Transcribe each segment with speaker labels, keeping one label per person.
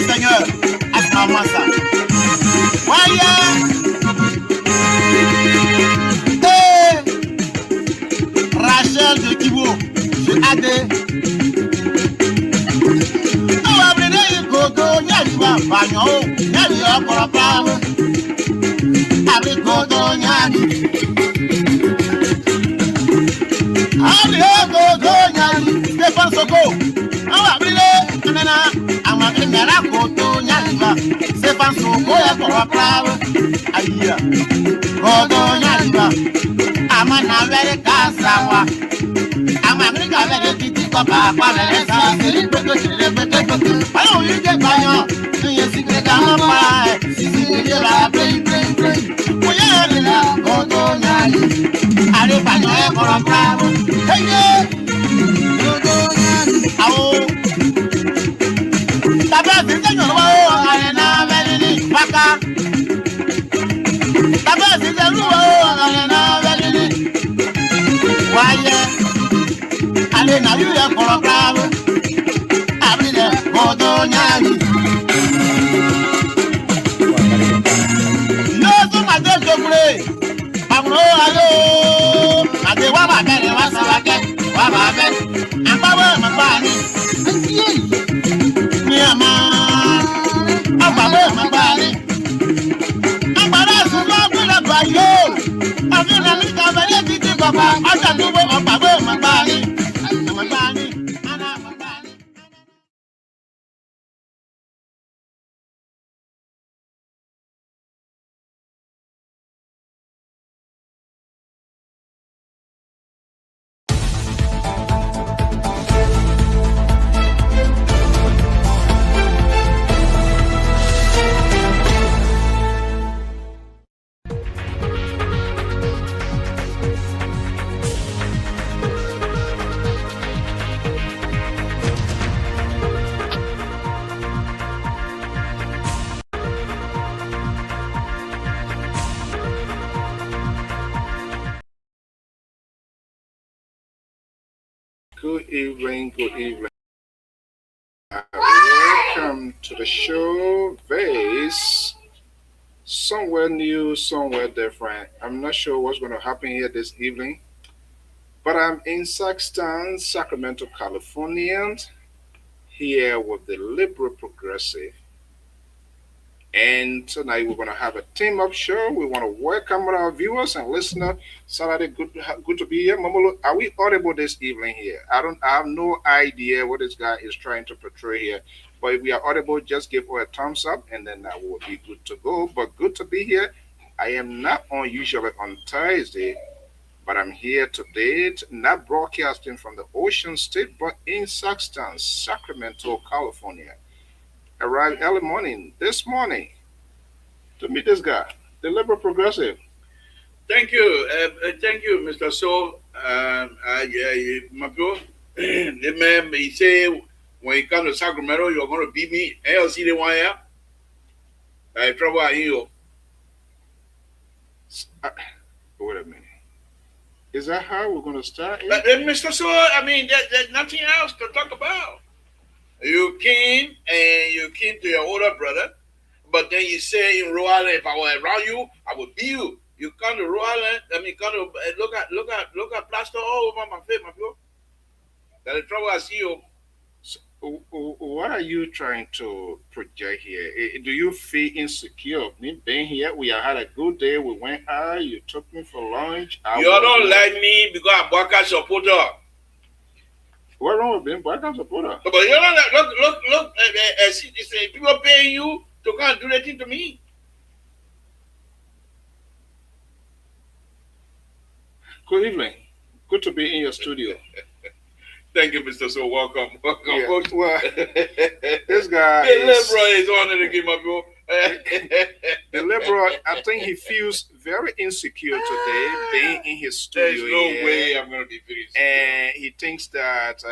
Speaker 1: Seigneur, à ça. Rachel de Kibo, je adé. Oh, abri gogo, nyaliwa, banyo, nyaliwa, korapa. Abri gogo, nyali. Abri gogo, nyali, Stéphane Soko. Oh, abri le, nana. Amagre ngara koto nyaliba Stéphane Soko ya korapa aya koto nyaliba amana vere kasawa amagre ka vere titi ko papa vere sa seri peko chile peko ayo yike banyo ye sikre kama pa sikre la play oya la koto nyali are banyo ya korapa hey koto nyali awo Baka Tabasi Zeruo Alena Velini Waye Alena Yuya Korokrab Abide Kodo Nyali Yosu Mate Jokure Pamro Ayo Mate Waba Bene Wasawake Waba Bene Ambawe Mabani Miyama Ambawe Mabani Yo, I'm gonna make a very big papa. I can do what my body. My body.
Speaker 2: Good evening, good evening. Welcome to the show. Vase, somewhere new, somewhere different. I'm not sure what's going to happen here this evening, but I'm in Saxton, Sacramento, California, here with the Liberal Progressive. And tonight we're going to have a team up show. We want to welcome our viewers and listeners. Saturday, good to be here. Mamolo, are we audible this evening here? I have no idea what this guy is trying to portray here. But if we are audible, just give us a thumbs up and then that will be good to go. But good to be here. I am not on usually on Thursday, but I'm here today, not broadcasting from the Ocean State, but in Saxton, Sacramento, California. Arrived early morning this morning to meet this guy, the Liberal Progressive.
Speaker 3: Thank you, Mr. So. My bro, the man, he say when you come to Sacramento, you're going to beat me. I'll see the one here. I trouble at you.
Speaker 2: Wait a minute. Is that how we're going to start?
Speaker 3: Mr. So, I mean, there's nothing else to talk about. You came to your older brother, but then you say in Rhode Island, if I were around you, I would beat you. You come to Rhode Island, come to look at plaster all over my face, my bro. That's the trouble I see you.
Speaker 2: So, what are you trying to project here? Do you feel insecure? Me being here, we had a good day. We went out. You took me for lunch.
Speaker 3: You don't like me because I'm Baka supporter.
Speaker 2: What's wrong with being Baka supporter?
Speaker 3: But you don't look. See, people paying you to come and do anything to me.
Speaker 2: Good evening. Good to be in your studio.
Speaker 3: Thank you, Mr. So. Welcome.
Speaker 2: Yeah, well, this guy
Speaker 3: the Liberal is on it again, my bro.
Speaker 2: The Liberal, I think he feels very insecure today being in his studio.
Speaker 3: There's no way I'm going to be very insecure.
Speaker 2: And he thinks that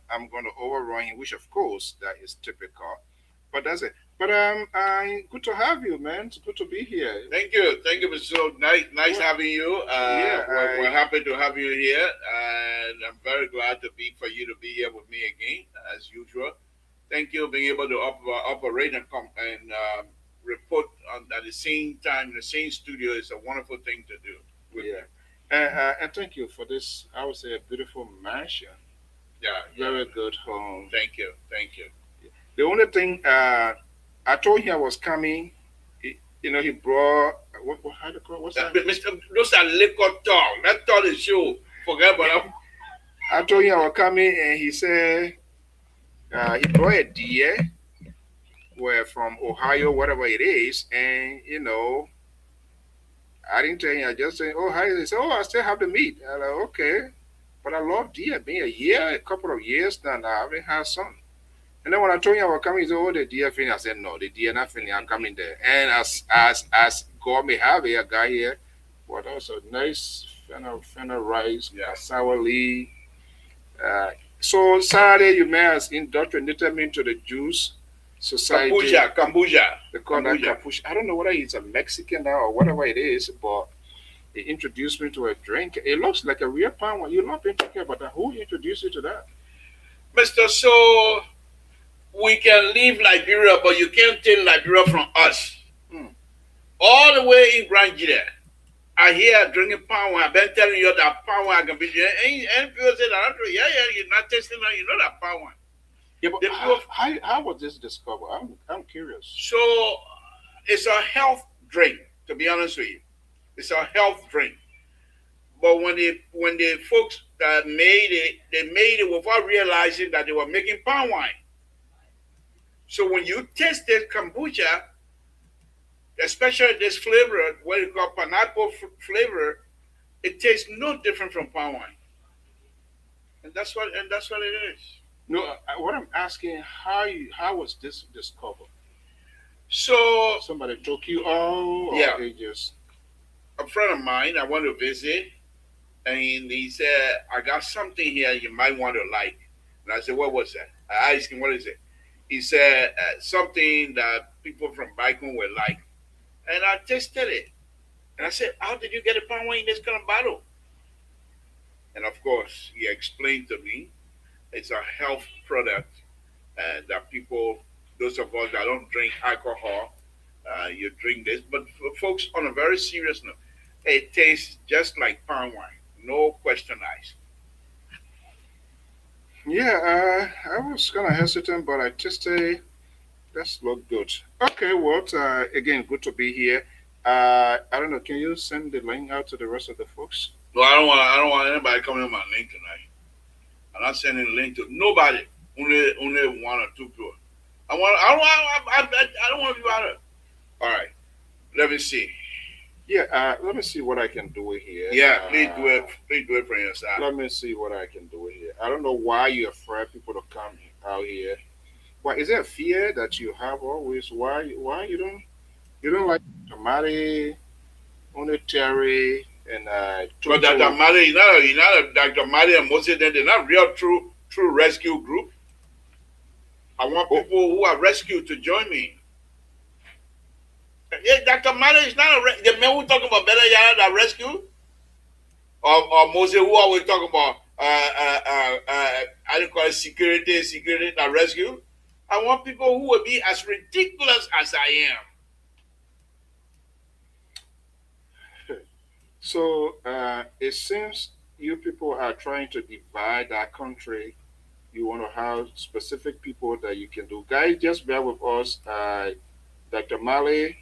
Speaker 2: I'm going to overrun him, which of course that is typical. but that's it. But good to have you, man. It's good to be here.
Speaker 3: Thank you, Mr. So nice
Speaker 2: Well,
Speaker 3: having you.
Speaker 2: yeah,
Speaker 3: We're happy to have you here, and I'm very glad to be for you to be here with me again as usual. Thank you being able to operate and come and report on at the same time in the same studio is a wonderful thing to do with
Speaker 2: yeah.
Speaker 3: you.
Speaker 2: And thank you for this. I would say a beautiful mansion,
Speaker 3: Yeah.
Speaker 2: very good home.
Speaker 3: Thank you.
Speaker 2: The only thing I told him I was coming. He brought what how do you call what's that?
Speaker 3: Mr. Those are liquor talk. That talk is show. Forget about that.
Speaker 2: I told him I was coming, and he said he brought a deer, where from Ohio, whatever it is, and I didn't tell him. I just said, "Oh, hi." He said, "Oh, I still have the meat." I'm like, "Okay," but I love deer. Been a year, a couple of years now. I haven't had some. And then when I told him I was coming, he said, "Oh, the deer feeling." I said, "No, the deer not feeling. I'm coming there." And as God may have it, I got here. Well, that was a nice fennel rice,
Speaker 3: Yeah.
Speaker 2: sour leaf. So Saturday, you may have indoctrinated me into the Jews society.
Speaker 3: Kombucha.
Speaker 2: They call that capuch. I don't know whether he's a Mexican now or whatever it is, but he introduced me to a drink. It looks like a real palm wine. You've not been talking about that. Who introduced you to that?
Speaker 3: Mr. So we can leave Liberia, but you can't take Liberia from us.
Speaker 2: Hmm.
Speaker 3: All the way in Nigeria. I hear drinking palm wine. I've been telling you that palm wine can be and people say that you're not tasting that, you know that palm wine.
Speaker 2: Yeah, but
Speaker 3: The people,
Speaker 2: how was this discovered? I'm curious.
Speaker 3: so it's a health drink, to be honest with you. It's a health drink. But when the folks that made it, they made it without realizing that they were making palm wine. So when you tasted kombucha, especially this flavor, what you call pineapple flavor, it tastes no different from palm wine, and that's what it is.
Speaker 2: No, what I'm asking, how was this discovered?
Speaker 3: So
Speaker 2: Somebody took you all, or
Speaker 3: yeah,
Speaker 2: they just
Speaker 3: a friend of mine, I went to visit, and he said, "I got something here you might want to like." And I said, "What was that?" I asked him, "What is it?" He said, "Something that people from back home would like." And I tasted it, and I said, "How did you get a palm wine in this kind of bottle?" And of course, he explained to me it's a health product that people, those of us that don't drink alcohol, you drink this. But for folks, on a very serious note, it tastes just like palm wine, no question asked.
Speaker 2: yeah. I was kind of hesitant, but I tasted. That's look good. Okay, well, again, good to be here. I don't know. Can you send the link out to the rest of the folks?
Speaker 3: No, I don't want anybody coming on my link tonight. I'm not sending a link to nobody. Only one or two people. I don't want to be out of. All right. Let me see.
Speaker 2: Yeah, let me see what I can do here.
Speaker 3: Yeah, please do it. Please do it from your side.
Speaker 2: Let me see what I can do here. I don't know why you're afraid people to come out here. Why is there a fear that you have always? Why you don't like Tamale, only Terry and
Speaker 3: But
Speaker 2: Toto?
Speaker 3: Dr. Mali, you know, Dr. Mali and Moses, they're not real true rescue group. I want
Speaker 2: Oh,
Speaker 3: people who are rescued to join me. Yeah, Dr. Mali is not the man who talking about better yada that rescue, or Moses who always talking about I don't call it security that rescue. I want people who will be as ridiculous as I am.
Speaker 2: so it seems you people are trying to divide our country. You want to have specific people that you can do. Guys, just bear with us. Dr. Mali,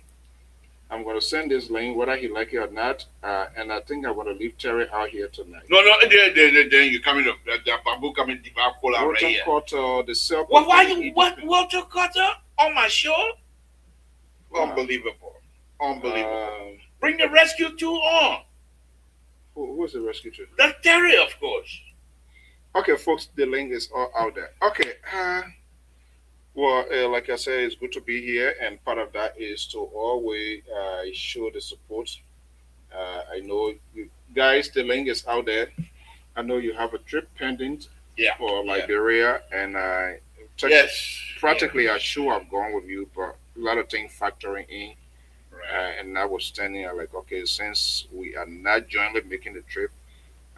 Speaker 2: I'm going to send this link, whether he like it or not. And I think I'm going to leave Terry out here tonight.
Speaker 3: No, then you coming up, the bamboo coming deep out pull out right
Speaker 2: Walter
Speaker 3: here.
Speaker 2: Carter, the cell.
Speaker 3: Well, why you what Walter Carter on my show?
Speaker 2: Wow.
Speaker 3: Unbelievable. Unbelievable.
Speaker 2: Um,
Speaker 3: Bring the rescue tool on.
Speaker 2: who was the rescue to?
Speaker 3: That's Terry, of course.
Speaker 2: Okay, folks, the link is all out there. Okay. Well, like I said, it's good to be here, and part of that is to always show the support. I know you guys, the link is out there. I know you have a trip pending
Speaker 3: Yeah.
Speaker 2: for
Speaker 3: Yeah.
Speaker 2: Liberia, and
Speaker 3: Yes.
Speaker 2: Practically, I should have gone with you, but a lot of things factoring in.
Speaker 3: Right.
Speaker 2: And I was standing there like, okay, since we are not jointly making the trip,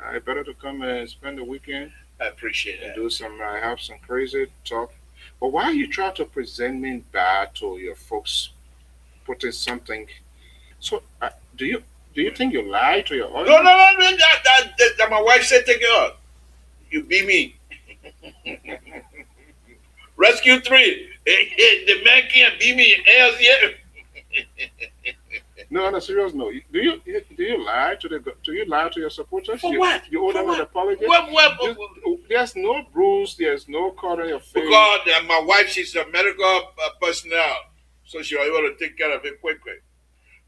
Speaker 2: I better to come and spend the weekend
Speaker 3: I appreciate
Speaker 2: and
Speaker 3: that.
Speaker 2: do some, have some crazy talk. But why you try to present me bad to your folks, putting something? So, do you think you lie to your
Speaker 3: No, no,
Speaker 2: audience?
Speaker 3: no, no. That my wife said, take it out. You beat me. Rescue 3. The man can't beat me. Else, yeah.
Speaker 2: No, on a serious note, do you lie to your supporters?
Speaker 3: For what?
Speaker 2: You owe
Speaker 3: For
Speaker 2: them an
Speaker 3: what?
Speaker 2: apology.
Speaker 3: What?
Speaker 2: Just, there's no bruise, there's no cut on your face.
Speaker 3: Because my wife, she's a medical personnel. So she was able to take care of it quickly.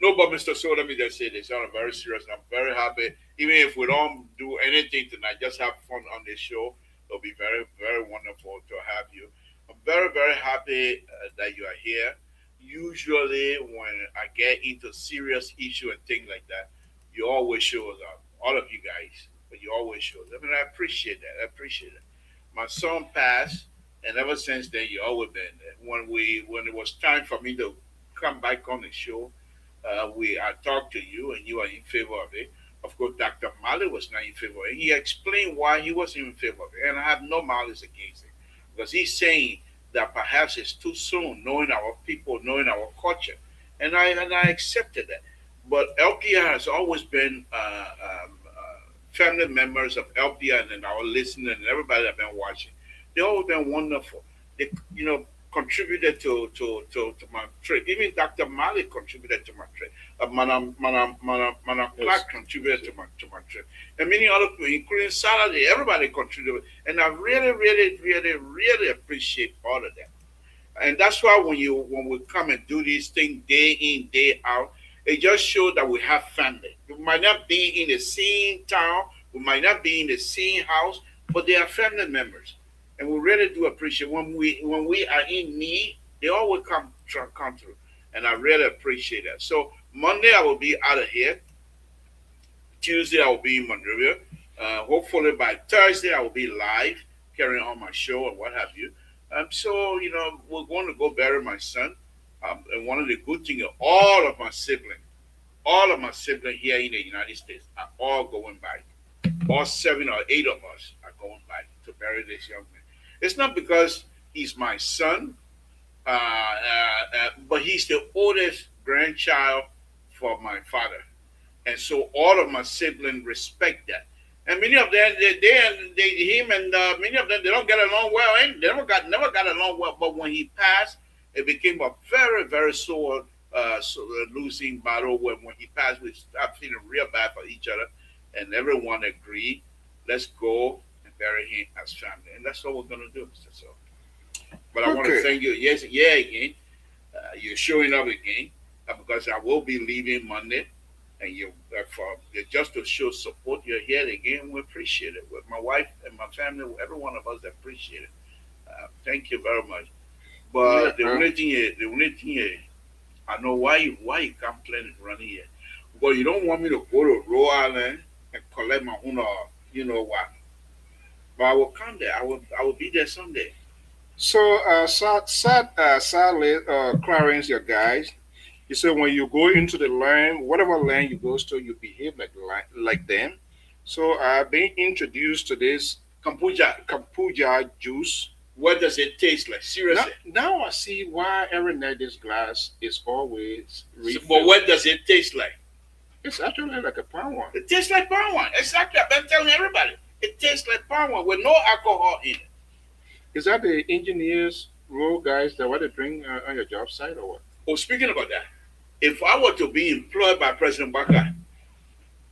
Speaker 3: No, but Mr. So let me just say this. I'm very serious. I'm very happy. Even if we don't do anything tonight, just have fun on this show. It'll be very, very wonderful to have you. I'm very, very happy that you are here. Usually, when I get into serious issue and things like that, you always show up. All of you guys, but you always show up. I mean, I appreciate that. I appreciate it. My son passed, and ever since then, you always been there. When it was time for me to come back on the show, we I talked to you and you are in favor of it. Of course, Dr. Mali was not in favor of it. He explained why he wasn't in favor of it, and I have no malice against it because he's saying that perhaps it's too soon, knowing our people, knowing our culture, and I accepted that. But LPR has always been family members of LPR and our listeners and everybody that been watching. They always been wonderful. They contributed to my trip. Even Dr. Malik contributed to my trip. Madam
Speaker 2: Yes.
Speaker 3: Clark contributed to my trip. And many other people, including Saturday, everybody contributed. And I really, really, really, really appreciate all of that. And that's why when we come and do these things day in, day out, it just shows that we have family. We might not be in the same town, we might not be in the same house, but they are family members. And we really do appreciate when we are in need, they always come through. And I really appreciate that. So Monday I will be out of here. Tuesday I will be in Monrovia. Hopefully by Thursday I will be live, carrying on my show and what have you. So we're going to go bury my son. And one of the good things, all of my siblings here in the United States are all going back. All 7 or 8 of us are going back to bury this young man. It's not because he's my son, but he's the oldest grandchild for my father, and so all of my siblings respect that. And many of them, him and many of them, they don't get along well. And they never got along well. But when he passed, it became a very, very sore, losing battle. When he passed, we started feeling real bad for each other, and everyone agreed, let's go and bury him as family, and that's what we're gonna do, Mr. So. But I want to
Speaker 2: Okay.
Speaker 3: thank you. Yes, yeah, again. You're showing up again because I will be leaving Monday, and you for just to show support. You're here again. We appreciate it. With my wife and my family, every one of us appreciate it. Thank you very much.
Speaker 2: Yeah.
Speaker 3: But the only thing is, I know why you can't plan it running here. Because you don't want me to go to Rhode Island and collect my own, what. But I will come there. I will be there someday.
Speaker 2: So, sadly, Clarence, your guys, you said when you go into the land, whatever land you go to, you behave like them. So, I've been introduced to this
Speaker 3: Kampuja,
Speaker 2: Kampuja juice.
Speaker 3: what does it taste like?
Speaker 2: Now,
Speaker 3: Seriously.
Speaker 2: now I see why every night this glass is always
Speaker 3: But
Speaker 2: refilled.
Speaker 3: what does it taste like?
Speaker 2: It's actually like a palm wine.
Speaker 3: It tastes like palm wine. Exactly. I've been telling everybody. It tastes like palm wine with no alcohol in it.
Speaker 2: Is that the engineers, road guys, that what they drink on your job site or what?
Speaker 3: Oh, speaking about that, if I were to be employed by President Baka,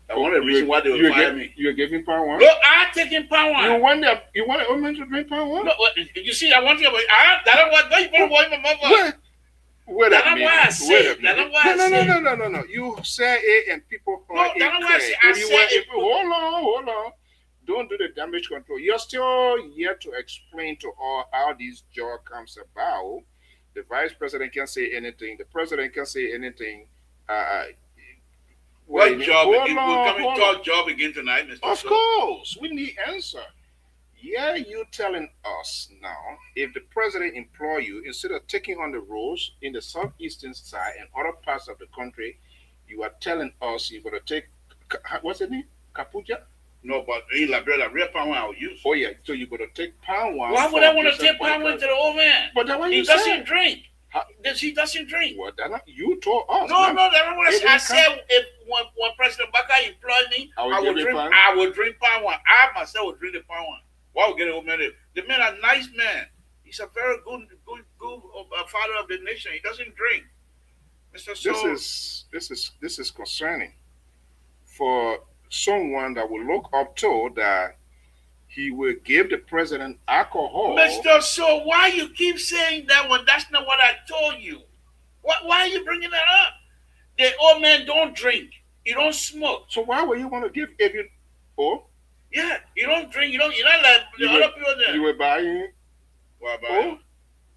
Speaker 3: one of the reasons why they would fire me.
Speaker 2: You're giving palm wine?
Speaker 3: Look, I taking palm
Speaker 2: You
Speaker 3: wine.
Speaker 2: want a woman to drink palm wine?
Speaker 3: Look, you see, I want you. That what? Don't you want to watch my mother?
Speaker 2: Wait
Speaker 3: That's
Speaker 2: a
Speaker 3: not
Speaker 2: minute.
Speaker 3: why I
Speaker 2: Wait
Speaker 3: say
Speaker 2: a
Speaker 3: it. That's
Speaker 2: minute.
Speaker 3: not why I
Speaker 2: No, no,
Speaker 3: say
Speaker 2: no,
Speaker 3: it.
Speaker 2: no, no, no, no. You say it and people
Speaker 3: No,
Speaker 2: find
Speaker 3: that's
Speaker 2: it
Speaker 3: not why I
Speaker 2: clear.
Speaker 3: say. I
Speaker 2: If you
Speaker 3: said
Speaker 2: want,
Speaker 3: it.
Speaker 2: hold on. Don't do the damage control. You're still yet to explain to all how this job comes about. The vice president can't say anything. The president can't say anything. Uh,
Speaker 3: What job?
Speaker 2: Hold
Speaker 3: We're
Speaker 2: on,
Speaker 3: coming
Speaker 2: hold
Speaker 3: to
Speaker 2: on.
Speaker 3: our job again tonight, Mr.
Speaker 2: Of
Speaker 3: So.
Speaker 2: course, we need answer. Yeah, you telling us now, if the president employ you, instead of taking on the roles in the southeastern side and other parts of the country, you are telling us you're going to take, what's the name? Kapuja?
Speaker 3: No, but in Liberia, real power I'll use.
Speaker 2: Oh, yeah, so you're going to take pound one.
Speaker 3: Why would I want to take power to the old man?
Speaker 2: But that's what
Speaker 3: He
Speaker 2: you
Speaker 3: doesn't
Speaker 2: said.
Speaker 3: drink.
Speaker 2: How-
Speaker 3: He doesn't drink.
Speaker 2: What, you told us.
Speaker 3: No,
Speaker 2: now.
Speaker 3: that's not what
Speaker 2: It
Speaker 3: I
Speaker 2: didn't
Speaker 3: said. If when President Baka employed me,
Speaker 2: I would
Speaker 3: I would
Speaker 2: give you
Speaker 3: drink.
Speaker 2: pound.
Speaker 3: I would drink pound one. I myself would drink the pound one. Why would get old man? The man a nice man. He's a very good father of the nation. He doesn't drink, Mister. So
Speaker 2: This is concerning for someone that will look up to that he will give the president alcohol.
Speaker 3: Mister. So why you keep saying that when that's not what I told you? Why are you bringing that up? The old man don't drink. He don't smoke.
Speaker 2: So why would you want to give if you? Oh,
Speaker 3: Yeah, you don't drink. You're not like the
Speaker 2: You
Speaker 3: other people there.
Speaker 2: you were buying.
Speaker 3: What about
Speaker 2: Oh,
Speaker 3: you?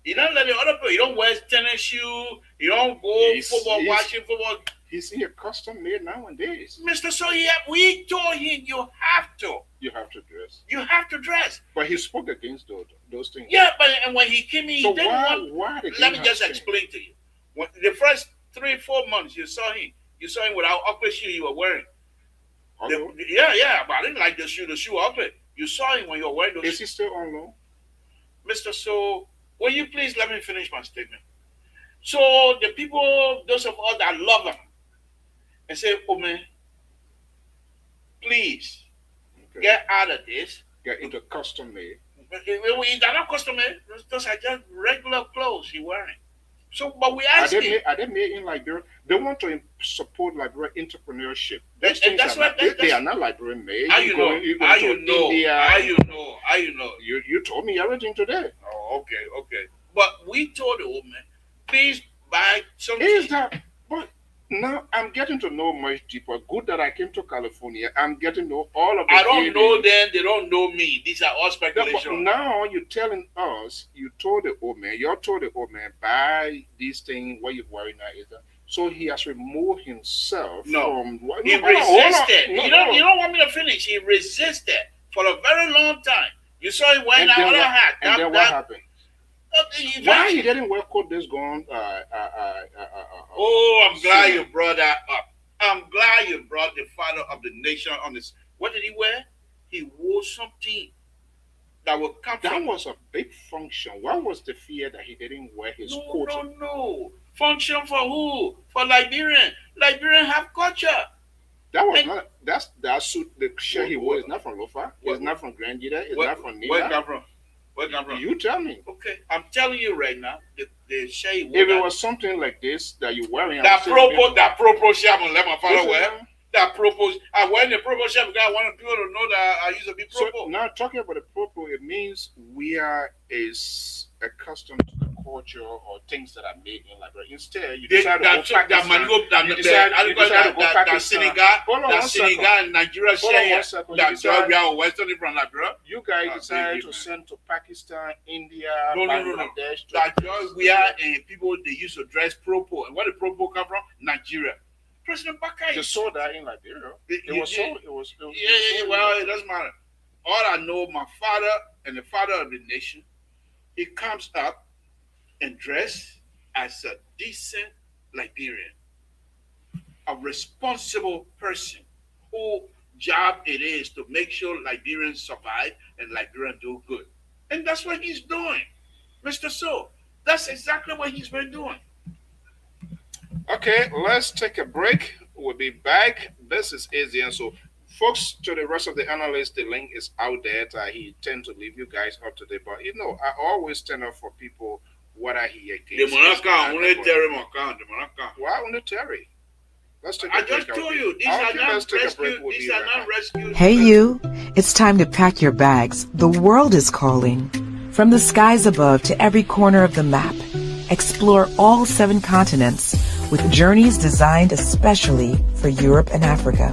Speaker 3: You don't let the other people. You don't wear tennis shoes. You don't go
Speaker 2: He's-
Speaker 3: football
Speaker 2: he's-
Speaker 3: watching football.
Speaker 2: he's here custom made nowadays.
Speaker 3: Mister, so yeah, we told him you have to.
Speaker 2: You have to dress,
Speaker 3: You have to dress.
Speaker 2: but he spoke against those things.
Speaker 3: Yeah, but and when he came in, he
Speaker 2: So
Speaker 3: didn't want.
Speaker 2: why did
Speaker 3: Let me just explain to you. When the first 3-4 months you saw him without upper shoe you were wearing. Yeah, but I didn't like the shoe upper. You saw him when you were wearing those.
Speaker 2: Is he still on loan?
Speaker 3: Mister, so will you please let me finish my statement? So the people, those of us that love him, and say, "Oh man, please
Speaker 2: Okay.
Speaker 3: get out of this."
Speaker 2: Get into custom made.
Speaker 3: They're not customer. Those are just regular clothes he wearing. So, but we
Speaker 2: Are
Speaker 3: ask
Speaker 2: they
Speaker 3: him.
Speaker 2: made, are they made in Liberia? They want to support Liberia entrepreneurship.
Speaker 3: That-
Speaker 2: Those things
Speaker 3: that's
Speaker 2: are
Speaker 3: what-
Speaker 2: not,
Speaker 3: that-
Speaker 2: they are
Speaker 3: that's-
Speaker 2: not Liberian made.
Speaker 3: How you know?
Speaker 2: go
Speaker 3: How
Speaker 2: to
Speaker 3: you know?
Speaker 2: India.
Speaker 3: How you know? How you know?
Speaker 2: You told me everything today.
Speaker 3: Oh, okay. But we told the old man, please buy something.
Speaker 2: Is that? But now I'm getting to know much deeper. Good that I came to California. I'm getting to know all of the
Speaker 3: I don't know
Speaker 2: buildings.
Speaker 3: them. They don't know me. These are all
Speaker 2: No, but
Speaker 3: speculation.
Speaker 2: now you're telling us, you told the old man, buy these things, what you're wearing now is that. So he has removed himself
Speaker 3: No.
Speaker 2: from what
Speaker 3: He
Speaker 2: no, hold on, hold on.
Speaker 3: resisted.
Speaker 2: No,
Speaker 3: you
Speaker 2: hold on.
Speaker 3: don't want me to finish. He resisted for a very long time. You saw him wearing
Speaker 2: And
Speaker 3: that
Speaker 2: then
Speaker 3: other
Speaker 2: what-
Speaker 3: hat.
Speaker 2: And then what happened?
Speaker 3: He
Speaker 2: Why he didn't wear coat this gone?
Speaker 3: Oh, I'm glad
Speaker 2: So-
Speaker 3: you brought that up. I'm glad you brought the father of the nation on this. What did he wear? He wore something that would come
Speaker 2: That
Speaker 3: from.
Speaker 2: was a big function. What was the fear that he didn't wear his coat?
Speaker 3: No. Function for who? For Liberian. Liberian have culture.
Speaker 2: That was
Speaker 3: And-
Speaker 2: not. That suit. The shirt he wore is not from Lofa.
Speaker 3: What-
Speaker 2: It's not from Grandida. It's
Speaker 3: Where
Speaker 2: not from
Speaker 3: it
Speaker 2: Nina.
Speaker 3: come from? Where it come from?
Speaker 2: You tell me.
Speaker 3: Okay, I'm telling you right now, the shade.
Speaker 2: If it was something like this that you're wearing,
Speaker 3: that propo shirt, I'm gonna let my father wear.
Speaker 2: Listen,
Speaker 3: That propo, I wear the propo shirt because I want people to know that I used to be
Speaker 2: so
Speaker 3: propo.
Speaker 2: now talking about the propo, it means we are accustomed to the culture or things that are made in Liberia. Instead, you decide to go Pakistan. You decide to go
Speaker 3: that
Speaker 2: Pakistan.
Speaker 3: Senegal,
Speaker 2: Hold on
Speaker 3: that
Speaker 2: one second.
Speaker 3: Senegal and Nigeria
Speaker 2: Hold on
Speaker 3: share
Speaker 2: one second. You
Speaker 3: that
Speaker 2: decide-
Speaker 3: we are Western from Liberia.
Speaker 2: You guys
Speaker 3: Ah,
Speaker 2: decided
Speaker 3: baby,
Speaker 2: to
Speaker 3: man.
Speaker 2: send to Pakistan, India,
Speaker 3: No.
Speaker 2: Bangladesh. to-
Speaker 3: That just we are and people they used to dress propo. And where the propo come from? Nigeria. President Baka
Speaker 2: They
Speaker 3: is
Speaker 2: saw that in Liberia. It was sold. It was.
Speaker 3: Yeah, well, it doesn't matter. All I know, my father and the father of the nation, he comes up and dressed as a decent Liberian, a responsible person who job it is to make sure Liberians survive and Liberians do good. And that's what he's doing, Mr. So. That's exactly what he's been doing.
Speaker 2: Okay, let's take a break. We'll be back. This is ASEAN. So, folks, to the rest of the analysts, the link is out there. He tend to leave you guys up to date. But, I always stand up for people what I hear.
Speaker 3: The Monaka, only Terry Monaka, the Monaka.
Speaker 2: Why only Terry? Let's take a
Speaker 3: I
Speaker 2: break.
Speaker 3: just told you, these are
Speaker 2: Okay, let's
Speaker 3: not
Speaker 2: take a
Speaker 3: rescue.
Speaker 2: break. We'll
Speaker 3: These
Speaker 2: be
Speaker 3: are
Speaker 2: right
Speaker 3: not
Speaker 2: back.
Speaker 3: rescue.
Speaker 4: Hey you, it's time to pack your bags. The world is calling. From the skies above to every corner of the map, explore all 7 continents with journeys designed especially for Europe and Africa.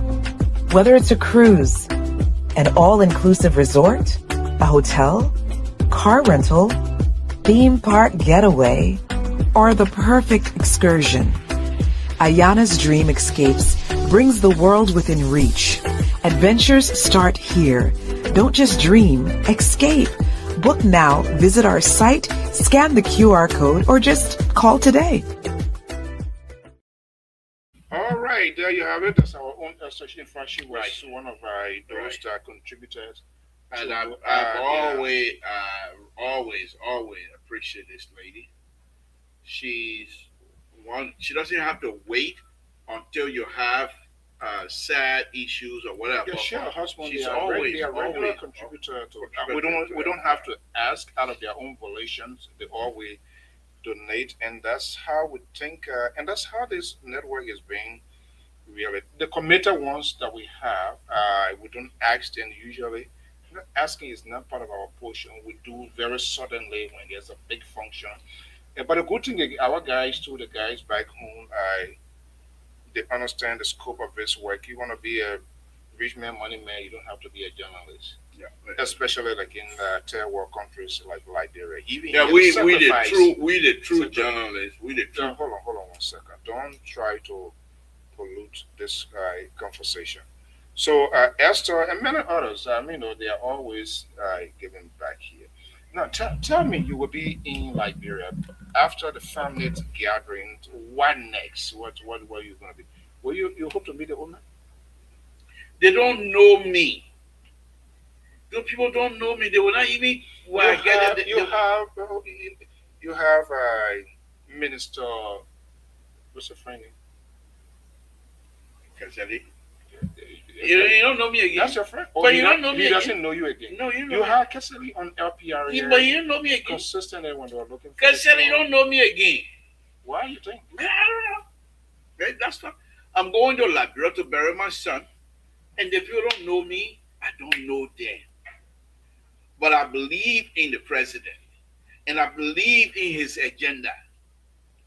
Speaker 4: Whether it's a cruise, an all-inclusive resort, a hotel, car rental, theme park getaway, or the perfect excursion, Ayana's Dream Escapes brings the world within reach. Adventures start here. Don't just dream, escape. Book now, visit our site, scan the QR code, or just call today.
Speaker 2: All right, there you have it. That's our own session. She was
Speaker 3: Right.
Speaker 2: one of those
Speaker 3: Right.
Speaker 2: that contributed
Speaker 3: And
Speaker 2: to
Speaker 3: I've
Speaker 2: yeah.
Speaker 3: always appreciate this lady. She's one. She doesn't have to wait until you have sad issues or whatever.
Speaker 2: Yeah, sure. Husband,
Speaker 3: She's
Speaker 2: they are regular
Speaker 3: always
Speaker 2: contributor to.
Speaker 3: contributor to
Speaker 2: We don't
Speaker 3: help
Speaker 2: have
Speaker 3: out.
Speaker 2: to ask out of their own volitions. They always donate, and that's how we think, and that's how this network is being really. The committed ones that we have, we don't ask them usually. Asking is not part of our portion. We do very suddenly when there's a big function. But the good thing, our guys too, the guys back home, they understand the scope of this work. You want to be a rich man, money man, you don't have to be a journalist.
Speaker 3: Yeah.
Speaker 2: Especially like in third world countries like Liberia. Even
Speaker 3: Yeah,
Speaker 2: here, sacrifice.
Speaker 3: we the true
Speaker 2: Sacrifice.
Speaker 3: journalists. We the true.
Speaker 2: Hold on 1 second. Don't try to pollute this conversation. So Esther and many others, they are always giving back here. Now, tell me, you will be in Liberia after the family gathering. What next? What were you going to be? Will you hope to meet the woman?
Speaker 3: They don't know me. Those people don't know me. They will not even. When I get it,
Speaker 2: you have Minister. What's her friend name?
Speaker 3: Caselli.
Speaker 2: Yeah,
Speaker 3: You don't know me again.
Speaker 2: that's your friend.
Speaker 3: But you don't know me
Speaker 2: He
Speaker 3: again.
Speaker 2: doesn't know you again.
Speaker 3: No, you
Speaker 2: You
Speaker 3: know.
Speaker 2: had Cassidy on LPR
Speaker 3: But you don't know me again.
Speaker 2: consistently when they were looking for
Speaker 3: Caselli
Speaker 2: you.
Speaker 3: don't know me again.
Speaker 2: Why you think?
Speaker 3: I don't know. Right? That's not. I'm going to Liberia to bury my son, and if you don't know me, I don't know them. But I believe in the president, and I believe in his agenda.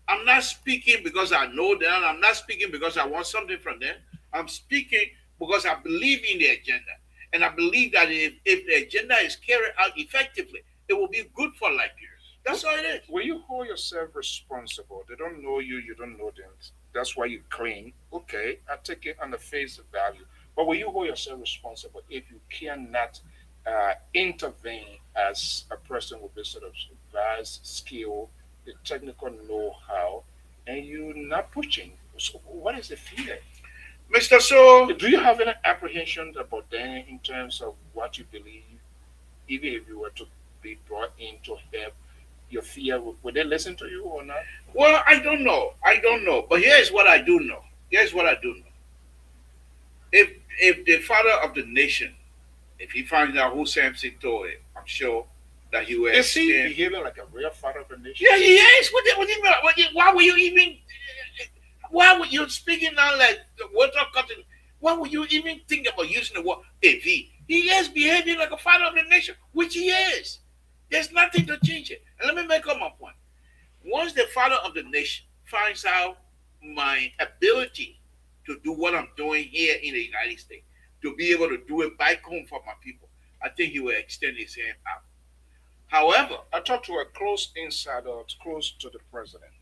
Speaker 3: I'm not speaking because I know them. I'm not speaking because I want something from them. I'm speaking because I believe in the agenda. And I believe that if the agenda is carried out effectively, it will be good for Liberia. That's all it is.
Speaker 2: Will you hold yourself responsible? They don't know you, you don't know them. That's why you claim, okay, I take it on the face value. But will you hold yourself responsible if you cannot intervene as a person with this sort of vast skill, the technical know-how, and you're not pushing? So what is the fear?
Speaker 3: Mr. So,
Speaker 2: Do you have any apprehension about them in terms of what you believe, even if you were to be brought in to help your fear, would they listen to you or not?
Speaker 3: well, I don't know. I don't know. But here's what I do know. Here's what I do know. If the father of the nation, if he finds out who Samson told him, I'm sure that he will
Speaker 2: Is he
Speaker 3: extend.
Speaker 2: behaving like a real father of a nation?
Speaker 3: Yeah, he is. What do you mean? Why were you even? Why were you speaking now like the water cutting? Why would you even think about using the word if he? He is behaving like a father of the nation, which he is. There's nothing to change it. And let me make up my point. Once the father of the nation finds out my ability to do what I'm doing here in the United States, to be able to do it back home for my people, I think he will extend his hand out. However,
Speaker 2: I talked to a close insider, close to the president,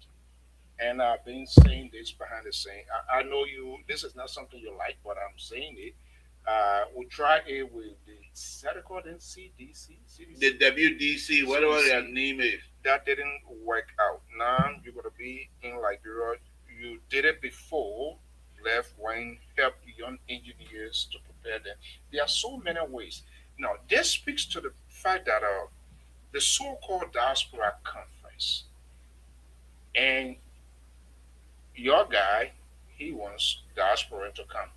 Speaker 2: and I've been saying this behind the scene. I know you. This is not something you like, but I'm saying it. We try it with the is that called in CDC?
Speaker 3: the
Speaker 2: CDC?
Speaker 3: WDC, whatever their
Speaker 2: CDC.
Speaker 3: name is.
Speaker 2: That didn't work out. Now you're gonna be in Liberia. You did it before, left when help young engineers to prepare them. There are so many ways. Now this speaks to the fact that the so-called diaspora conference and your guy, he wants diaspora to come.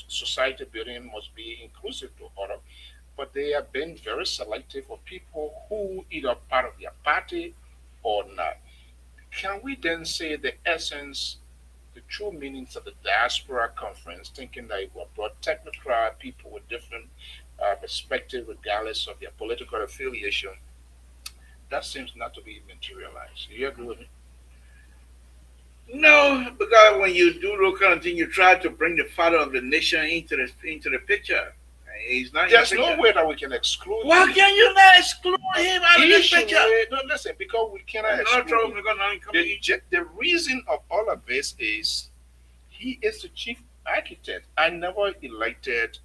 Speaker 2: Society building must be inclusive to other, but they have been very selective for people who either part of their party or not. Can we then say the essence, the true meanings of the diaspora conference, thinking that it will brought technocrat people with different perspective, regardless of their political affiliation, that seems not to be materialized. Do you agree with me?
Speaker 3: No, because when you do those kind of thing, you try to bring the father of the nation into the picture. He's not in the
Speaker 2: There's no
Speaker 3: picture.
Speaker 2: way that we can exclude
Speaker 3: Why
Speaker 2: him.
Speaker 3: can you not exclude him out of
Speaker 2: He
Speaker 3: this
Speaker 2: should
Speaker 3: picture?
Speaker 2: no, listen, because we cannot
Speaker 3: I'm not
Speaker 2: exclude
Speaker 3: trouble
Speaker 2: him.
Speaker 3: because now he coming in.
Speaker 2: The reason of all of this is he is the chief architect. I never elected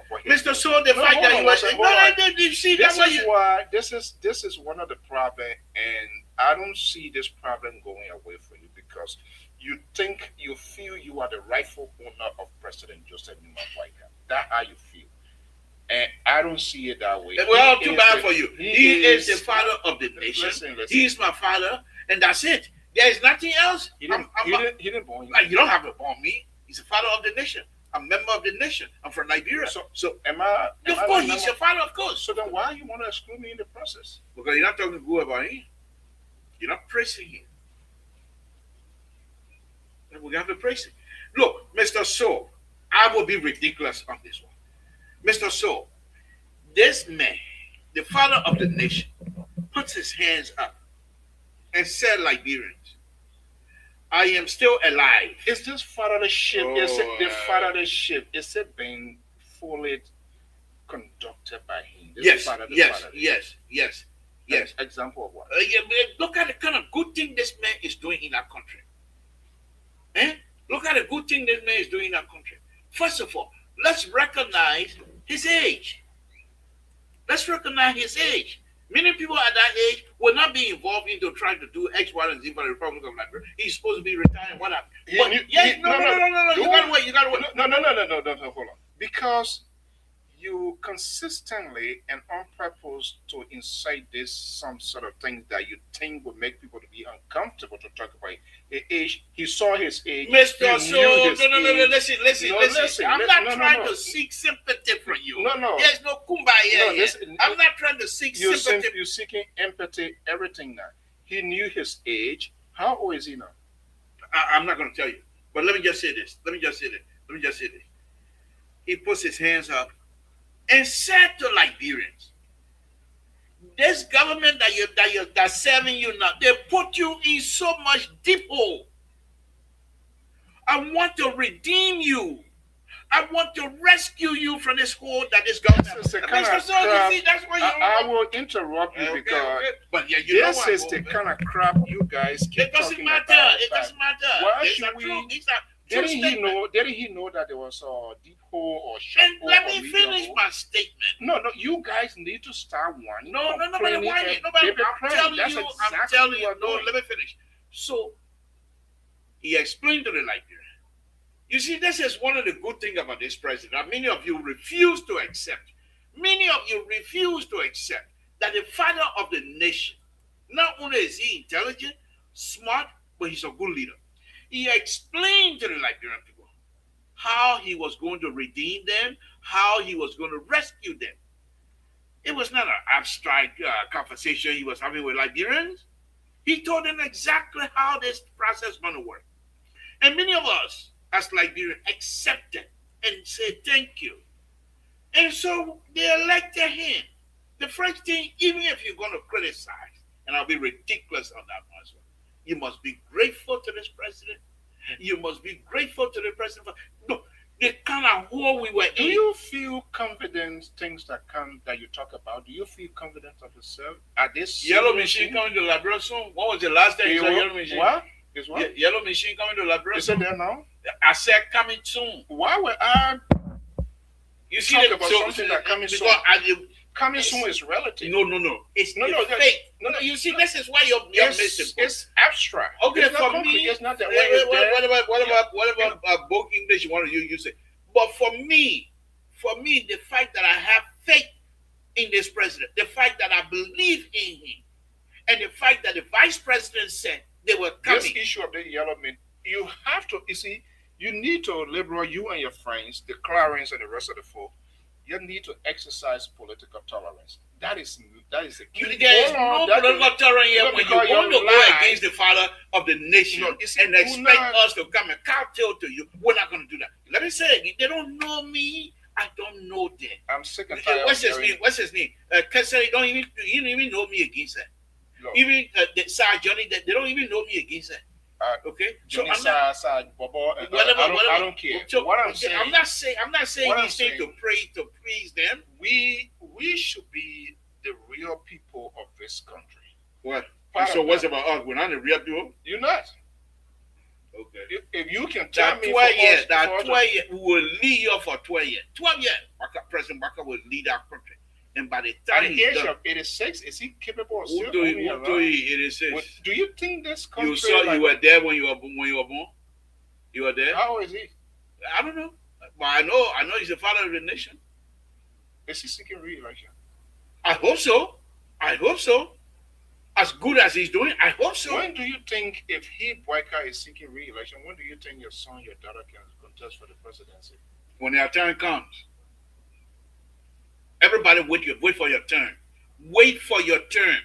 Speaker 2: what he
Speaker 3: Mr. So the fact that you you see that's why
Speaker 2: this is one of the problem, and I don't see this problem going away for you because you feel you are the rightful owner of President Joseph Numa Boyka. That's how you feel. And I don't see it that way.
Speaker 3: Well, too bad for you. He is the father of the nation.
Speaker 2: Listen.
Speaker 3: He's my father, and that's it. There is nothing else.
Speaker 2: He didn't born you.
Speaker 3: You don't have to born me. He's the father of the nation. I'm a member of the nation. I'm from Nigeria.
Speaker 2: So am I?
Speaker 3: Of course, he's your father, of course.
Speaker 2: So then why you want to exclude me in the process?
Speaker 3: Because you're not talking good about him. You're not praising him. We have to praise him. Look, Mr. So, I will be ridiculous on this one. Mr. So, this man, the father of the nation, puts his hands up and said, Liberians, I am still alive.
Speaker 2: Is this fathership? Is it the fathership? Is it being fully conducted by him? Yes. Example of what?
Speaker 3: Look at the kind of good thing this man is doing in our country. Look at the good thing this man is doing in our country. First of all, let's recognize his age. Many people at that age will not be involved into trying to do X, Y, and Z for the Republic of Nigeria. He's supposed to be retired. What happened? No. You gotta wait.
Speaker 2: No, hold on. Because you consistently and on purpose to incite some sort of things that you think would make people to be uncomfortable to talk about his age. He saw his age.
Speaker 3: Mr. So, no, listen. I'm not trying to seek sympathy from you.
Speaker 2: No.
Speaker 3: There's no kumbaya here. I'm not trying to seek sympathy.
Speaker 2: You're seeking empathy, everything now. He knew his age. How old is he now?
Speaker 3: I'm not going to tell you. But let me just say this. He puts his hands up and said to Liberians, this government that's serving you now, they put you in so much deep hole. I want to redeem you. I want to rescue you from this hole that this government.
Speaker 2: I will interrupt you because
Speaker 3: But
Speaker 2: this is the kind of crap you guys keep
Speaker 3: It doesn't
Speaker 2: talking
Speaker 3: matter.
Speaker 2: about.
Speaker 3: It doesn't matter.
Speaker 2: Why should we? Didn't he know that there was a deep hole or short
Speaker 3: And
Speaker 2: hole?
Speaker 3: let me finish my statement.
Speaker 2: No, you guys need to start whining.
Speaker 3: Nobody whining. I'm telling you. No, let me finish. So he explained to the Liberian. You see, this is one of the good things about this president. Many of you refuse to accept. Many of you refuse to accept that the father of the nation, not only is he intelligent, smart, but he's a good leader. He explained to the Liberian people how he was going to redeem them, how he was going to rescue them. It was not an abstract conversation he was having with Liberians. He told them exactly how this process is going to work. And many of us, as Liberians, accepted and said thank you. And so they elected him. The first thing, even if you're going to criticize, and I'll be ridiculous on that one as well, you must be grateful to this president. You must be grateful to the president. Look, the kind of hole we were in.
Speaker 2: Do you feel confident things that you talk about? Do you feel confident of yourself at this
Speaker 3: yellow machine coming to Liberia soon? When was the last time you saw yellow machine?
Speaker 2: What? Is what?
Speaker 3: Yellow machine coming to Liberia.
Speaker 2: Is it there now?
Speaker 3: I said coming soon.
Speaker 2: Why would I
Speaker 3: talk
Speaker 2: about something that coming soon? Coming soon is relative.
Speaker 3: No. It's fake. No. You see, this is why you're missing.
Speaker 2: It's abstract.
Speaker 3: Okay,
Speaker 2: it's
Speaker 3: for me,
Speaker 2: it's not that
Speaker 3: what about book English you want to use it? But for me, the fact that I have faith in this president, the fact that I believe in him, and the fact that the vice president said they were coming.
Speaker 2: This issue of the yellow man, you have to. You need to liberal you and your friends, the Clarence and the rest of the folk. You need to exercise political tolerance. That is the key.
Speaker 3: There is no political tolerance here when you want to go against the father of the nation and expect us to come and kowtow to you. We're not going to do that. Let me say it again. They don't know me. I don't know them.
Speaker 2: I'm sick and tired.
Speaker 3: What's his name? Kessel, he don't even know me against that. No. Even the Sir Johnny, they don't even know me against that. Okay, so
Speaker 2: I don't care.
Speaker 3: So, I'm not saying these things to please them.
Speaker 2: We should be the real people of this country.
Speaker 3: What? So what's about us? We're not the real people.
Speaker 2: You're not.
Speaker 3: Okay.
Speaker 2: if you can tell
Speaker 3: That
Speaker 2: me
Speaker 3: 12 years,
Speaker 2: for
Speaker 3: that
Speaker 2: us
Speaker 3: 12 years, we will lead you for 12 years. 12 years, President Baka will lead our country. And by the
Speaker 2: at
Speaker 3: time
Speaker 2: the
Speaker 3: he's
Speaker 2: age
Speaker 3: done,
Speaker 2: of 86, is he capable of
Speaker 3: who
Speaker 2: still
Speaker 3: do
Speaker 2: moving
Speaker 3: you, who
Speaker 2: around?
Speaker 3: do you, it is
Speaker 2: Do you think this country,
Speaker 3: you saw,
Speaker 2: like,
Speaker 3: you were there when you were born? You were there?
Speaker 2: how is he?
Speaker 3: I don't know. But I know he's the father of the nation.
Speaker 2: Is he seeking re-election?
Speaker 3: I hope so. I hope so. As good as he's doing, I hope so.
Speaker 2: When do you think, if he, Boyka, is seeking re-election, when do you think your son, your daughter can contest for the presidency?
Speaker 3: When their turn comes. Everybody wait for your turn. Wait for your turn.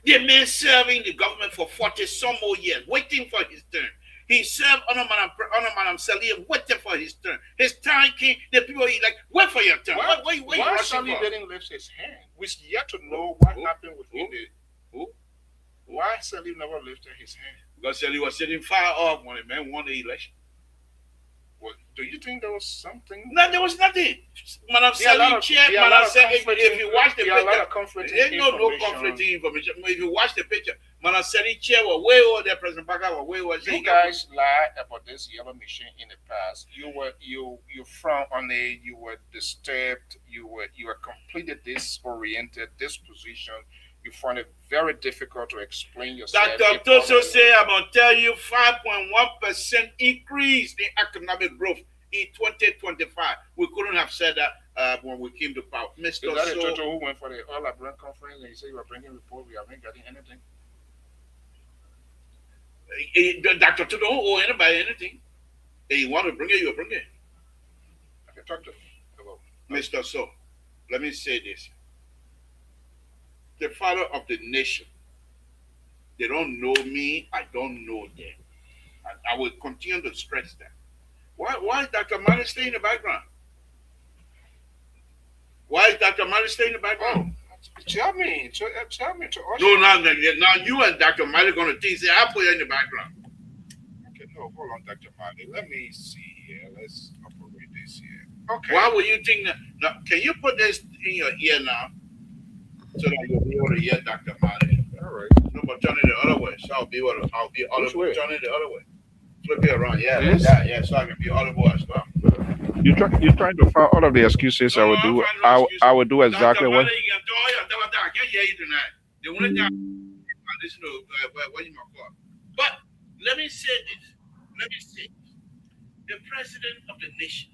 Speaker 3: The man serving the government for 40 some more years, waiting for his turn. He served under Madam Sally, waiting for his turn. His time came, the people he like, wait for your turn.
Speaker 2: Why
Speaker 3: you rushing
Speaker 2: Sally
Speaker 3: for?
Speaker 2: didn't lift his hand? We yet to know what happened with him.
Speaker 3: Who?
Speaker 2: Why Sally never lifted his hand?
Speaker 3: Because Sally was sitting far off when the man won the election.
Speaker 2: Well, do you think there was something?
Speaker 3: No, there was nothing. Madam Sally chair, Madam Sally, if you watch the picture, there's no conflicting information. If you watch the picture, Madam Sally chair was way over there, President Baka was way over there.
Speaker 2: You guys lied about this yellow machine in the past. You frowned on it. You were disturbed. You were completely disoriented. This position, you found it very difficult to explain yourself.
Speaker 3: Dr. Toso say I'm gonna tell you 5.1% increase in economic growth in 2025. We couldn't have said that when we came to power. Mr.
Speaker 2: Is that
Speaker 3: So,
Speaker 2: Toto who went for the All Abroad conference and you said you were bringing report? We haven't gotten anything.
Speaker 3: Dr. Toto don't owe anybody anything. If you want to bring it, you bring it.
Speaker 2: I can talk to him about
Speaker 3: Mr. So, let me say this. The father of the nation, they don't know me, I don't know them. And I will continue to stress that. Why is Dr. Mali staying in the background? Why is Dr. Mali staying in the background?
Speaker 2: Tell me to us.
Speaker 3: No, now you and Dr. Mali going to think, say, I put you in the background.
Speaker 2: Okay, no, hold on, Dr. Mali. Let me see here. Let's operate this here. Okay.
Speaker 3: Why would you think that? Now, can you put this in your ear now? So that you'll be able to hear Dr. Mali.
Speaker 2: All right.
Speaker 3: No, but turn it the other way. So I'll be audible.
Speaker 2: Which way?
Speaker 3: Turn it the other way. Flip it around. Yeah, like
Speaker 2: This?
Speaker 3: that. Yeah, so I can be audible as well.
Speaker 2: You're trying to find all of the excuses I would do. I would do exactly what.
Speaker 3: You can do all your stuff. I can't hear you tonight. The only time I listen to what you might call. But let me say this. The president of the nation,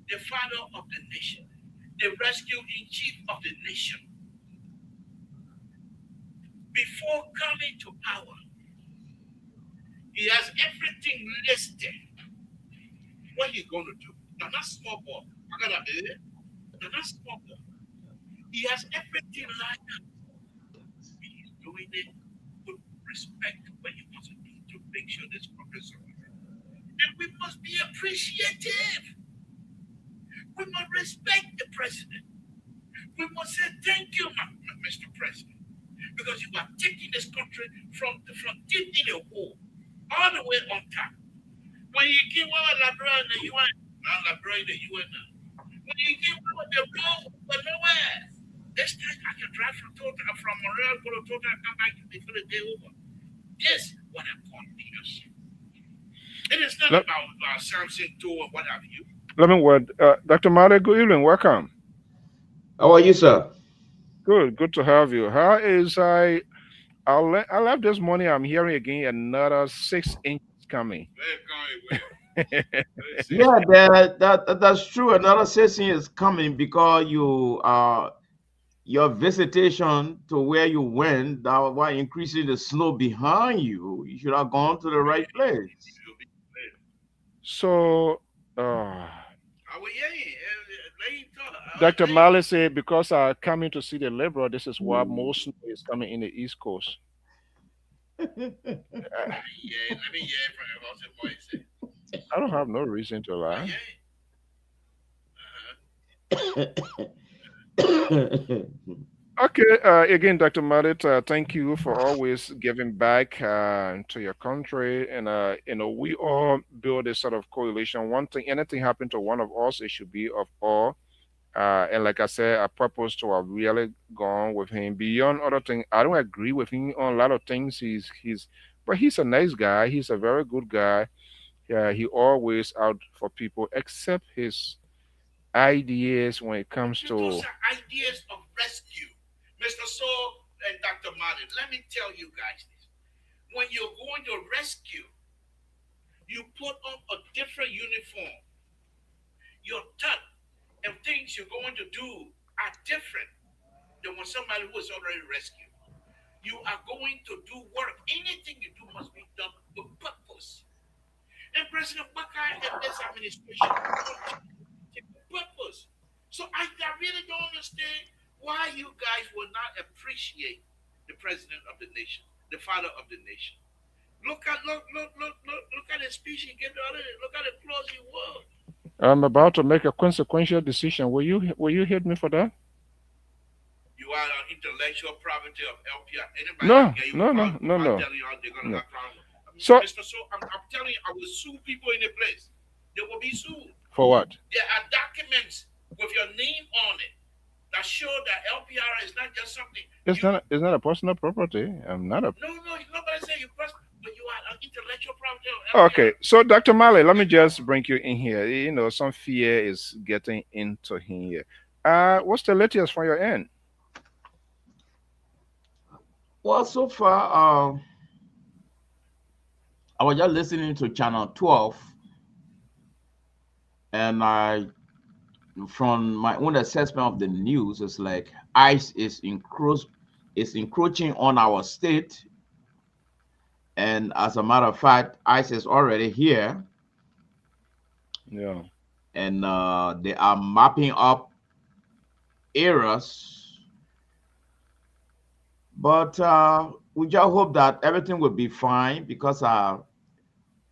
Speaker 3: the father of the nation, the rescue in chief of the nation, before coming to power, he has everything listed. What he's going to do. Now, that's small ball. Now, that's small ball. He has everything lined up. He's doing it with respect to what he wants to do to make sure this progress is. And we must be appreciative. We must respect the president. We must say thank you, Mr. President, because you are taking this country from deep in the hole all the way on top. When you give our library in the UN, not library in the UN now. When you give our the road, but nowhere. This time I can drive from Montreal, go to Total, and come back before the day over. This what I call leadership. It is not about Samson too or what have you.
Speaker 2: Let me word. Dr. Mali, good evening. Welcome.
Speaker 5: How are you, sir?
Speaker 2: Good to have you. How is I left this morning. I'm hearing again another 6 inches coming.
Speaker 5: Yeah, that's true. Another session is coming because your visitation to where you went, that was increasing the snow behind you. You should have gone to the right place.
Speaker 2: So, Dr. Mali said, because I'm coming to see the liberal, this is why most snow is coming in the East Coast.
Speaker 3: Let me hear from the house boy say.
Speaker 2: I don't have no reason to lie. Okay, again, Dr. Madit, thank you for always giving back to your country. And, we all build a sort of correlation. One thing, anything happen to one of us, it should be of all. And like I said, I purpose to have really gone with him. Beyond other things, I don't agree with him on a lot of things. But he's a nice guy. He's a very good guy. Yeah, he always out for people except his ideas when it comes
Speaker 3: Those
Speaker 2: to.
Speaker 3: are ideas of rescue. Mr. Soul and Dr. Martin, let me tell you guys this. When you're going to rescue, you put on a different uniform. Your thought and things you're going to do are different than when somebody who is already rescued. You are going to do work. Anything you do must be done with purpose. And President Buckeye and this administration continue with purpose. So I really don't understand why you guys will not appreciate the president of the nation, the father of the nation. Look at the speech he gave the other day. Look at the applause he won.
Speaker 2: I'm about to make a consequential decision. Will you hit me for that?
Speaker 3: You are on intellectual property of LPR. Anybody
Speaker 2: No,
Speaker 3: that get you
Speaker 2: no, no,
Speaker 3: problem,
Speaker 2: no,
Speaker 3: I'm
Speaker 2: no,
Speaker 3: telling you, they're gonna
Speaker 2: no.
Speaker 3: have problem.
Speaker 2: So
Speaker 3: Mr. So, I'm telling you, I will sue people in the place. They will be sued.
Speaker 2: for what?
Speaker 3: There are documents with your name on it that show that LPR is not just something
Speaker 2: It's
Speaker 3: you.
Speaker 2: not. It's not a personal property. I'm not a.
Speaker 3: No, nobody say you press, but you are an intellectual property of
Speaker 2: Okay,
Speaker 3: LPR.
Speaker 2: so Dr. Malley, let me just bring you in here. Some fear is getting into here. What's the latest from your end?
Speaker 5: Well, so far, I was just listening to Channel 12, and from my own assessment of the news, it's like ICE is encroaching on our state, and as a matter of fact, ICE is already here,
Speaker 2: Yeah.
Speaker 5: and they are mapping up areas. But we just hope that everything will be fine because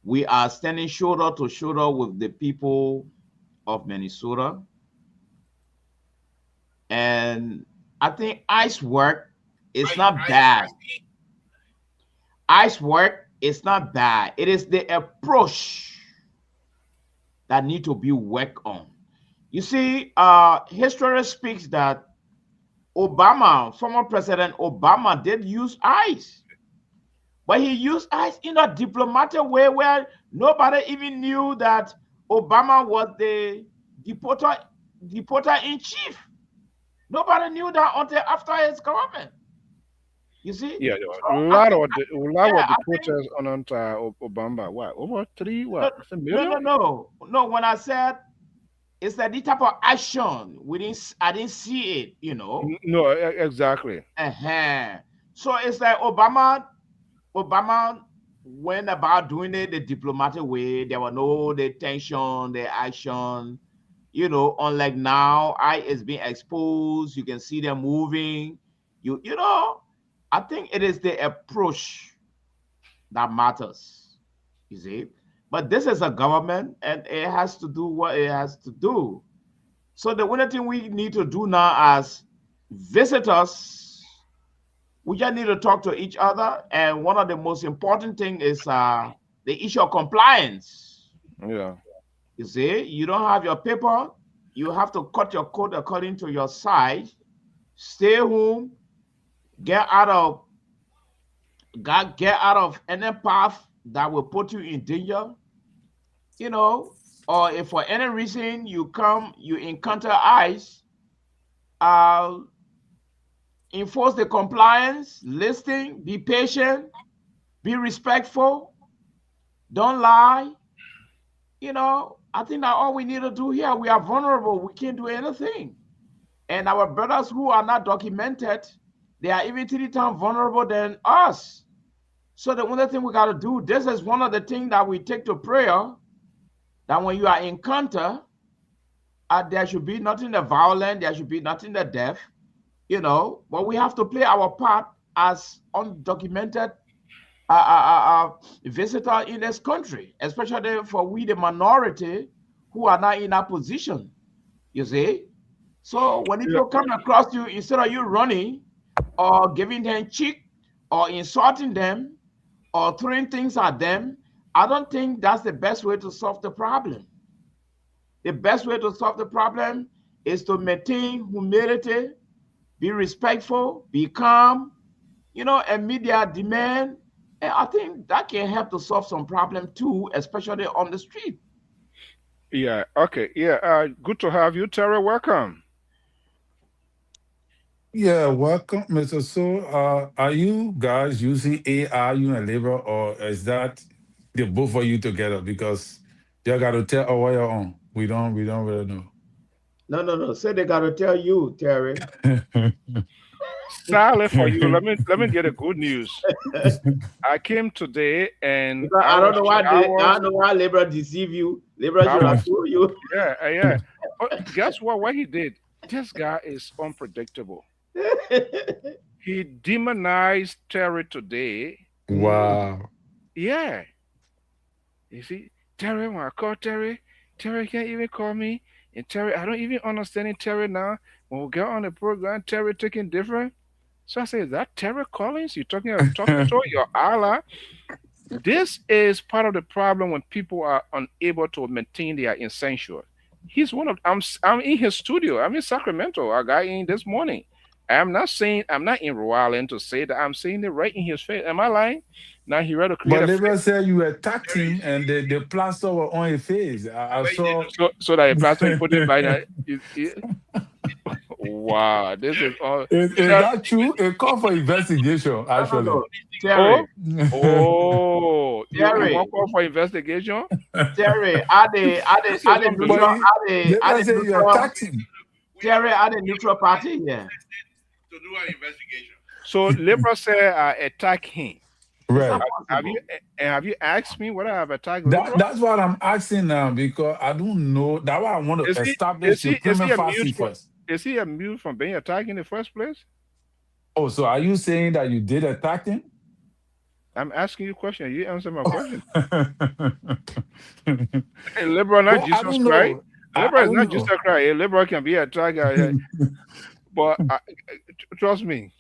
Speaker 5: we are standing shoulder to shoulder with the people of Minnesota. And I think ICE work is not
Speaker 3: I
Speaker 5: bad.
Speaker 3: see.
Speaker 5: ICE work is not bad. It is the approach that need to be worked on. You see, history speaks that former President Obama did use ICE, but he used ICE in a diplomatic way where nobody even knew that Obama was the deporter in chief. Nobody knew that until after his government. You see?
Speaker 2: Yeah,
Speaker 5: So
Speaker 2: a
Speaker 5: I
Speaker 2: lot
Speaker 5: think,
Speaker 2: of the a lot of
Speaker 5: yeah,
Speaker 2: the
Speaker 5: I think
Speaker 2: protests on Obama. What, over three?
Speaker 5: no,
Speaker 2: What? It's a
Speaker 5: no,
Speaker 2: million?
Speaker 5: no, no, no. When I said it's that the type of action I didn't see it.
Speaker 2: No, exactly.
Speaker 5: Uh-huh. So it's like Obama went about doing it the diplomatic way. There were no the tension, the action. Unlike now, I is being exposed. You can see them moving. I think it is the approach that matters. You see, but this is a government, and it has to do what it has to do. So the only thing we need to do now as visitors, we just need to talk to each other. And one of the most important thing is the issue of compliance.
Speaker 2: Yeah.
Speaker 5: You see, you don't have your paper, you have to cut your coat according to your size. Stay home, get out of get out of any path that will put you in danger. You know, or if for any reason you encounter ICE, uh, enforce the compliance, listen, be patient, be respectful, don't lie. I think that all we need to do here, we are vulnerable, we can't do anything. And our brothers who are not documented, they are even 3 times vulnerable than us. So the only thing we got to do, this is one of the things that we take to prayer, that when you are encounter, there should be nothing that violent, there should be nothing that death, but we have to play our part as undocumented visitor in this country, especially for we the minority who are not in that position. You see, so when
Speaker 2: Yeah.
Speaker 5: people come across you, instead of you running or giving them cheek or insulting them or throwing things at them, I don't think that's the best way to solve the problem. The best way to solve the problem is to maintain humility, be respectful, be calm, and meet their demand And I think that can help to solve some problem too, especially on the street.
Speaker 2: Yeah. Okay. Yeah. Good to have you, Terry. Welcome.
Speaker 6: Yeah, welcome, Mr. So, are you guys using AI, you and labor, or is that the both of you together? Because you got to tell our your own. We don't really
Speaker 5: No, no, no. Say they gotta tell you, Terry.
Speaker 6: know.
Speaker 2: Silent for you. Let me get a good news. I came today and
Speaker 5: Because
Speaker 2: I was
Speaker 5: I don't know why Libra deceive you. Libra
Speaker 2: I
Speaker 5: should
Speaker 2: was
Speaker 5: have told you.
Speaker 2: yeah. Oh, guess what? What he did? This guy is unpredictable. He demonized Terry today.
Speaker 5: Mm.
Speaker 6: Wow.
Speaker 2: Yeah. You see, Terry, when I call Terry, Terry can't even call me. And Terry, I don't even understand Terry now. When we get on the program, Terry taking different. So I say, is that Terry Collins? You're talking to your ally? This is part of the problem when people are unable to maintain their essential. He's one of I'm in his studio. I'm in Sacramento. I got in this morning. I'm not in Rhode Island to say that. I'm saying it right in his face. Am I lying? Now he ready to create
Speaker 6: But
Speaker 2: a
Speaker 6: labor
Speaker 2: fake
Speaker 6: said you attacked
Speaker 3: Terry
Speaker 6: him
Speaker 3: is
Speaker 6: and the plaster were on his face. I
Speaker 3: where he did
Speaker 6: saw.
Speaker 3: to
Speaker 2: so that a plaster you put it by that. Wow, this is all.
Speaker 6: Is
Speaker 2: Ter-
Speaker 6: that true? It called for investigation,
Speaker 5: No, no,
Speaker 6: actually.
Speaker 5: no.
Speaker 2: oh,
Speaker 5: Terry,
Speaker 2: you want
Speaker 5: Terry,
Speaker 2: call for investigation?
Speaker 5: Terry,
Speaker 2: This is
Speaker 6: But
Speaker 2: unbelievable.
Speaker 5: are
Speaker 6: labor
Speaker 5: the
Speaker 6: said you
Speaker 5: neutral,
Speaker 6: attacked him.
Speaker 3: we have
Speaker 5: Terry, are the neutral party? Yeah.
Speaker 3: to do an investigation.
Speaker 2: So Libra said I attack him.
Speaker 5: It's not
Speaker 6: Right.
Speaker 2: Have you
Speaker 5: possible.
Speaker 2: have you asked me whether I've attacked
Speaker 6: That
Speaker 2: Libra?
Speaker 6: that's what I'm asking now because I don't know. That's why I want
Speaker 2: Is
Speaker 6: to
Speaker 2: he
Speaker 6: establish the
Speaker 2: is
Speaker 6: prima
Speaker 2: he
Speaker 6: facie
Speaker 2: amused from
Speaker 6: first.
Speaker 2: being attacked in the first place?
Speaker 6: Oh, so are you saying that you did attack him?
Speaker 2: I'm asking you a question. You answer my question.
Speaker 6: Well,
Speaker 2: Hey, Libra not
Speaker 6: I
Speaker 2: Jesus
Speaker 6: don't
Speaker 2: Christ.
Speaker 6: know.
Speaker 2: Libra
Speaker 6: I
Speaker 2: is
Speaker 6: don't
Speaker 2: not Jesus
Speaker 6: know.
Speaker 2: Christ. A Libra can be attacked, but trust me,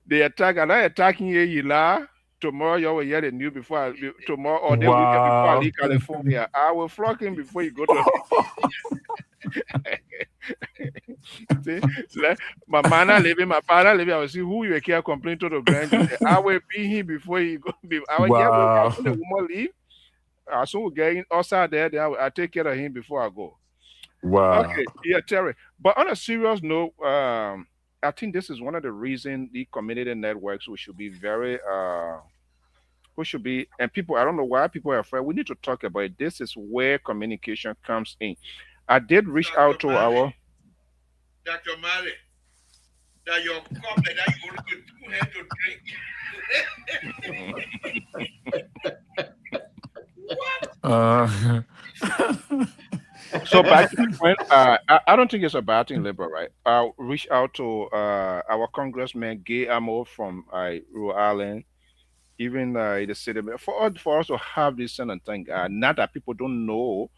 Speaker 2: the attack and I attacking you lie. Tomorrow you will hear the news tomorrow or the weekend before I
Speaker 6: Wow.
Speaker 2: leave California. I will flock him before you go to see, my man living, my father living. I will see who you care complain to the grand jury. I will be him before he go. I will get when
Speaker 6: Wow.
Speaker 2: the woman leave. As soon as we get in outside there, then I take care of him before I go.
Speaker 6: Wow.
Speaker 2: Okay, yeah, Terry. But on a serious note, I think this is one of the reasons the community networks we should be very we should be and people I don't know why people are afraid. We need to talk about it. This is where communication comes in. I did reach
Speaker 3: Dr.
Speaker 2: out to
Speaker 3: Mali,
Speaker 2: our
Speaker 3: Dr. Mali, that your cup like that you only put two hands to drink. What?
Speaker 6: Uh,
Speaker 2: so back to the point. I don't think it's a bad thing, Liberal, right? I'll reach out to our Congressman Gay Amo from Rhode Island, even the city, for us to have this sort of thing. Not that people don't know,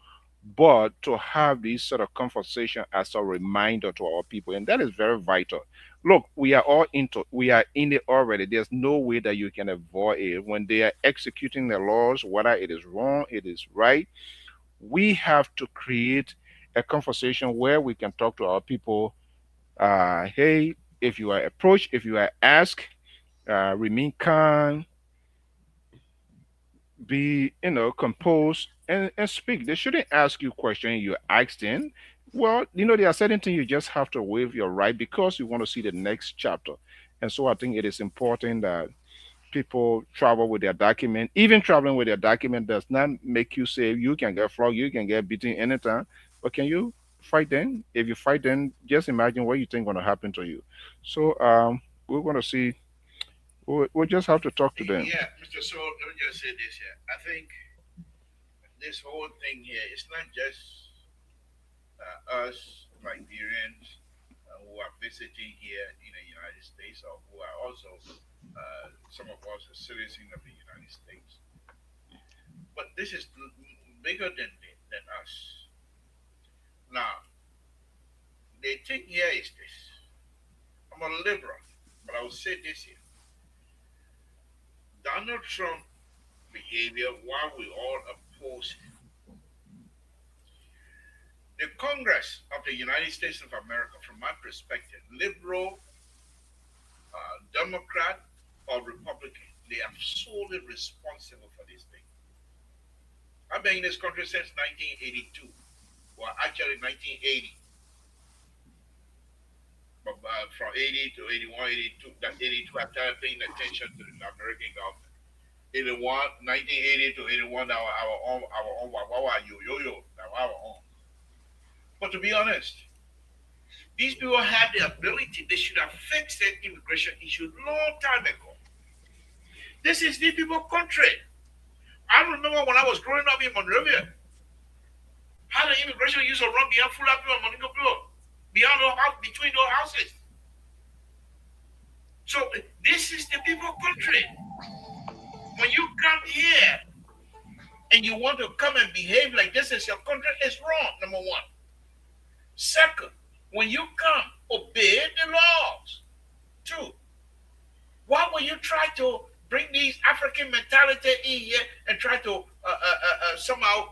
Speaker 2: but to have this sort of conversation as a reminder to our people, and that is very vital. Look, we are in it already. There's no way that you can avoid it. When they are executing the laws, whether it is wrong, it is right, we have to create a conversation where we can talk to our people. Hey, if you are approached, if you are asked, remain calm, be composed and speak. They shouldn't ask you questions you asked in. Well, there are certain things you just have to waive your right because you want to see the next chapter. And so I think it is important that people travel with their document. Even traveling with their document does not make you say you can get flogged, you can get beaten anytime. But can you fight then? If you fight then, just imagine what you think going to happen to you. So we're going to see. We'll just have to talk to them.
Speaker 3: Yeah, Mr. So let me just say this here. I think this whole thing here, it's not just us Nigerians who are visiting here in the United States or who are also some of us are citizens of the United States. But this is bigger than us. Now, the thing here is this. I'm a liberal, but I will say this here. Donald Trump behavior, while we all oppose the Congress of the United States of America, from my perspective, liberal, Democrat, or Republican, they are solely responsible for this thing. I've been in this country since 1982. Well, actually 1980. But from 80 to 81, 82, that 82, I started paying attention to the American government. 81, 1980 to 81, our own, yo, our own. But to be honest, these people have the ability. They should have fixed the immigration issue long time ago. This is these people country. I remember when I was growing up in Monrovia, how the immigration used to run behind full of people, Monica people, beyond the house, between those houses. So this is the people country. When you come here and you want to come and behave like this is your country, it's wrong, number one. Second, when you come, obey the laws. Two, why will you try to bring these African mentality in here and try to somehow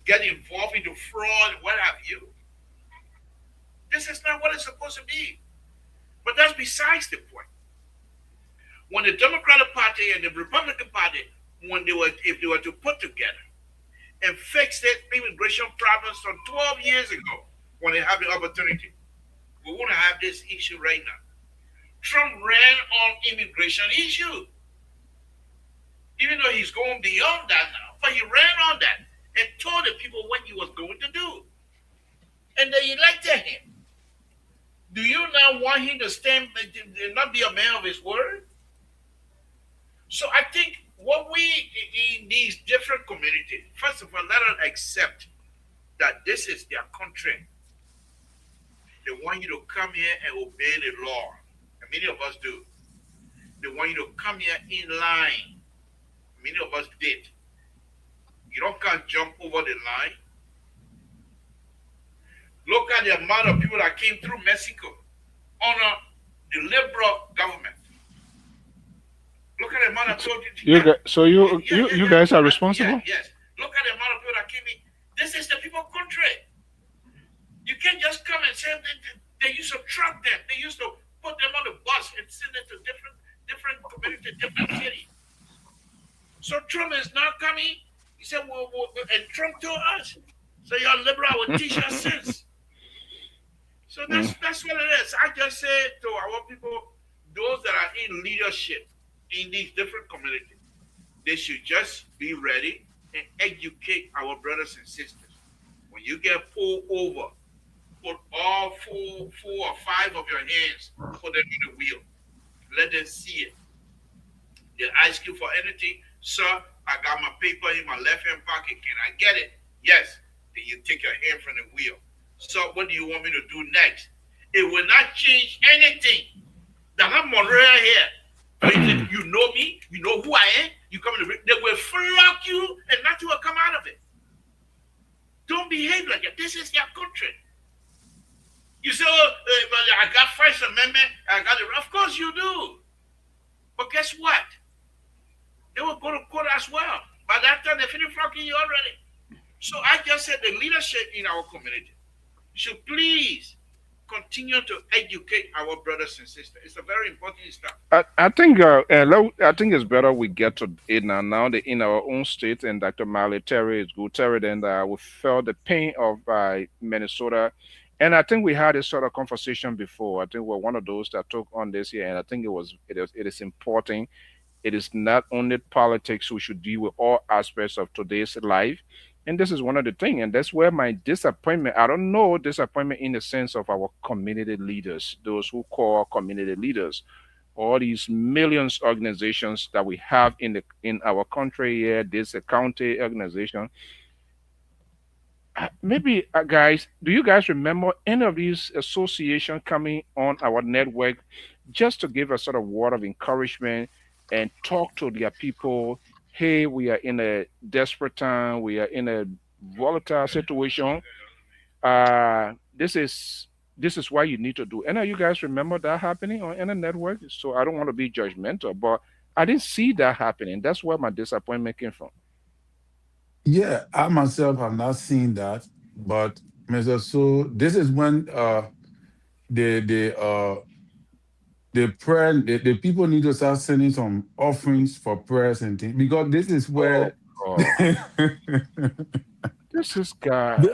Speaker 3: get involved into fraud, what have you? This is not what it's supposed to be. But that's besides the point. When the Democratic Party and the Republican Party, if they were to put together and fix the immigration problems from 12 years ago, when they have the opportunity, we won't have this issue right now. Trump ran on immigration issue, even though he's going beyond that now. But he ran on that and told the people what he was going to do, and they elected him. Do you now want him to stand and not be a man of his word? So I think what we in these different communities, first of all, let us accept that this is their country. They want you to come here and obey the law. And many of us do. They want you to come here in line. Many of us did. You don't can't jump over the line. Look at the amount of people that came through Mexico under the liberal government. Look at the amount of
Speaker 2: you guys are responsible.
Speaker 3: Yes. Look at the amount of people that came in. This is the people country. You can't just come and say they used to truck them. They used to put them on the bus and send them to different communities, different cities. So Trump is now coming. He said, and Trump told us. So your liberal will teach us sense. So that's what it is. I just say to our people, those that are in leadership in these different communities, they should just be ready and educate our brothers and sisters. When you get pulled over, put all four or five of your hands, put them on the wheel. Let them see it. They ask you for anything, sir, I got my paper in my left hand pocket. Can I get it? Yes. Then you take your hand from the wheel. So what do you want me to do next? It will not change anything. That I'm Monroe here. You know me, you know who I am, you come in the they will flock you and nothing will come out of it. Don't behave like that. This is your country. You say, I got First Amendment, I got it. Of course you do. But guess what? They will go to court as well. By that time, they finish flocking you already. So I just said the leadership in our community should please continue to educate our brothers and sisters. It's a very important stuff.
Speaker 2: I think it's better we get to it now. Now that in our own state, and Dr. Marley Terry is good. Terry, then we felt the pain of Minnesota, and I think we had this sort of conversation before. I think we're one of those that took on this here, and I think it is important. It is not only politics. We should deal with all aspects of today's life. And this is one of the things, and that's where my disappointment, I don't know disappointment in the sense of our community leaders, those who call community leaders, all these millions organizations that we have in our country here, this county organization. Maybe guys, do you guys remember any of these associations coming on our network just to give a sort of word of encouragement and talk to their people? Hey, we are in a desperate time. We are in a volatile situation. This is why you need to do. And you guys remember that happening on any network? So I don't want to be judgmental, but I didn't see that happening. That's where my disappointment came from.
Speaker 6: Yeah, I myself have not seen that, but Mr. So this is when the the prayer, the people need to start sending some offerings for prayers and things because this is
Speaker 2: Oh,
Speaker 6: where
Speaker 2: oh, this is God.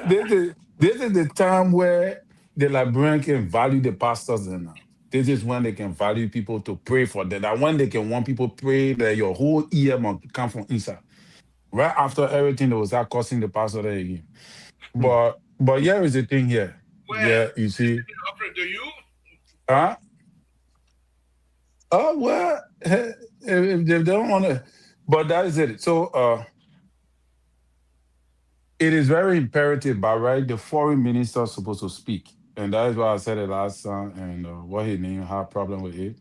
Speaker 6: this is the time where the Liberian can value the pastors and now. This is when they can value people to pray for them. That when they can want people pray that your whole ear must come from inside. Right after everything, they will start cursing the pastor there again.
Speaker 2: Hmm.
Speaker 6: But here is the thing here.
Speaker 3: Where
Speaker 6: Yeah, you see.
Speaker 3: offering to you?
Speaker 6: Huh? Oh well, if they don't want to, but that is it. So it is very imperative, by right, the foreign minister is supposed to speak, and that is why I said it last time. And what he named had problem with it.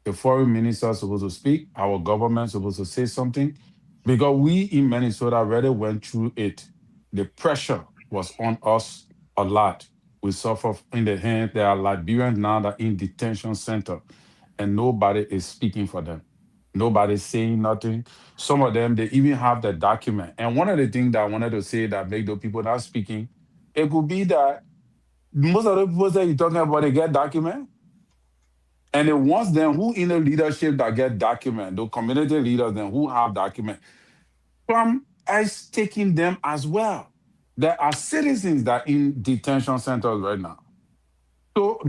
Speaker 6: The foreign minister is supposed to speak. Our government is supposed to say something, because we in Minnesota already went through it. The pressure was on us a lot. We suffer in the hand. There are Liberians now that in detention center, and nobody is speaking for them. Nobody's saying nothing. Some of them, they even have the document. And one of the things that I wanted to say that make the people not speaking, it could be that most of the people that you're talking about, they get document. And it wants them who in the leadership that get document, the community leaders then who have document, from us taking them as well. There are citizens that in detention centers right now. So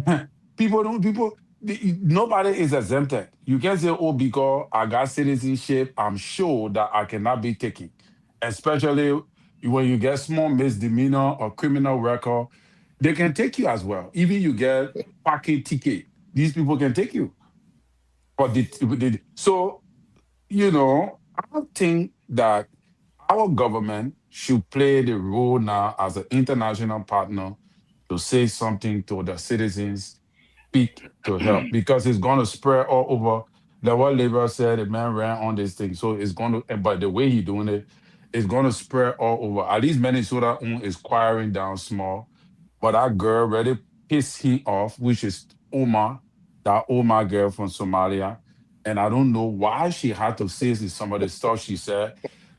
Speaker 6: nobody is exempted. You can't say, oh, because I got citizenship, I'm sure that I cannot be taken. Especially when you get small misdemeanor or criminal record, they can take you as well. Even you get parking ticket, these people can take you. But so I think that our government should play the role now as an international partner to say something to the citizens, speak to help, because it's going to spread all over. Like what Labor said, the man ran on this thing. So it's going to, but the way he doing it, it's going to spread all over. At least Minnesota is quiring down small. But that girl really pissed him off, which is Omar, that Omar girl from Somalia. And I don't know why she had to say some of the stuff she said.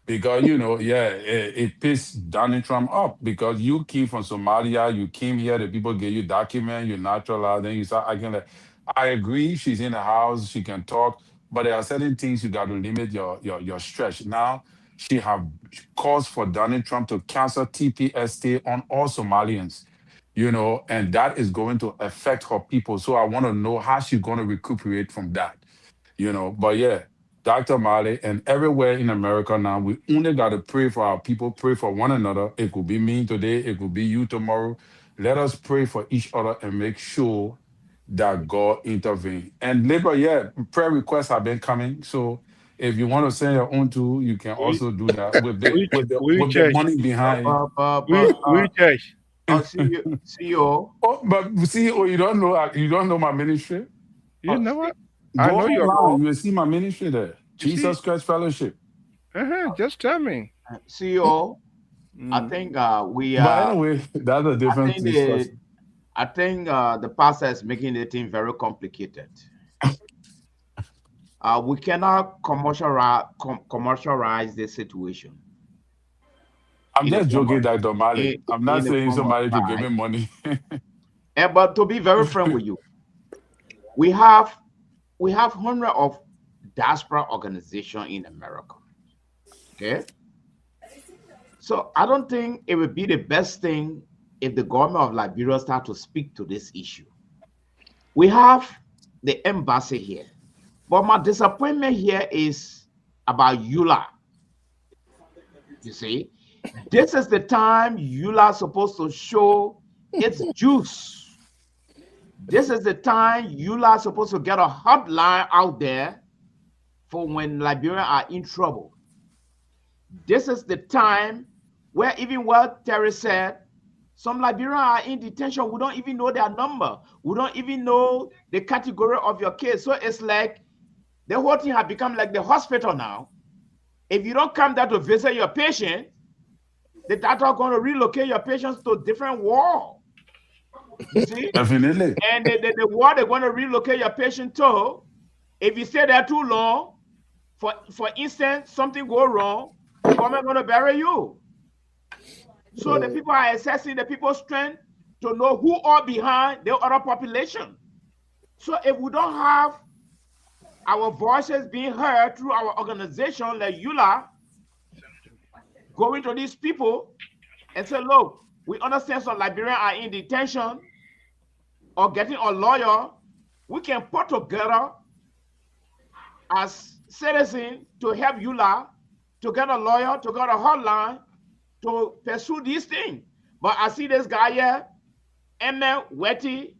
Speaker 6: Because, yeah, it pissed Donald Trump up because you came from Somalia, you came here, the people gave you document, you naturalized, then you start acting like, I agree, she's in the house, she can talk, but there are certain things you got to limit your stretch. Now, she have calls for Donald Trump to cancel TPS on all Somalians, and that is going to affect her people. So I want to know how she's going to recuperate from that, But yeah, Dr. Mali, and everywhere in America now, we only got to pray for our people, pray for one another. It could be me today, it could be you tomorrow. Let us pray for each other and make sure that God intervene. And labor, yeah, prayer requests have been coming. So if you want to send your own too, you can
Speaker 2: We,
Speaker 6: also do that with the
Speaker 2: we,
Speaker 6: with the
Speaker 2: we
Speaker 6: with the
Speaker 2: church.
Speaker 6: money behind it.
Speaker 2: We church.
Speaker 5: CEO.
Speaker 6: Oh, but see, you don't know my ministry.
Speaker 2: You know what? I
Speaker 6: Go
Speaker 2: know your.
Speaker 6: online, you will see my ministry there.
Speaker 2: You see?
Speaker 6: Jesus Christ Fellowship.
Speaker 2: Just tell me.
Speaker 5: CEO. I
Speaker 2: Mm.
Speaker 5: think we
Speaker 6: But
Speaker 5: are.
Speaker 6: anyway, that's a
Speaker 5: I
Speaker 6: different
Speaker 5: think the
Speaker 6: discussion.
Speaker 5: the pastor is making the thing very complicated. We cannot commercialize the situation
Speaker 6: I'm
Speaker 5: in the
Speaker 6: just
Speaker 5: form
Speaker 6: joking, Dr. Mali. I'm not
Speaker 5: in the
Speaker 6: saying
Speaker 5: form of
Speaker 6: somebody to give me
Speaker 5: bribe.
Speaker 6: money.
Speaker 5: But to be very frank with you, we have hundreds of diaspora organizations in America. Okay, so I don't think it would be the best thing if the government of Liberia start to speak to this issue. We have the embassy here, but my disappointment here is about EULA. You see, this is the time EULA is supposed to show its juice. This is the time EULA is supposed to get a hotline out there for when Liberians are in trouble. This is the time where even what Terry said, some Liberians are in detention. We don't even know their number. We don't even know the category of your case. So it's like the whole thing has become like the hospital now. If you don't come there to visit your patient, the doctor are going to relocate your patients to a different ward. You see?
Speaker 6: Definitely.
Speaker 5: And the ward they're going to relocate your patient to, if you stay there too long, for instance, something go wrong, the government going to bury you. So the people are assessing the people's strength to know who are behind the other population. So if we don't have our voices being heard through our organization like EULA, going to these people and say, look, we understand some Liberians are in detention or getting a lawyer, we can put together as citizens to help EULA to get a lawyer, to get a hotline, to pursue these things. But I see this guy here, Emma Wetty,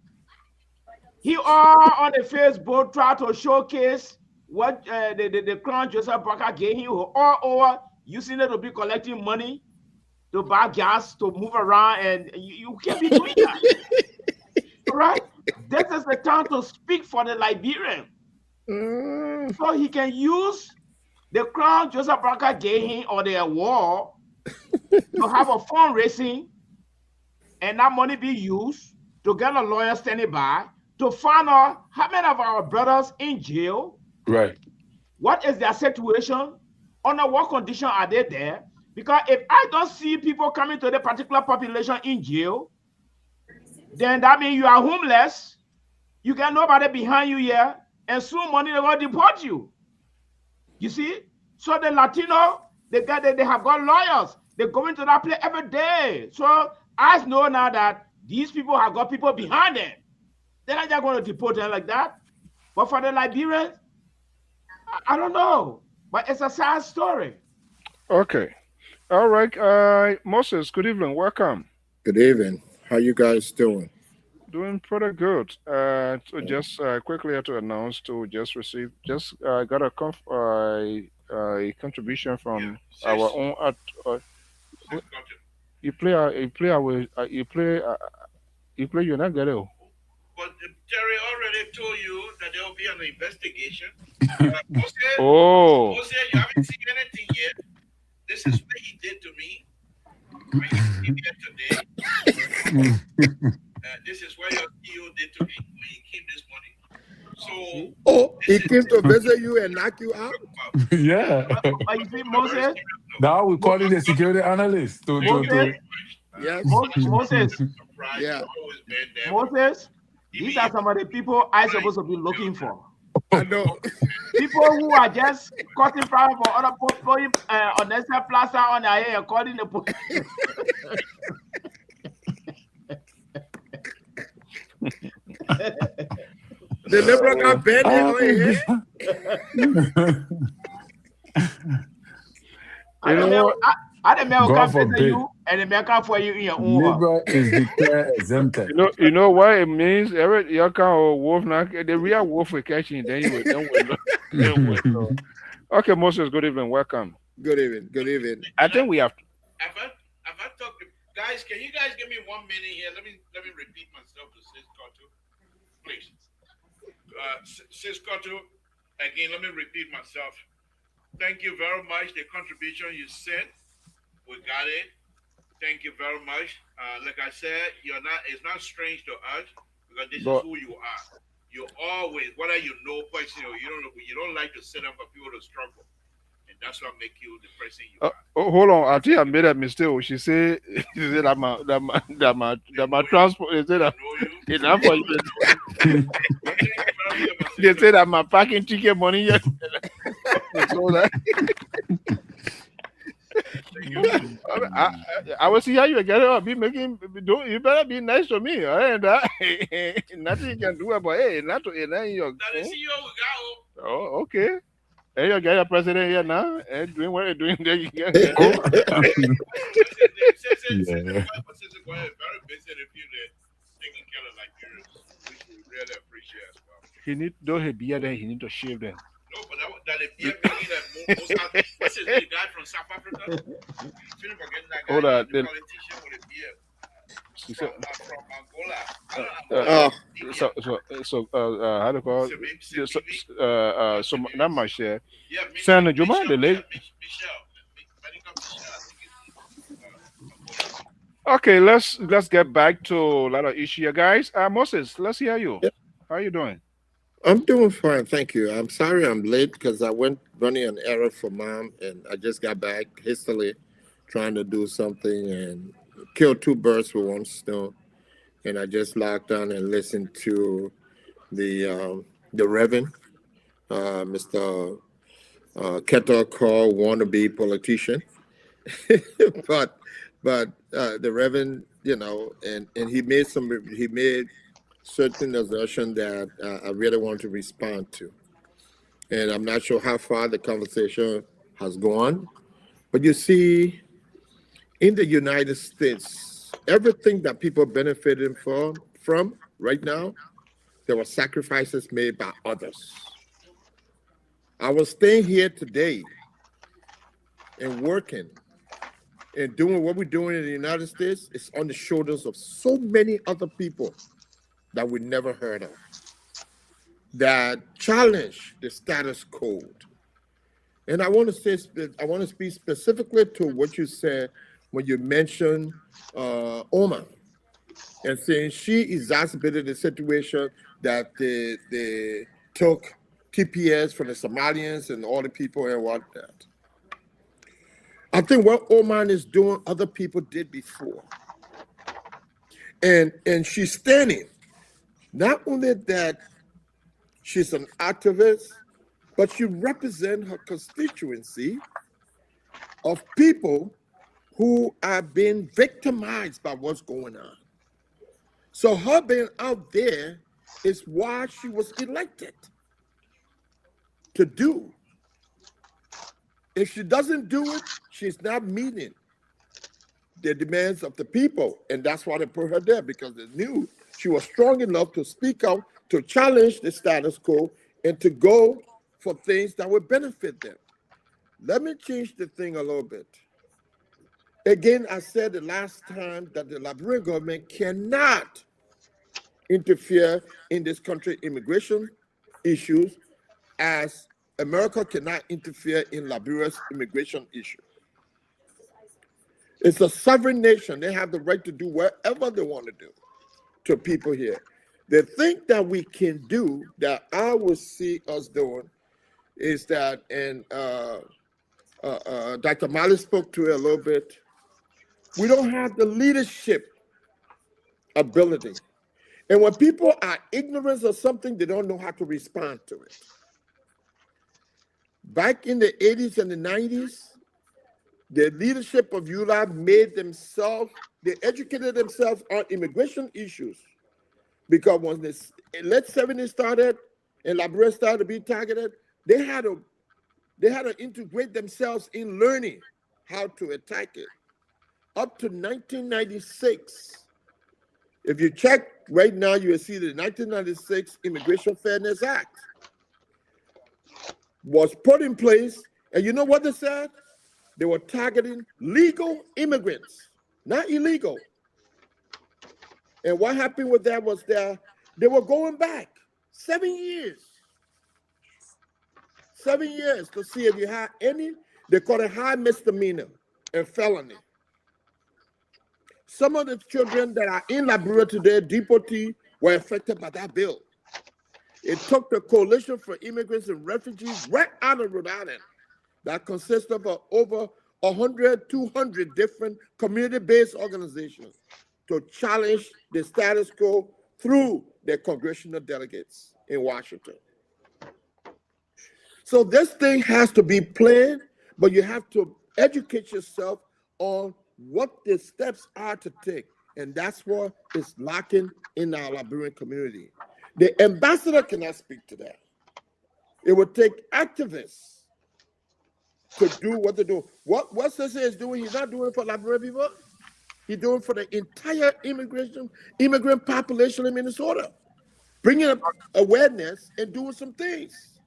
Speaker 5: he all on the Facebook try to showcase what the Crown Joseph Parker gave him all over, using it to be collecting money to buy gas, to move around, and you can't be doing that. Right? This is the time to speak for the Liberian. So he can use the Crown Joseph Parker gave him or the award to have a fundraising, and that money be used to get a lawyer standing by to find out how many of our brothers in jail.
Speaker 6: Right.
Speaker 5: What is their situation? Under what condition are they there? Because if I don't see people coming to the particular population in jail, then that means you are homeless. You got nobody behind you here, and soon money they're going to deport you. You see? So the Latino, they have got lawyers. They go into that place every day. So I know now that these people have got people behind them. They're not just going to deport them like that. But for the Liberians, I don't know. But it's a sad story.
Speaker 2: Okay. All right. Moses, good evening. Welcome.
Speaker 7: Good evening. How you guys doing?
Speaker 2: Doing pretty good. So just quickly have to announce to just got a contribution from our own you play you're not get it.
Speaker 3: But Terry already told you that there will be an investigation. Moses, you haven't seen anything yet. This is what he did to me when he came here today. This is what your CEO did to me when he came this morning. So,
Speaker 7: he came to visit you and knock you out?
Speaker 6: Yeah.
Speaker 5: But you see, Moses?
Speaker 6: Now we call it a security analyst.
Speaker 7: Yes.
Speaker 5: Moses.
Speaker 7: Yeah.
Speaker 5: Moses, these are some of the people I'm supposed to be looking for.
Speaker 7: I know.
Speaker 5: People who are just causing problem for other people, unnecessary plaza on their hair and calling the police.
Speaker 7: The liberal got banned on here.
Speaker 5: I don't know
Speaker 6: God
Speaker 5: come visit
Speaker 6: forbid.
Speaker 5: you and America for you in your own home.
Speaker 6: Libra is declared exempted.
Speaker 2: You know what it means? Every you can wolf now. The real wolf will catch you. Then you will. Okay, Moses. Good evening. Welcome.
Speaker 7: Good evening. Good evening.
Speaker 2: I think we have.
Speaker 3: Have I talked to guys? Can you guys give me 1 minute here? Let me repeat myself to Sis Cotto, please. Sis Cotto, again. Let me repeat myself. Thank you very much. The contribution you sent, we got it. Thank you very much. Like I said, it's not strange to us because this is who you are. You always, whether you know person or you don't like to sit up for people to struggle. And that's what makes you the person you are.
Speaker 2: Hold on, I think I made a mistake. She said that my transport is that enough for you. They said that my parking ticket money yet. I will see how you get it up. You better be nice to me. Nothing you can do about it. Not to Oh, okay. Hey, you get a president here now and doing what you're doing there. You get it.
Speaker 3: Very busy taking care of Nigerians, which we really appreciate as well.
Speaker 2: He need though he beard then he need to shave them.
Speaker 3: No, but that beard making that what's his name? The guy from South Africa? Hold on, the politician with a beard. From Angola.
Speaker 2: How do you call it? So not my share. Senator Juma, the lady. Okay, let's get back to a lot of issue, guys. Moses, let's hear you.
Speaker 7: Yep.
Speaker 2: How are you doing?
Speaker 7: I'm doing fine, thank you. I'm sorry I'm late because I went running an errand for mom and I just got back hastily trying to do something and killed two birds with one stone. And I just logged on and listened to the Reverend, Mr. Ketter called wannabe politician, but the Reverend, and he made certain assertion that I really want to respond to, and I'm not sure how far the conversation has gone, but you see, in the United States, everything that people benefited from right now, there were sacrifices made by others. I was staying here today and working and doing what we're doing in the United States is on the shoulders of so many other people that we never heard of that challenge the status quo. And I want to speak specifically to what you said when you mentioned Oma and saying she exacerbated the situation that they took TPS from the Somalians and all the people and whatnot. I think what Oman is doing, other people did before. And she's standing. Not only that she's an activist, but she represents her constituency of people who are being victimized by what's going on. So her being out there is why she was elected to do. If she doesn't do it, she's not meeting the demands of the people. And that's why they put her there, because they knew she was strong enough to speak out, to challenge the status quo, and to go for things that would benefit them. Let me change the thing a little bit. Again, I said the last time that the Liberian government cannot interfere in this country's immigration issues as America cannot interfere in Liberia's immigration issue. It's a sovereign nation. They have the right to do whatever they want to do to people here. The thing that we can do that I would see us doing is that, and Dr. Mali spoke to it a little bit, we don't have the leadership ability. And when people are ignorant of something, they don't know how to respond to it. Back in the 80s and the 90s, the leadership of ULA they educated themselves on immigration issues. Because when the late 70s started and Liberia started to be targeted, they had to integrate themselves in learning how to attack it. Up to 1996, if you check right now, you will see the 1996 Immigration Fairness Act was put in place. And you know what they said? They were targeting legal immigrants, not illegal. And what happened with that was that they were going back 7 years. 7 years to see if you had any, they call it high misdemeanor and felony. Some of the children that are in Liberia today, deportee, were affected by that bill. It took the Coalition for Immigrants and Refugees right out of Rhode Island that consists of over 100, 200 different community-based organizations to challenge the status quo through their congressional delegates in Washington. So this thing has to be planned, but you have to educate yourself on what the steps are to take. And that's what is lacking in our Liberian community. The ambassador cannot speak to that. It would take activists to do what they do. What Sese is doing, he's not doing it for Liberian people. He's doing it for the entire immigrant population in Minnesota. Bringing up awareness and doing some things.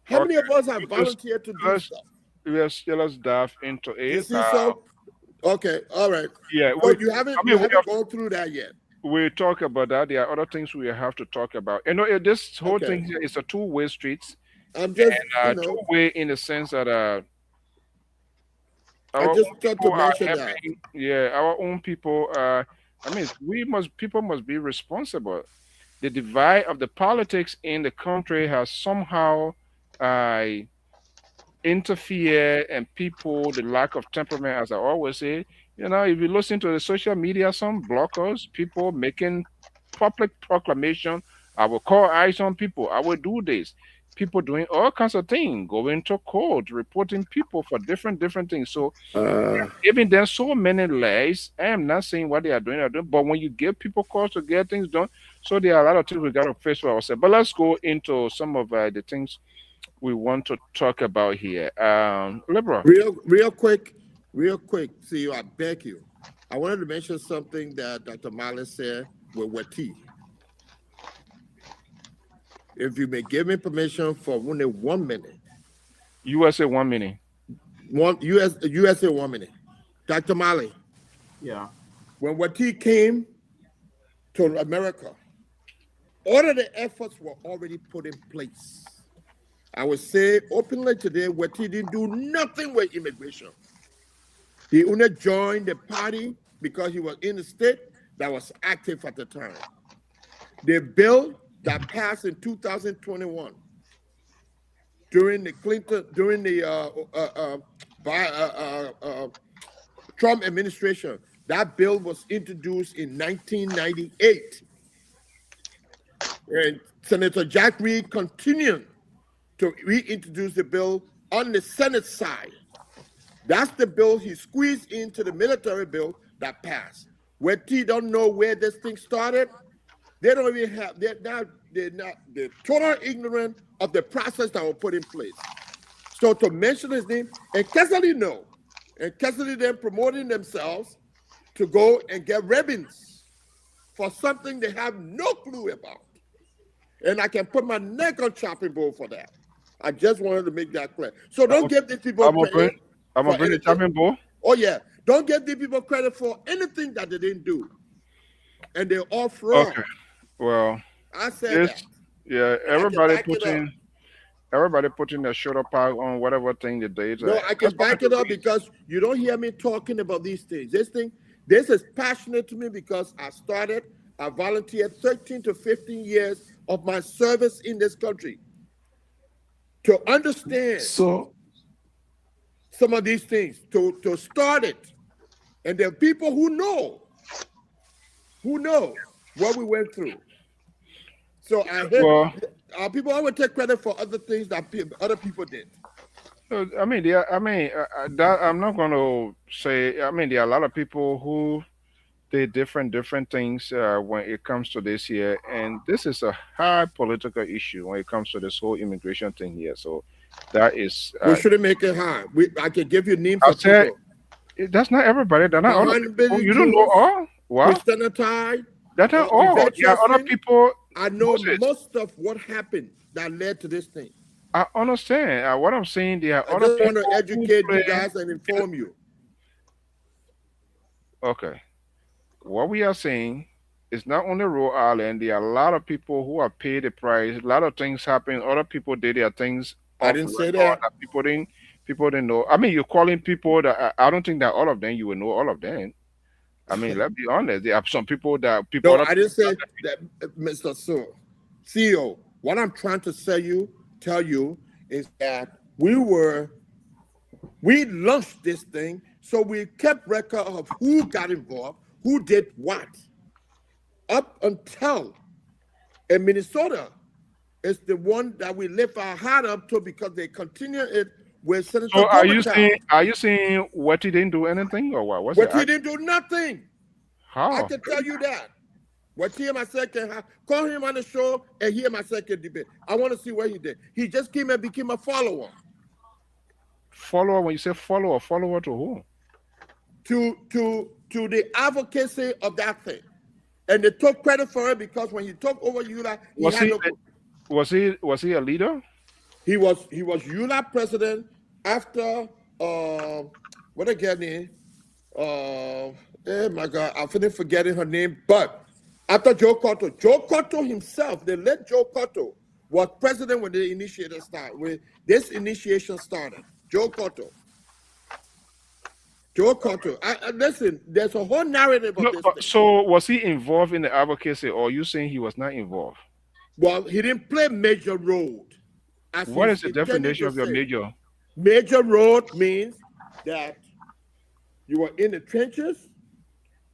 Speaker 7: How many of us have volunteered to do stuff?
Speaker 2: Let's dive into it.
Speaker 7: You see, so? Okay, all right.
Speaker 2: Yeah,
Speaker 7: but you haven't gone through that yet.
Speaker 2: We talk about that. There are other things we have to talk about. You know, this whole thing here is a two-way street.
Speaker 7: I'm just,
Speaker 2: two-way in the sense that
Speaker 7: I just got to mention that.
Speaker 2: Yeah, our own people. People must be responsible. The divide of the politics in the country has somehow interfere, and people, the lack of temperament, as I always say, you know, if you listen to the social media, some bloggers, people making public proclamation I will call eyes on people. I will do this. People doing all kinds of things, going to court, reporting people for different things. So
Speaker 7: Uh,
Speaker 2: even there's so many lies. I am not saying what they are doing, but when you give people calls to get things done, so there are a lot of things we got to face for ourselves. But let's go into some of the things we want to talk about here. Liberal.
Speaker 7: real quick. See, I beg you. I wanted to mention something that Dr. Marlin said with Wati. If you may give me permission for only 1 minute,
Speaker 2: USA 1 minute.
Speaker 7: USA 1 minute. Dr. Marley,
Speaker 5: Yeah.
Speaker 7: when Wati came to America, all of the efforts were already put in place. I would say openly today, Wati didn't do nothing with immigration. He only joined the party because he was in the state that was active at the time. The bill that passed in 2021 during the Trump administration, that bill was introduced in 1998. And Senator Jack Reed continued to reintroduce the bill on the Senate side. That's the bill he squeezed into the military bill that passed. Where T don't know where this thing started, they don't even have, they're total ignorant of the process that was put in place. So to mention his name, and Cassidy know, and Cassidy then promoting themselves to go and get ribbons for something they have no clue about. And I can put my neck on chopping board for that. I just wanted to make that clear. So don't give these people credit.
Speaker 2: I'm gonna bring the chopping board.
Speaker 7: Oh yeah, don't give these people credit for anything that they didn't do, and they're all fraud.
Speaker 2: Okay. Well,
Speaker 7: I said that.
Speaker 2: Yeah, everybody putting their shoulder pad on whatever thing they did.
Speaker 7: No, I can back it up because you don't hear me talking about these things. This is passionate to me because I volunteered 13 to 15 years of my service in this country to understand
Speaker 6: So
Speaker 7: some of these things, to start it. And there are people who know what we went through. So people always take credit for other things that other people did.
Speaker 2: I mean, I'm not going to say. I mean, there are a lot of people who did different things when it comes to this here, and this is a high political issue when it comes to this whole immigration thing here. So that is.
Speaker 7: We shouldn't make it hard. I can give you names
Speaker 2: I
Speaker 7: of
Speaker 2: said
Speaker 7: people.
Speaker 2: that's not everybody. They're not all. You don't know all. What?
Speaker 7: Christiana Tide.
Speaker 2: That's not all. There are other people.
Speaker 7: I know most of what happened that led to this thing.
Speaker 2: I understand. What I'm saying, there are
Speaker 7: I
Speaker 2: other
Speaker 7: just
Speaker 2: people
Speaker 7: want to educate you guys and inform you.
Speaker 2: Okay. What we are saying is not only Rhode Island, there are a lot of people who have paid the price. A lot of things happen. Other people did their things.
Speaker 7: I didn't say that.
Speaker 2: People didn't know. I mean, you're calling people that I don't think that all of them you will know all of them. I mean, let's be honest. There are some people that people.
Speaker 7: No, I didn't say that, Mr. CEO. What I'm trying to tell you is that we launched this thing, so we kept record of who got involved, who did what, up until in Minnesota is the one that we lift our hat up to because they continue it with Senator.
Speaker 2: So are you saying what he didn't do anything or what?
Speaker 7: What he didn't do nothing.
Speaker 2: How?
Speaker 7: I can tell you that. What he and myself can call him on the show and he and myself can debate. I want to see what he did. He just came and became a follower.
Speaker 2: Follower? When you say follower to who?
Speaker 7: To the advocacy of that thing. And they took credit for it because when he took over ULA,
Speaker 2: was he a leader?
Speaker 7: He was ULA president after what again name? Oh my God, I'm forgetting her name, but after Joe Cotto himself, the late Joe Cotto was president when the initiation started. When this initiation started, Joe Cotto. Listen, there's a whole narrative of this thing.
Speaker 2: So was he involved in the advocacy, or are you saying he was not involved?
Speaker 7: Well, he didn't play major role.
Speaker 2: What is the definition of your major?
Speaker 7: Major role means that you were in the trenches,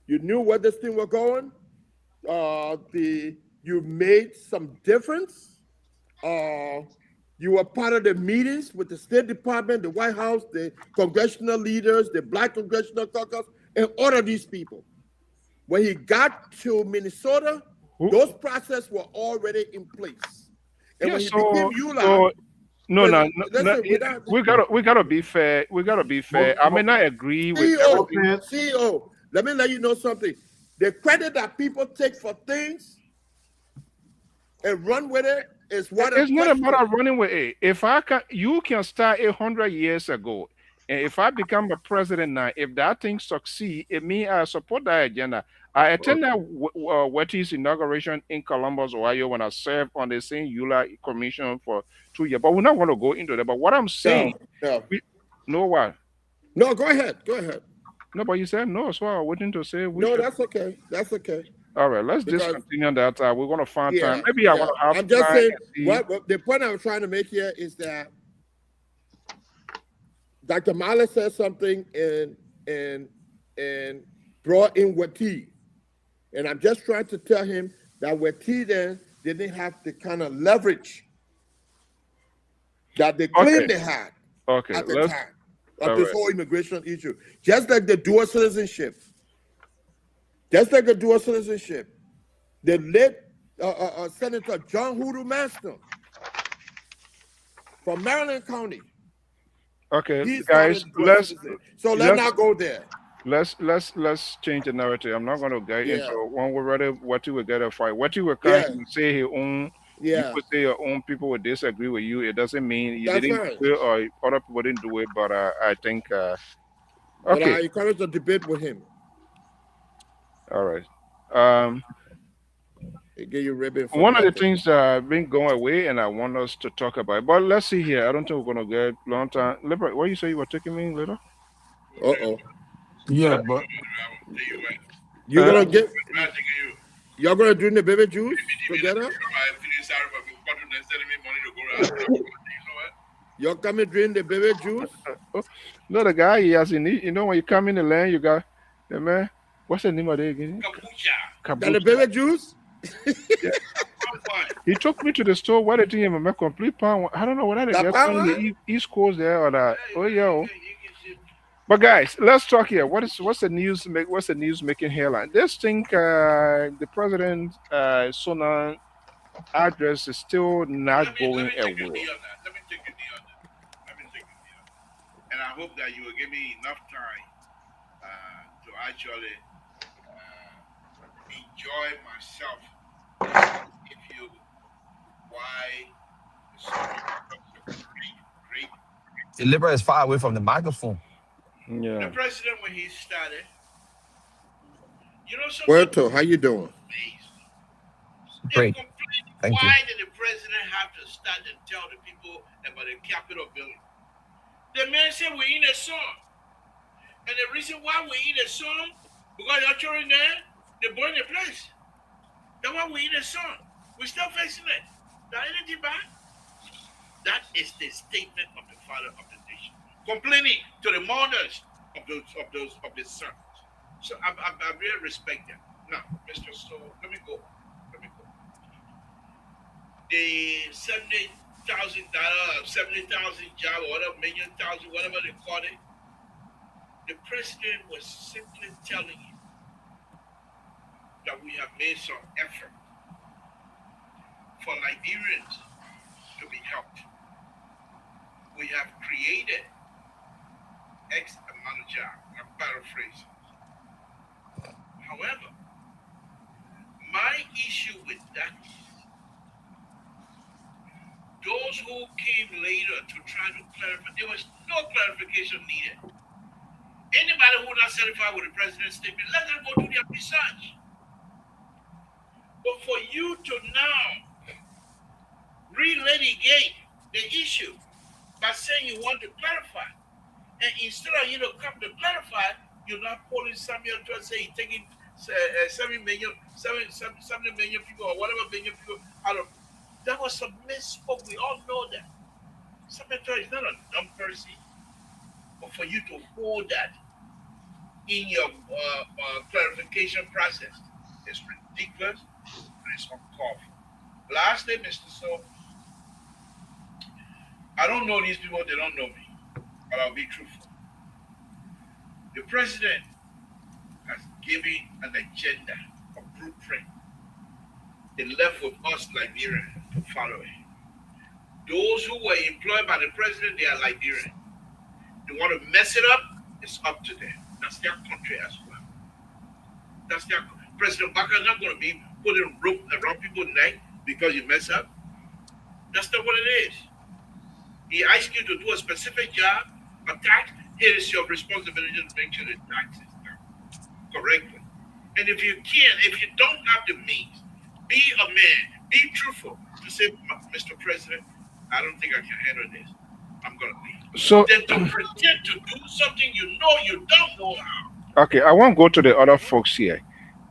Speaker 7: you knew where this thing was going, the you made some difference. You were part of the meetings with the State Department, the White House, the congressional leaders, the Black Congressional Caucus, and all of these people. When he got to Minnesota, those processes were already in place. And when he became ULA,
Speaker 2: we gotta be fair. We gotta be fair. I may not agree with
Speaker 7: CEO. Let me let you know something. The credit that people take for things and run with it is what
Speaker 2: it's not about running with it. If you can start 100 years ago, and if I become a president now, if that thing succeed, it means I support that agenda. I attended Wetty's inauguration in Columbus, Ohio, when I served on the same ULA commission for 2 years. But we're not going to go into that. But what I'm saying, what?
Speaker 7: No, go ahead. Go ahead.
Speaker 2: No, but you said no, so I'm waiting to say.
Speaker 7: That's okay. That's okay.
Speaker 2: All right, let's just continue that. We're going to find time. Maybe I want to have.
Speaker 7: I'm just saying. What the point I'm trying to make here is that Dr. Mala said something and brought in Wetty. And I'm just trying to tell him that Wetty then didn't have the kind of leverage that they claimed they had at the time of this whole immigration issue. Just like the dual citizenship. The late Senator John Hoodoo Master from Maryland County.
Speaker 2: Okay, guys, let's
Speaker 7: not go there.
Speaker 2: Let's change the narrative. I'm not going to get into when we're ready. Wetty will get a fight. Wetty will come and say his own. You could say your own people will disagree with you. It doesn't mean you didn't do it or other people didn't do it. But I think
Speaker 7: But I encourage a debate with him.
Speaker 2: All right.
Speaker 7: Get you ribbon.
Speaker 2: One of the things that have been going away, and I want us to talk about. But let's see here. I don't think we're going to get long time. Libra, what you say you were taking me later?
Speaker 6: Yeah, but
Speaker 7: you're gonna get. Y'all gonna drink the baby juice together? Y'all come and drink the baby juice?
Speaker 2: No, the guy he has in it. You know when you come in the land, you got the man. What's the name of it again?
Speaker 7: Got the baby juice?
Speaker 2: He took me to the store. Why did he make complete pound? I don't know what I did. The East Coast there or that. Oh yeah. But guys, let's talk here. What's the news? What's the news making headline? This thing, the president Sonan address is still not going anywhere.
Speaker 3: Let me take a knee on that. And I hope that you will give me enough time to actually enjoy myself. If you great.
Speaker 8: The Libra is far away from the microphone.
Speaker 2: Yeah.
Speaker 3: The president, when he started,
Speaker 7: Puerto, how you doing?
Speaker 8: Great. Thank you.
Speaker 3: Why did the president have to start and tell the people about the Capitol building? The man said we're in a song. And the reason why we're in a song, because your children there, they burn the place. That's why we're in a song. We're still facing it. That anything bad? That is the statement of the father of the nation. Complaining to the mothers of the sons. So I really respect them. Now, Mr. So let me go. The $70,000, 70,000 job, or whatever, million thousand, whatever they call it. The president was simply telling you that we have made some effort for Liberians to be helped. We have created X amount of jobs. I'm paraphrasing. However, my issue with that is those who came later to try to clarify, there was no clarification needed. Anybody who not satisfied with the president's statement, let them go do their research. But for you to now relitigate the issue by saying you want to clarify, and instead of you to come to clarify, you're not pulling Samuel to say he's taking 70 million people or whatever million people out of. That was a misspoke. We all know that. Samuel is not a dumb person, but for you to hold that in your clarification process is ridiculous. is uncalled for. Lastly, Mr. So, I don't know these people, they don't know me, but I'll be truthful. The president has given an agenda, a blueprint. It left with us Liberians to follow it. Those who were employed by the president, they are Liberian. They want to mess it up, it's up to them. That's their country as well. That's their President Baka is not going to be putting rope around people's neck because you mess up. That's not what it is. He asks you to do a specific job, a tax. It is your responsibility to make sure the tax is done correctly. And if you can't, if you don't have the means, be a man, be truthful to say, Mr. President, I don't think I can handle this. I'm going to leave.
Speaker 2: So,
Speaker 3: Then to pretend to do something you know you don't know how.
Speaker 2: okay, I want to go to the other folks here.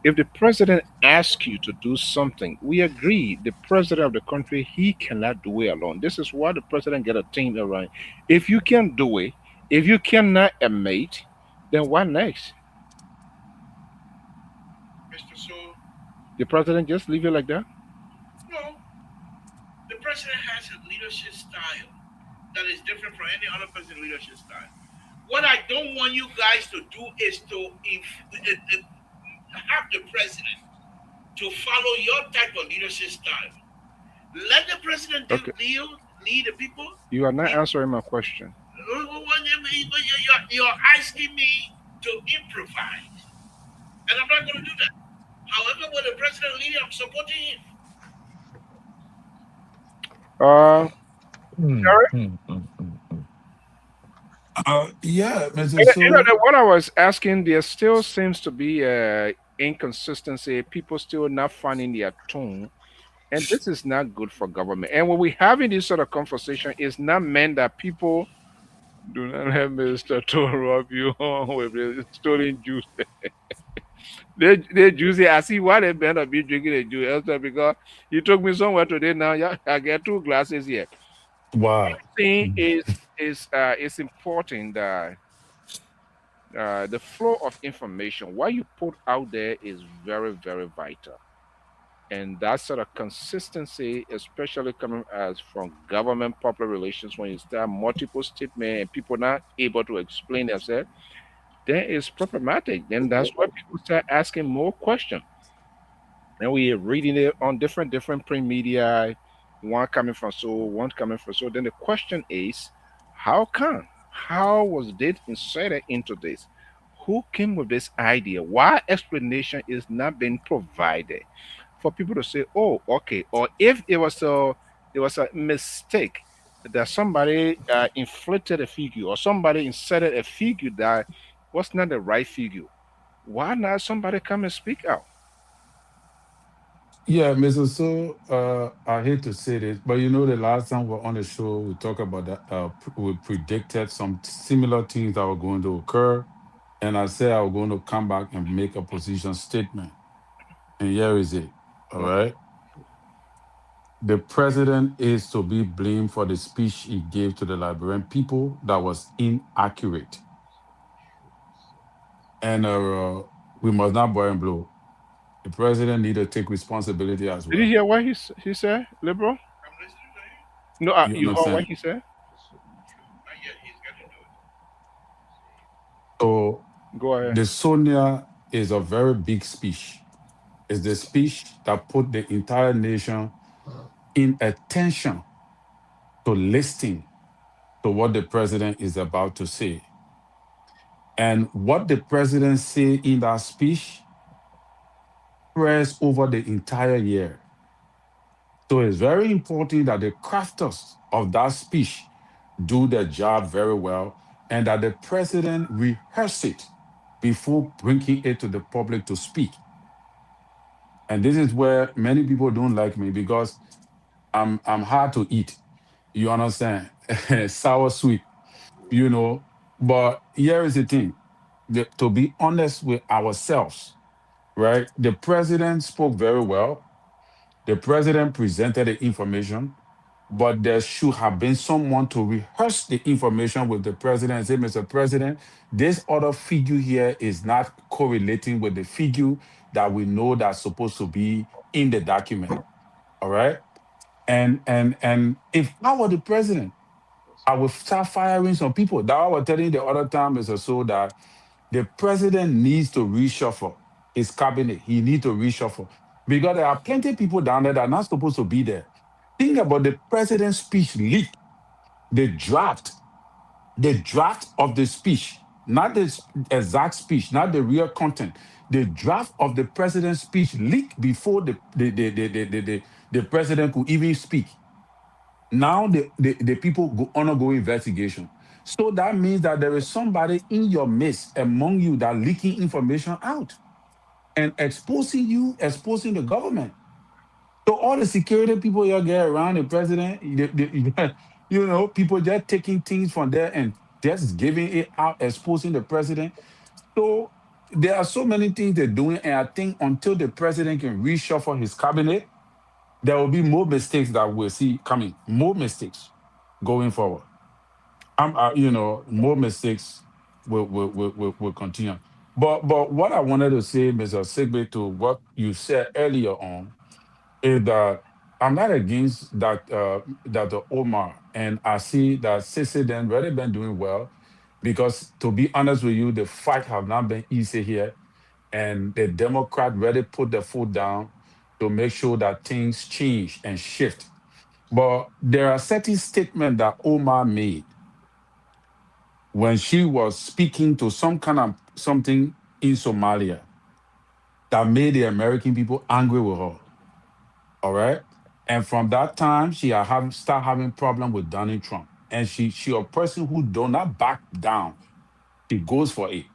Speaker 2: If the president asks you to do something, we agree the president of the country, he cannot do it alone. This is why the president get a team around. If you can do it, if you cannot admit, then what next?
Speaker 3: Mr. So,
Speaker 2: The president just leave it like that?
Speaker 3: no, the president has a leadership style that is different from any other president leadership style. What I don't want you guys to do is to have the president to follow your type of leadership style. Let the president
Speaker 2: Okay.
Speaker 3: lead the people.
Speaker 2: You are not answering my question.
Speaker 3: You're asking me to improvise, and I'm not going to do that. However, when the president leads, I'm supporting him.
Speaker 2: Uh,
Speaker 8: Mm,
Speaker 2: Jerry?
Speaker 8: mm, mm, mm, mm.
Speaker 6: Yeah, Mr.
Speaker 2: That
Speaker 6: So,
Speaker 2: what I was asking, there still seems to be a inconsistency. People still not finding their tone, and this is not good for government. And when we having this sort of conversation, it's not meant that people do not have Mr. to rub you on with the stolen juice. They juicy. I see why they better be drinking the juice. Also because you took me somewhere today. Now, yeah, I get two glasses here.
Speaker 6: wow.
Speaker 2: Thing is it's important that the flow of information, what you put out there, is very, very vital. And that sort of consistency, especially coming as from government public relations, when you start multiple statements and people not able to explain themselves, then it's problematic. Then that's why people start asking more questions. And we are reading it on different print media, one coming from so, one coming from so. Then the question is, how come? How was it inserted into this? Who came with this idea? Why explanation is not being provided for people to say, oh, okay, or if it was a mistake that somebody inflicted a figure or somebody inserted a figure that was not the right figure. Why not somebody come and speak out?
Speaker 6: Yeah, Mr. So, I hate to say this, but the last time we were on the show, we talked about that. We predicted some similar things that were going to occur, and I said I was going to come back and make a position statement. And here is it. All
Speaker 2: Okay.
Speaker 6: right. The president is to be blamed for the speech he gave to the Liberian people that was inaccurate, and we must not boy and blow. The president need to take responsibility as
Speaker 2: Did you
Speaker 6: well.
Speaker 2: hear what he said, liberal?
Speaker 3: I'm listening to him.
Speaker 2: No,
Speaker 6: You
Speaker 2: you heard what
Speaker 6: understand?
Speaker 2: he said?
Speaker 3: Not yet. He's got to do it.
Speaker 6: So
Speaker 2: Go ahead.
Speaker 6: the Sonia is a very big speech. It's the speech that put the entire nation in attention to listening to what the president is about to say. And what the president say in that speech spreads over the entire year. So it's very important that the crafters of that speech do their job very well and that the president rehearse it before bringing it to the public to speak. And this is where many people don't like me because I'm hard to eat. You understand? Sour sweet, you know. But here is the thing. To be honest with ourselves, right? The president spoke very well. The president presented the information, but there should have been someone to rehearse the information with the president and say, Mr. President, this other figure here is not correlating with the figure that we know that's supposed to be in the document. All right. And if I were the president, I would start firing some people. That I was telling you the other time, Mr. So, that the president needs to reshuffle his cabinet. He needs to reshuffle because there are plenty of people down there that are not supposed to be there. Think about the president's speech leak, the draft of the speech, not the exact speech, not the real content. The draft of the president's speech leaked before the president could even speak. Now the people go undergo investigation. So that means that there is somebody in your midst among you that leaking information out and exposing you, exposing the government. So all the security people you get around the president, people just taking things from there and just giving it out, exposing the president. So there are so many things they're doing, and I think until the president can reshuffle his cabinet, there will be more mistakes that we'll see coming. More mistakes going forward. More mistakes will continue. But what I wanted to say, Mr. Sigbe, to what you said earlier on, is that I'm not against that the Omar, and I see that Sisi then really been doing well, because to be honest with you, the fight have not been easy here, and the Democrat really put their foot down to make sure that things change and shift. But there are certain statements that Omar made when she was speaking to some kind of something in Somalia that made the American people angry with her. All right. And from that time, she start having problem with Donald Trump. And she a person who do not back down. She goes for it.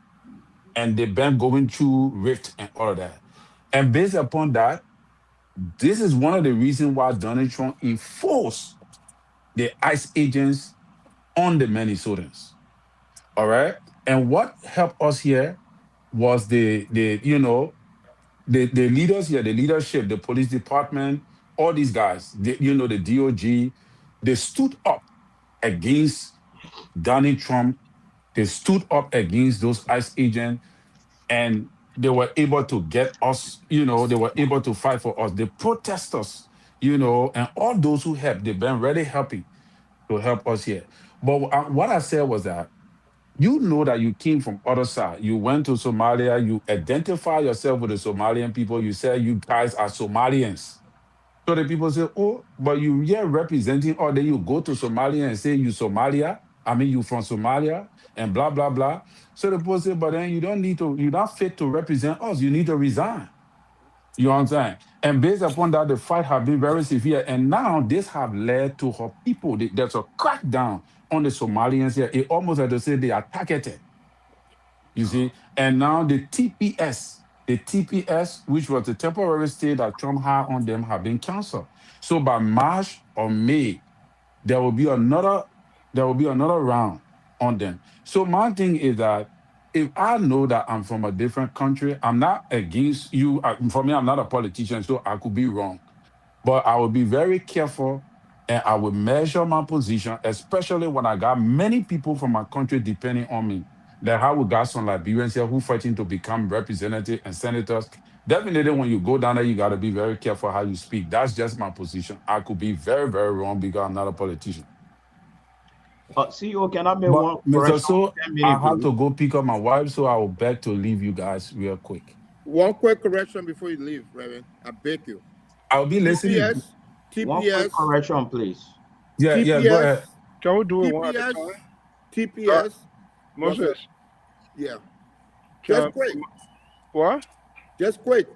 Speaker 6: And they've been going through rift and all of that. And based upon that, this is one of the reasons why Donald Trump enforced the ICE agents on the Minnesotans. All right. And what helped us here was the leaders here, the leadership, the police department, all these guys, the DOG, they stood up against Donald Trump. They stood up against those ICE agents, and they were able to get us, they were able to fight for us. The protesters, and all those who helped, they've been really helping to help us here. But what I said was that you know that you came from other side. You went to Somalia. You identify yourself with the Somalian people. You say you guys are Somalians. So the people say, oh, but you here representing, or then you go to Somalia and say you Somalia. I mean, you from Somalia and blah, blah, blah. So the people say, but then you're not fit to represent us. You need to resign. You understand? And based upon that, the fight have been very severe. And now this have led to her people. There's a crackdown on the Somalians here. It almost like to say they are targeted. You see? And now the TPS, which was the temporary stay that Trump had on them, have been canceled. So by March or May, there will be another round on them. So my thing is that if I know that I'm from a different country, I'm not against you. For me, I'm not a politician, so I could be wrong. But I will be very careful, and I will measure my position, especially when I got many people from my country depending on me. Like how we got some Liberians here who fighting to become representatives and senators. Definitely, when you go down there, you got to be very careful how you speak. That's just my position. I could be very, very wrong because I'm not a politician.
Speaker 5: CEO, can I make
Speaker 6: But
Speaker 5: one
Speaker 6: Mr.
Speaker 5: correction?
Speaker 6: So,
Speaker 5: 10
Speaker 6: I
Speaker 5: minutes,
Speaker 6: have
Speaker 5: please.
Speaker 6: to go pick up my wife, so I will beg to leave you guys real quick.
Speaker 7: One quick correction before you leave, Reverend. I beg you.
Speaker 6: I'll be listening.
Speaker 5: One quick
Speaker 7: TPS,
Speaker 5: correction, please.
Speaker 6: Yeah, go ahead.
Speaker 2: Can we do it one at a time?
Speaker 7: TPS.
Speaker 2: Moses.
Speaker 7: Yeah.
Speaker 2: Can-
Speaker 7: Just quick.
Speaker 2: What?
Speaker 7: Just quick.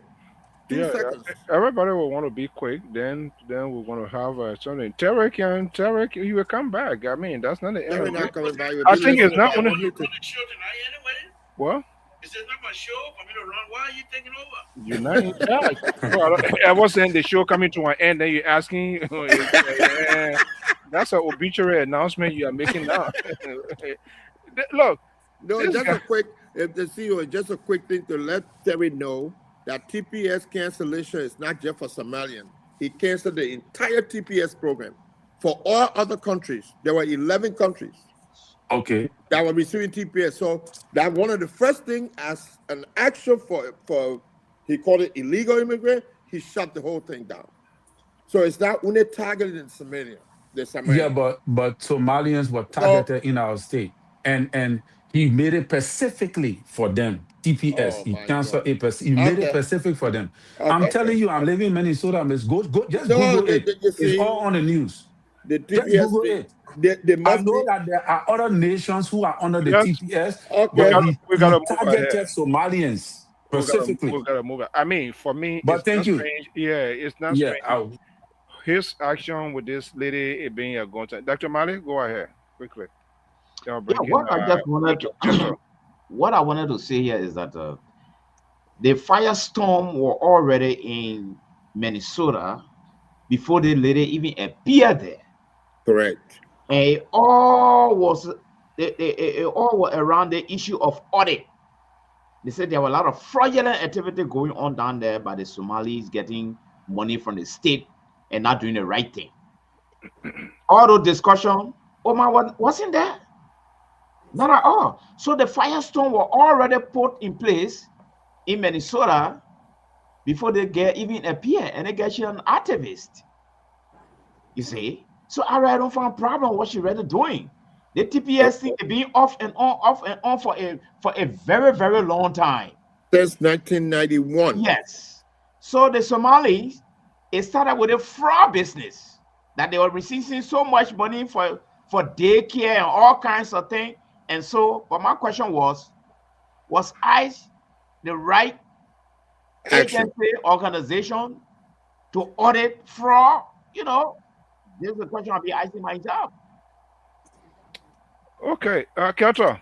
Speaker 7: 2
Speaker 2: Yeah,
Speaker 7: seconds.
Speaker 2: everybody will want to be quick. Then we're going to have something. Tarek, you will come back. I mean, that's not the end
Speaker 7: They're
Speaker 2: of
Speaker 7: not
Speaker 2: it.
Speaker 7: coming by.
Speaker 2: I think it's not
Speaker 3: Yeah,
Speaker 2: only.
Speaker 3: want me to run the show tonight anyway?
Speaker 2: What?
Speaker 3: Is this not my show for me to run? Why are you taking over?
Speaker 2: You're not in charge. Well, I was saying the show coming to an end, then you're asking. That's an obituary announcement you are making now. Look,
Speaker 7: No,
Speaker 2: this
Speaker 7: just
Speaker 2: guy-
Speaker 7: a quick, if the CEO, just a quick thing to let Terry know that TPS cancellation is not just for Somalian. He canceled the entire TPS program for all other countries. There were 11 countries
Speaker 6: Okay.
Speaker 7: that were receiving TPS. So that one of the first thing as an action for He called it illegal immigrant. He shut the whole thing down. So it's not when they targeted in Somalia, the
Speaker 6: Yeah,
Speaker 7: Somalia.
Speaker 6: but Somalians were
Speaker 7: So,
Speaker 6: targeted in our state, and he made it specifically for them. TPS.
Speaker 7: oh
Speaker 6: He
Speaker 7: my
Speaker 6: canceled
Speaker 7: God.
Speaker 6: it. He made it
Speaker 7: Okay.
Speaker 6: specific for them. I'm
Speaker 7: Okay.
Speaker 6: telling you, I'm living in Minnesota. Miss, go, just
Speaker 7: No,
Speaker 6: Google it.
Speaker 7: you
Speaker 6: It's
Speaker 7: see,
Speaker 6: all on the news.
Speaker 7: the
Speaker 6: Just
Speaker 7: TPS,
Speaker 6: Google it.
Speaker 7: they
Speaker 6: I
Speaker 7: must
Speaker 6: know
Speaker 7: be
Speaker 6: that there are other nations who are under the
Speaker 1: Yes,
Speaker 6: TPS,
Speaker 1: we
Speaker 6: but
Speaker 7: okay.
Speaker 1: gotta
Speaker 6: he
Speaker 1: we
Speaker 6: he
Speaker 1: gotta move ahead.
Speaker 6: targeted Somalians
Speaker 1: We
Speaker 6: specifically.
Speaker 1: gotta move it. I mean, for me,
Speaker 6: But
Speaker 1: it's not
Speaker 6: thank you.
Speaker 1: strange. Yeah, it's not
Speaker 6: Yeah,
Speaker 1: strange. His action with this lady it being a gun. Dr. Mali, go ahead quickly. I'll
Speaker 5: Yeah,
Speaker 1: bring in
Speaker 5: what I just wanted
Speaker 1: Keto. Keto.
Speaker 5: what I wanted to say here is that the firestorm were already in Minnesota before the lady even appeared there.
Speaker 7: Correct.
Speaker 5: And it all was it all were around the issue of audit. They said there were a lot of fraudulent activity going on down there by the Somalis getting money from the state and not doing the right thing. All those discussion, Omar wasn't there. Not at all. So the firestorm were already put in place in Minnesota before they get even appear and they get you an activist. You see? So I really don't find a problem what she really doing. The TPS thing being off and on for a very, very long time.
Speaker 7: Since 1991.
Speaker 5: Yes. So the Somalis, it started with a fraud business that they were receiving so much money for daycare and all kinds of things. And so, but my question was ICE the right
Speaker 7: Action.
Speaker 5: agency organization to audit fraud? This is a question I'll be asking myself.
Speaker 1: Okay, Keto.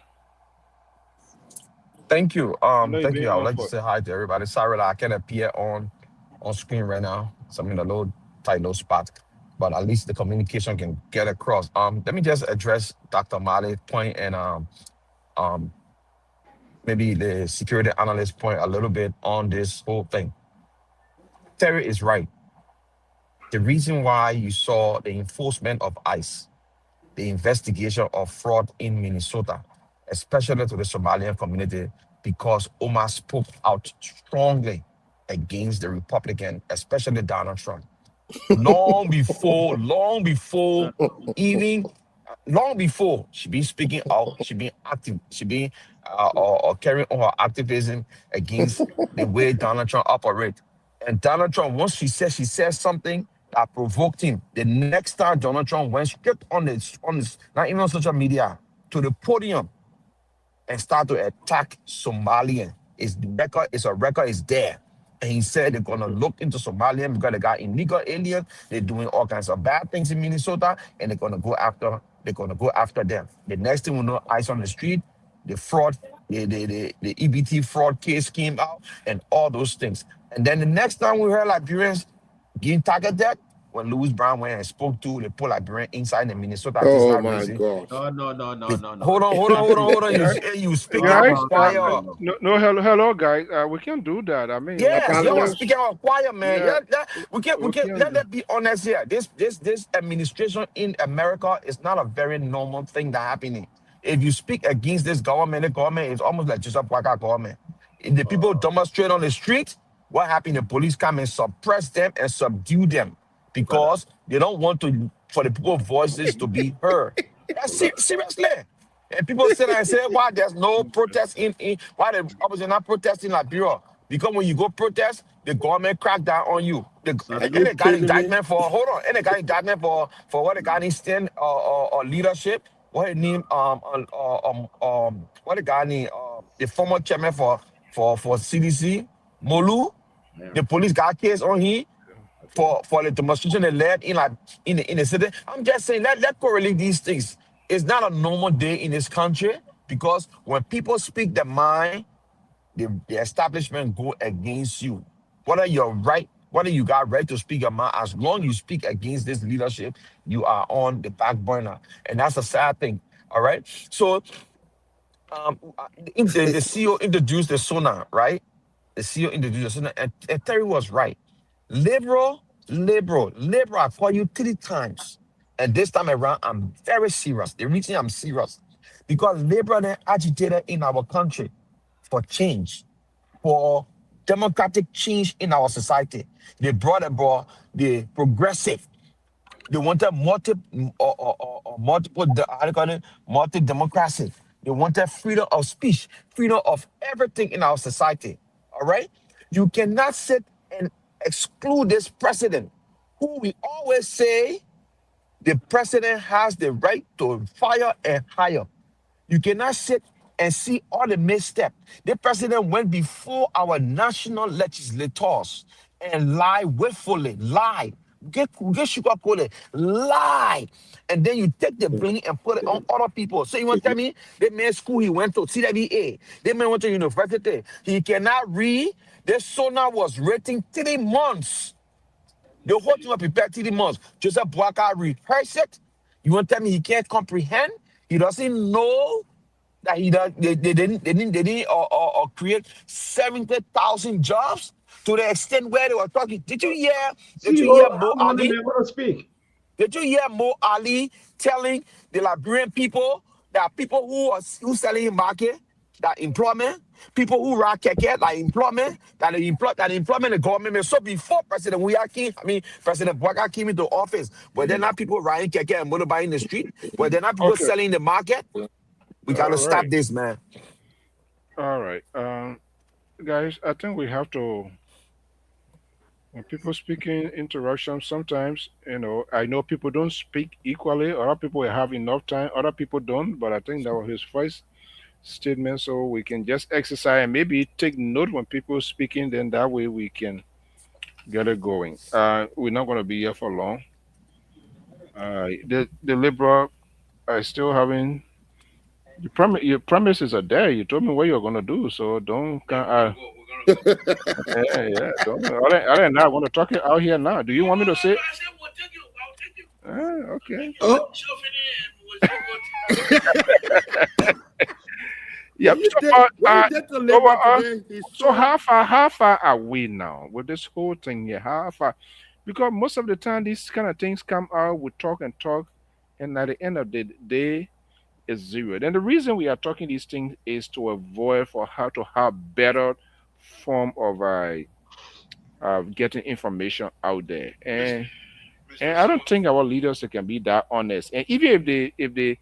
Speaker 8: Thank you.
Speaker 1: I know you're
Speaker 8: Thank
Speaker 1: being
Speaker 8: you. I would
Speaker 1: on
Speaker 8: like to
Speaker 1: foot.
Speaker 8: say hi to everybody. Sorry that I can't appear on screen right now. So I'm in a little tight little spot, but at least the communication can get across. Let me just address Dr. Mali's point and um maybe the security analyst point a little bit on this whole thing. Terry is right. The reason why you saw the enforcement of ICE, the investigation of fraud in Minnesota, especially to the Somalian community, because Omar spoke out strongly against the Republican, especially Donald Trump. Long before, even long before she been speaking out, she been active, she been or carrying on her activism against the way Donald Trump operates. And Donald Trump, once she said something that provoked him. The next time Donald Trump went straight on this, not even on social media, to the podium and start to attack Somalian. Is there. And he said they're gonna look into Somalian because they got illegal aliens, they're doing all kinds of bad things in Minnesota, and they're gonna go after them. The next thing we know, ice on the street, the fraud, the EBT fraud case came out, and all those things. And then the next time we heard Liberians getting targeted, when Louis Brown went and spoke to the poor Liberian inside the Minnesota
Speaker 7: Oh
Speaker 8: Artisanal
Speaker 7: my
Speaker 8: Racing.
Speaker 7: gosh.
Speaker 5: No.
Speaker 8: Hold on.
Speaker 1: Guys,
Speaker 8: You speaking out
Speaker 1: guys,
Speaker 8: of choir.
Speaker 1: no, hello, guys. We can't do that. I mean,
Speaker 8: Yes, y'all are
Speaker 7: Apologize.
Speaker 8: speaking out of choir, man.
Speaker 1: yeah,
Speaker 8: We can
Speaker 1: can't do.
Speaker 8: let's be honest here. This administration in America is not a very normal thing that happening. If you speak against this government, the government is almost like Joseph Waka government. If the people demonstrate on the street, what happened? The police come and suppress them and subdue them
Speaker 5: Brother.
Speaker 8: because they don't want to for the people's voices to be heard. Seriously. And people sit there and say, why there's no protest why the opposition not protesting Liberia? Because when you go protest, the government crack down on you.
Speaker 7: Are
Speaker 8: And
Speaker 7: you
Speaker 8: they got
Speaker 7: kidding me?
Speaker 8: indictment for, hold on, and they got indictment for what they got in stand or leadership. What his name, what the guy name, the former chairman for CDC, Molu,
Speaker 5: Yeah.
Speaker 8: the police got case on him for the demonstration they led in the city. I'm just saying let correlate these things. It's not a normal day in this country because when people speak their mind, the establishment go against you. Whether you're right, whether you got right to speak your mind, as long you speak against this leadership, you are on the back burner, and that's a sad thing. All right. So the CEO introduced the Sona, right? The CEO introduced the Sona, and Terry was right. Liberal. I call you 3 times. And this time around, I'm very serious. The reason I'm serious, because liberal they agitated in our country for change, for democratic change in our society. They brought about the progressive. They wanted multiple, how do you call it? Multi-democracy. They wanted freedom of speech, freedom of everything in our society. All right? You cannot sit and exclude this president, who we always say the president has the right to fire and hire. You cannot sit and see all the misstep. The president went before our national legislators and lie willfully, lie. Get sugar coated, lie. And then you take the blame and put it on other people. So you want to tell me the man school he went to, CWA, the man went to university, he cannot read. This Sona was rating 3 months. The whole thing was prepared 3 months. Joseph Boaka rehearsed it. You want to tell me he can't comprehend? He doesn't know that they didn't or create 70,000 jobs to the extent where they were talking. Did you hear? Did you hear Mo Ali?
Speaker 5: To speak.
Speaker 8: Did you hear Mo Ali telling the Liberian people that people who selling in market, that employment, people who run keke, that employment, that employment the government. So before President President Boaka came into office, were there not people riding keke and motorbike in the street? Were there not people
Speaker 2: Okay.
Speaker 8: selling in the market? We gotta
Speaker 2: All
Speaker 8: stop
Speaker 2: right.
Speaker 8: this, man.
Speaker 2: All right. Guys, I think we have to, when people speaking interruptions, sometimes, I know people don't speak equally. Other people have enough time, other people don't. But I think that was his first statement, so we can just exercise and maybe take note when people speaking. Then that way we can get it going. We're not going to be here for long. The liberal are still having your promises are there. You told me what you're going to do, so don't.
Speaker 3: We're gonna go.
Speaker 2: Yeah. Don't. Other than that, I want to talk it out here now. Do you want me to say?
Speaker 3: I said, we'll take you. I'll take you.
Speaker 2: Okay.
Speaker 7: Oh.
Speaker 2: Yeah.
Speaker 7: When you
Speaker 2: So,
Speaker 7: get to labor today, he's
Speaker 2: so how far are we now with this whole thing here? How far? Because most of the time these kind of things come out, we talk and talk, and at the end of the day, it's zero. And the reason we are talking these things is to avoid for how to have better form of getting information out there. And I don't think our leaders can be that honest. And even if there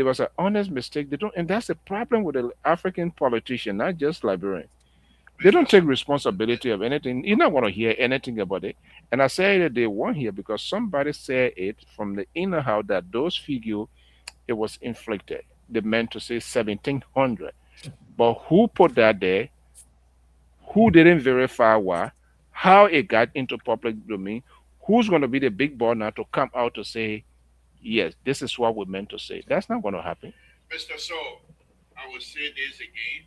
Speaker 2: was an honest mistake, they don't. And that's the problem with the African politician, not just Liberian. They don't take responsibility of anything. You don't want to hear anything about it. And I say that they won't hear because somebody said it from the inner house that those figure it was inflicted. They meant to say 1700. But who put that there? Who didn't verify why? How it got into public domain? Who's going to be the big boy now to come out to say, yes, this is what we meant to say? That's not going to happen.
Speaker 3: Mr. So, I will say this again,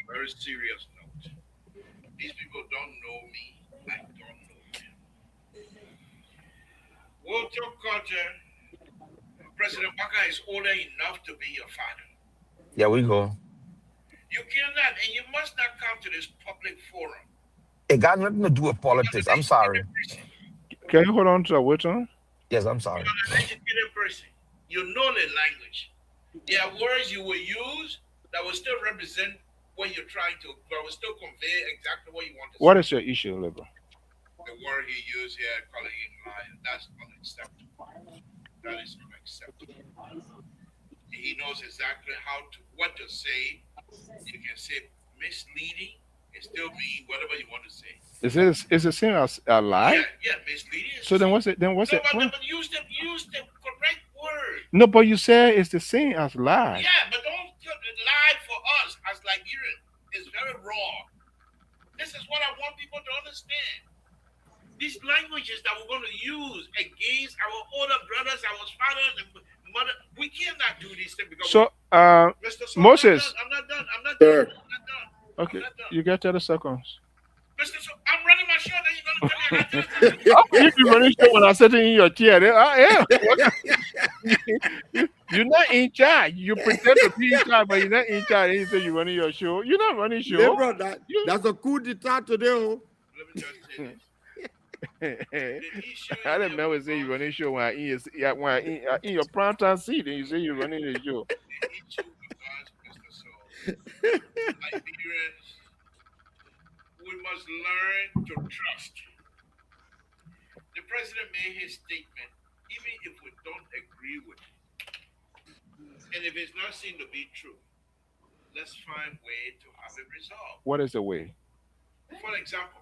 Speaker 3: very serious note. These people don't know me. I don't know them. Walter Carter, President Baka is older enough to be your father.
Speaker 8: Yeah, we go.
Speaker 3: You cannot, and you must not come to this public forum.
Speaker 8: It got nothing to do with politics. I'm sorry.
Speaker 2: Can you hold on to a waiting?
Speaker 8: Yes, I'm sorry.
Speaker 3: You're an educated person. You know the language. There are words you will use that will still represent what you're trying to, but will still convey exactly what you want to say.
Speaker 2: What is your issue, Liberal?
Speaker 3: The word he used here, calling him liar, that's unacceptable. That is unacceptable. He knows exactly what to say. You can say misleading. It still mean whatever you want to say.
Speaker 2: Is it same as a lie?
Speaker 3: Yeah, misleading.
Speaker 2: So then what's it? Then what's it?
Speaker 3: But use the correct word.
Speaker 2: No, but you say it's the same as lie.
Speaker 3: Yeah, but don't lie for us as Liberians. It's very wrong. This is what I want people to understand. These languages that we're going to use against our older brothers, our fathers and mother, we cannot do these things because
Speaker 2: So,
Speaker 3: Mr. So,
Speaker 2: Moses.
Speaker 3: I'm not done.
Speaker 7: Sure.
Speaker 2: Okay, you got 30 seconds.
Speaker 3: Mr. So, I'm running my show. Then you're going to tell me I
Speaker 2: If you running show when I sitting in your chair, then, yeah. You're not in charge. You pretend to be in charge, but you're not in charge. And you say you're running your show. You're not running show.
Speaker 7: Liberal, that's a coup d'etat today. Oh.
Speaker 3: Let me just say this. Did he show
Speaker 2: I
Speaker 3: you
Speaker 2: didn't know say you're running show when I in your prime time seat, and you say you're running the show.
Speaker 3: the issue with us, Mr. So, Liberians, we must learn to trust. The president made his statement, even if we don't agree with it, and if it's not seen to be true, let's find way to have it resolved.
Speaker 2: What is the way?
Speaker 3: For example,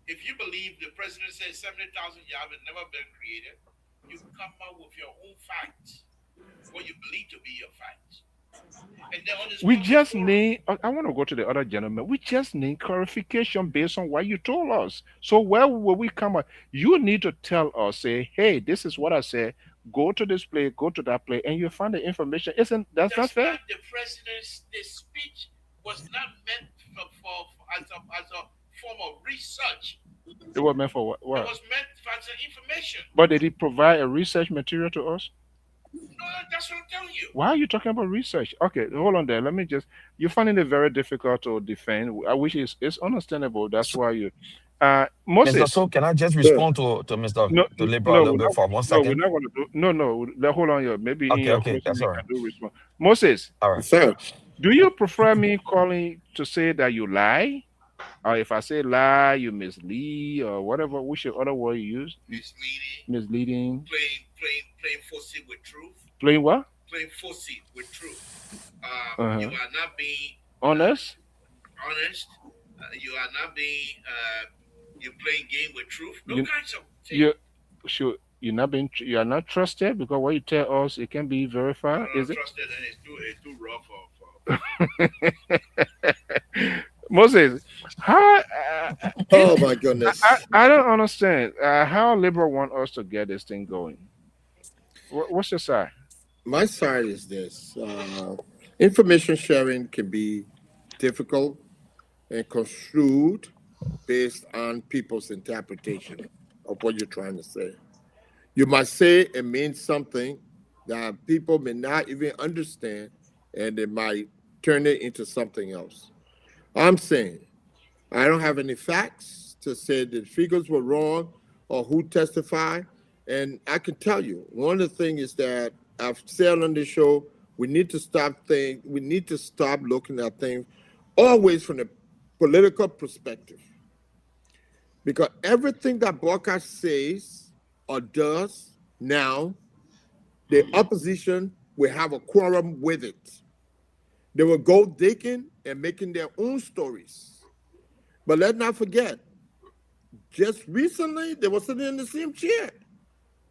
Speaker 3: if you believe the president says 70,000 jobs have never been created, you come up with your own facts, what you believe to be your facts. And then on this
Speaker 2: We
Speaker 3: public
Speaker 2: just
Speaker 3: forum,
Speaker 2: need, I want to go to the other gentleman. We just need clarification based on what you told us. So where will we come up? You need to tell us, say, hey, this is what I said. Go to this place, go to that place, and you find the information. Isn't that's not
Speaker 3: that's
Speaker 2: fair?
Speaker 3: not the president's the speech was not meant as a form of research.
Speaker 2: It was meant for what?
Speaker 3: It
Speaker 2: What?
Speaker 3: was meant as an information.
Speaker 2: But did he provide a research material to us?
Speaker 3: No, that's what I'm telling you.
Speaker 2: Why are you talking about research? Okay, hold on there. Let me just. You're finding it very difficult to defend. I wish it's understandable. That's why you.
Speaker 8: Mr.
Speaker 2: Moses.
Speaker 8: So, can I just
Speaker 7: Yeah.
Speaker 8: respond to Mr.
Speaker 2: No,
Speaker 8: to Libra a
Speaker 2: no,
Speaker 8: little bit for one
Speaker 2: no, we're
Speaker 8: second?
Speaker 2: not going to do. No, no. Hold on here. Maybe in
Speaker 8: Okay,
Speaker 2: your
Speaker 8: okay,
Speaker 2: closing
Speaker 8: that's
Speaker 2: you
Speaker 8: all
Speaker 2: can
Speaker 8: right.
Speaker 2: do respond. Moses,
Speaker 8: All right.
Speaker 7: Sir,
Speaker 2: do you prefer me calling to say that you lie, or if I say lie, you mislead, or whatever? Which other word you use?
Speaker 3: Misleading,
Speaker 2: Misleading.
Speaker 3: playing footsie with truth,
Speaker 2: Playing what?
Speaker 3: playing footsie with truth.
Speaker 2: Uh-huh.
Speaker 3: You are not being
Speaker 2: Honest.
Speaker 3: honest. You are not being. You're playing game with truth. No
Speaker 2: You
Speaker 3: kinds of things.
Speaker 2: you sure you're not being you are not trusted because what you tell us it can be
Speaker 3: I
Speaker 2: verified.
Speaker 3: don't
Speaker 2: Is it?
Speaker 3: trust it, and it's too rough for
Speaker 2: Moses, how
Speaker 7: oh my goodness.
Speaker 2: I don't understand how liberal want us to get this thing going. What's your side?
Speaker 7: My side is this: information sharing can be difficult and construed based on people's interpretation of what you're trying to say. You might say it means something that people may not even understand, and they might turn it into something else. I'm saying I don't have any facts to say the figures were wrong or who testified. And I can tell you, one of the things is that I've said on this show, we need to stop looking at things always from the political perspective. Because everything that Barker says or does now, the opposition will have a quorum with it. They will go digging and making their own stories. But let's not forget, just recently they were sitting in the same chair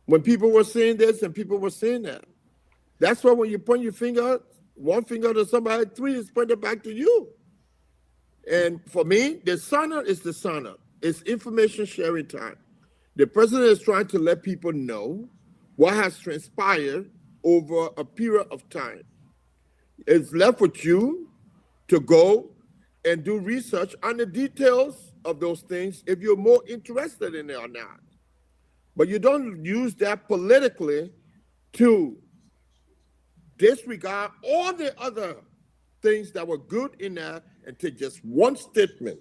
Speaker 7: when people were saying this and people were saying that. That's why when you point your finger, one finger to somebody, three is pointed back to you. And for me, the sign up is the sign up. It's information sharing time. The president is trying to let people know what has transpired over a period of time. It's left with you to go and do research on the details of those things if you're more interested in it or not. But you don't use that politically to disregard all the other things that were good in that and take just one statement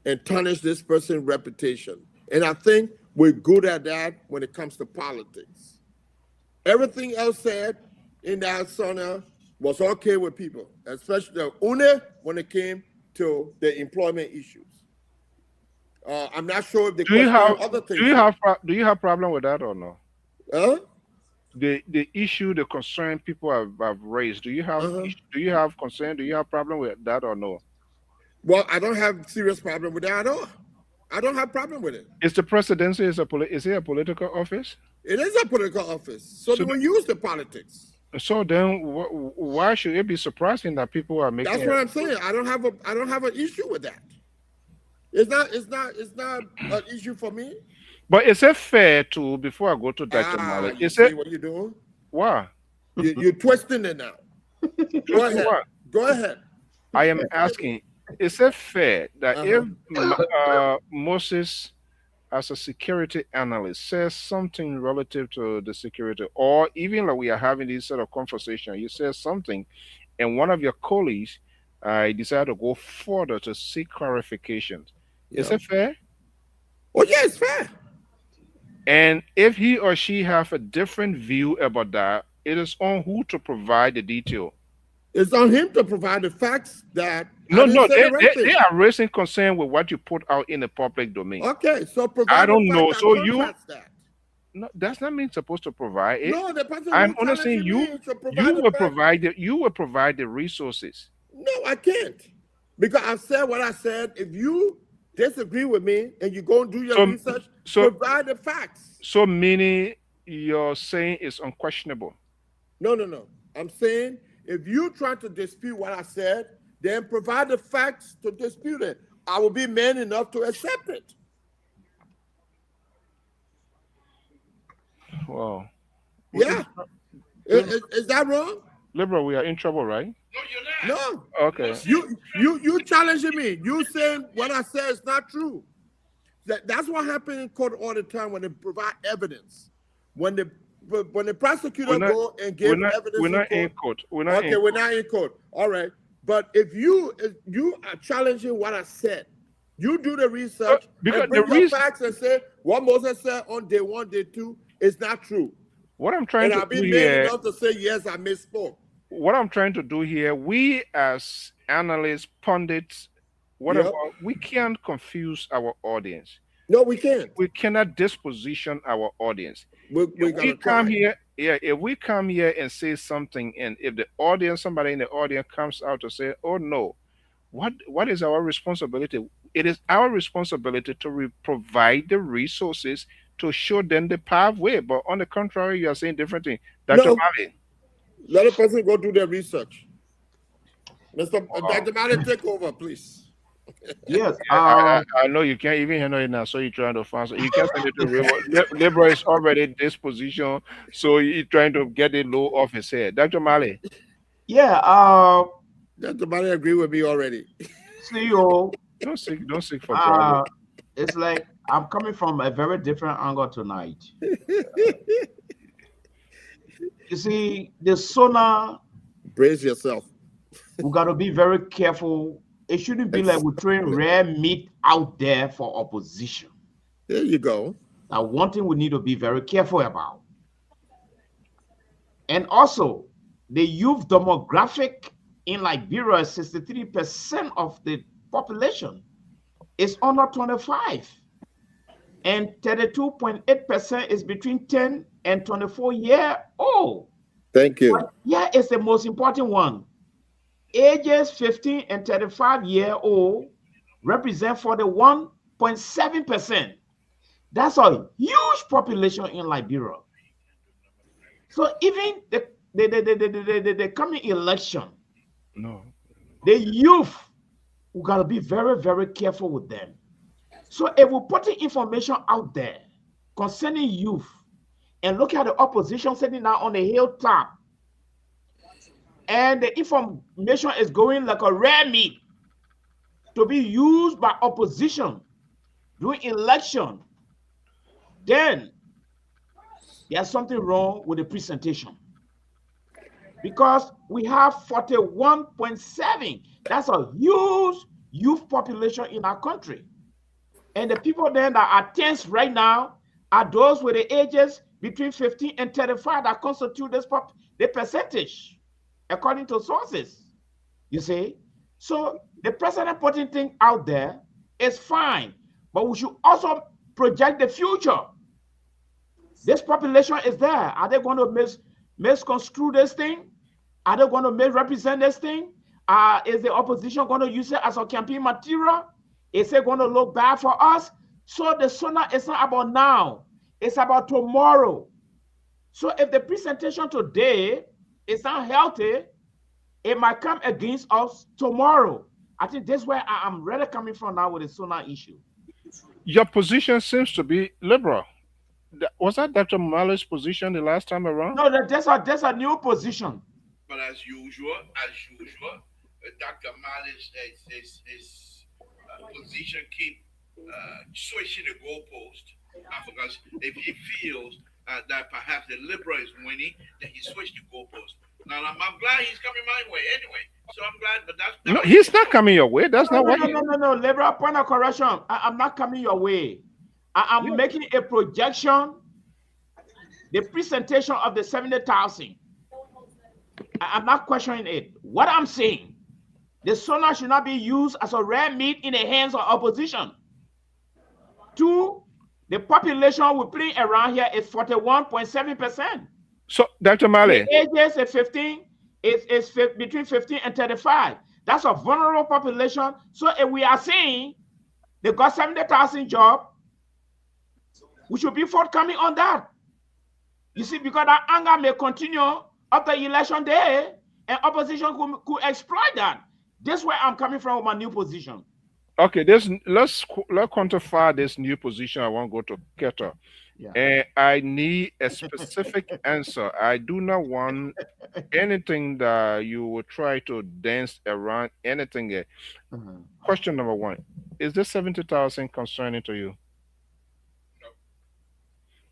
Speaker 7: and tarnish this person's reputation. And I think we're good at that when it comes to politics. Everything else said in that sauna was okay with people, especially the UNE when it came to the employment issues. I'm not sure if they
Speaker 2: Do you
Speaker 7: question
Speaker 2: have
Speaker 7: other things.
Speaker 2: do you have problem with that or no?
Speaker 7: Huh?
Speaker 2: The issue, the concern people have raised. Do you have
Speaker 7: Uh-huh.
Speaker 2: do you have concern? Do you have problem with that or no?
Speaker 7: Well, I don't have serious problem with that at all. I don't have problem with it.
Speaker 2: Is the presidency is it a political office?
Speaker 7: It is a political office, so
Speaker 2: So
Speaker 7: they will use the politics.
Speaker 2: So then, why should it be surprising that people are making?
Speaker 7: That's what I'm saying. I don't have an issue with that. It's not an issue for me.
Speaker 2: But is it fair to before I go to Dr.
Speaker 7: Ah,
Speaker 2: Malik?
Speaker 7: you
Speaker 2: Is
Speaker 7: see
Speaker 2: it
Speaker 7: what you're doing?
Speaker 2: why?
Speaker 7: You're twisting it now. Go ahead.
Speaker 2: What?
Speaker 7: Go ahead.
Speaker 2: I am asking, is it fair that
Speaker 7: Uh-huh.
Speaker 2: if Moses, as a security analyst, says something relative to the security, or even like we are having this sort of conversation, you say something, and one of your colleagues decide to go further to seek clarifications, is
Speaker 7: Yeah.
Speaker 2: it fair?
Speaker 7: Oh yeah, it's fair.
Speaker 2: And if he or she have a different view about that, it is on who to provide the detail.
Speaker 7: It's on him to provide the facts that I
Speaker 2: No,
Speaker 7: didn't
Speaker 2: no,
Speaker 7: say the right
Speaker 2: they
Speaker 7: thing.
Speaker 2: are raising concern with what you put out in the public domain.
Speaker 7: Okay, so
Speaker 2: I
Speaker 7: provide the
Speaker 2: don't
Speaker 7: fact
Speaker 2: know.
Speaker 7: that
Speaker 2: So you,
Speaker 7: contrasts that.
Speaker 2: no, that's not mean supposed to provide it.
Speaker 7: No, the person
Speaker 2: I'm
Speaker 7: who
Speaker 2: only saying
Speaker 7: challenging me should provide
Speaker 2: you
Speaker 7: the
Speaker 2: will
Speaker 7: fact.
Speaker 2: provide the resources.
Speaker 7: No, I can't. Because I said what I said. If you disagree with me and you go and do your
Speaker 2: So
Speaker 7: research,
Speaker 2: so
Speaker 7: provide the facts.
Speaker 2: so meaning you're saying is unquestionable.
Speaker 7: No, no, no. I'm saying if you try to dispute what I said, then provide the facts to dispute it. I will be man enough to accept it.
Speaker 2: Wow.
Speaker 7: Yeah. Is that wrong?
Speaker 2: Liberal, we are in trouble, right?
Speaker 3: No, you're not.
Speaker 7: No.
Speaker 2: Okay.
Speaker 7: You challenging me. You saying what I said is not true. That's what happens in court all the time when they provide evidence. When the prosecutor go and give evidence
Speaker 2: we're not
Speaker 7: in
Speaker 2: in
Speaker 7: court.
Speaker 2: court. We're not
Speaker 7: Okay, we're not in court. All right. But if you are challenging what I said, you do the research
Speaker 2: because
Speaker 7: and bring
Speaker 2: the
Speaker 7: your
Speaker 2: reason-
Speaker 7: facts and say what Moses said on day 1, day 2 is not true.
Speaker 2: What I'm trying
Speaker 7: And I'll
Speaker 2: to
Speaker 7: be
Speaker 2: do
Speaker 7: man
Speaker 2: here,
Speaker 7: enough to say yes, I misspoke.
Speaker 2: what I'm trying to do here, we as analysts, pundits, whatever,
Speaker 7: Yep.
Speaker 2: we can't confuse our audience.
Speaker 7: No, we can't.
Speaker 2: We cannot disposition our audience.
Speaker 7: We're
Speaker 2: If
Speaker 7: gonna
Speaker 2: we come
Speaker 7: try.
Speaker 2: here, if we come here and say something, and if the audience, somebody in the audience comes out to say, "Oh no," what is our responsibility? It is our responsibility to provide the resources to show them the pathway. But on the contrary, you are saying different things. Dr.
Speaker 7: No.
Speaker 2: Mali.
Speaker 7: Let a person go do their research. Mr. Dr. Mali, take over, please.
Speaker 5: Yes.
Speaker 2: I know you can't even handle it now, so you're trying to find. So you can't send it to Liberal is already in this position, so he's trying to get it low off his head. Dr. Mali.
Speaker 5: Yeah.
Speaker 7: Dr. Mali agree with me already.
Speaker 5: CEO.
Speaker 2: Don't seek for trouble.
Speaker 5: It's like I'm coming from a very different angle tonight. You see, the sonar,
Speaker 7: Brace yourself.
Speaker 5: we got to be very careful. It shouldn't be like we're throwing rare meat out there for opposition.
Speaker 7: There you go.
Speaker 5: Now, one thing we need to be very careful about. And also, the youth demographic in Liberia is 63% of the population is under 25. And 32.8% is between 10 and 24 years old.
Speaker 7: Thank you.
Speaker 5: But here is the most important one. Ages 15 and 35-year-old represent 41.7%. That's a huge population in Liberia. So even the coming election,
Speaker 2: No.
Speaker 5: the youth, we gotta be very, very careful with them. So if we put the information out there concerning youth and look at the opposition sitting down on the hilltop, and the information is going like a rare meat to be used by opposition during election, then there's something wrong with the presentation. Because we have 41.7. That's a huge youth population in our country. And the people then that are tense right now are those with the ages between 15 and 35 that constitute the percentage, according to sources. You see? So the president putting things out there is fine, but we should also project the future. This population is there. Are they going to misconstrue this thing? Are they going to misrepresent this thing? Is the opposition going to use it as a campaign material? Is it going to look bad for us? So the sonar is not about now. It's about tomorrow. So if the presentation today is not healthy, it might come against us tomorrow. I think that's where I'm really coming from now with the sonar issue.
Speaker 2: Your position seems to be liberal. Was that Dr. Mali's position the last time around?
Speaker 5: No, that's a new position.
Speaker 3: But as usual, Dr. Mali's position keep switching the goalpost. Because if he feels that perhaps the liberal is winning, then he switched the goalpost. Now I'm glad he's coming my way anyway. So I'm glad, but that's
Speaker 2: No, he's not coming your way. That's not what.
Speaker 5: No. Liberal, point of correction. I'm not coming your way. I'm making a projection. The presentation of the 70,000. I'm not questioning it. What I'm saying, the sonar should not be used as a red meat in the hands of opposition. Two, the population we're putting around here is 41.7%.
Speaker 2: So, Dr. Mali,
Speaker 5: The ages is 15, is between 15 and 35. That's a vulnerable population. So if we are saying they got 70,000 jobs, we should be forthcoming on that. You see, because that anger may continue after election day, and opposition could exploit that. That's where I'm coming from with my new position.
Speaker 2: okay, let's quantify this new position. I want to go to Keto.
Speaker 5: Yeah.
Speaker 2: And I need a specific answer. I do not want anything that you will try to dance around anything. Question number one: is this 70,000 concerning to you?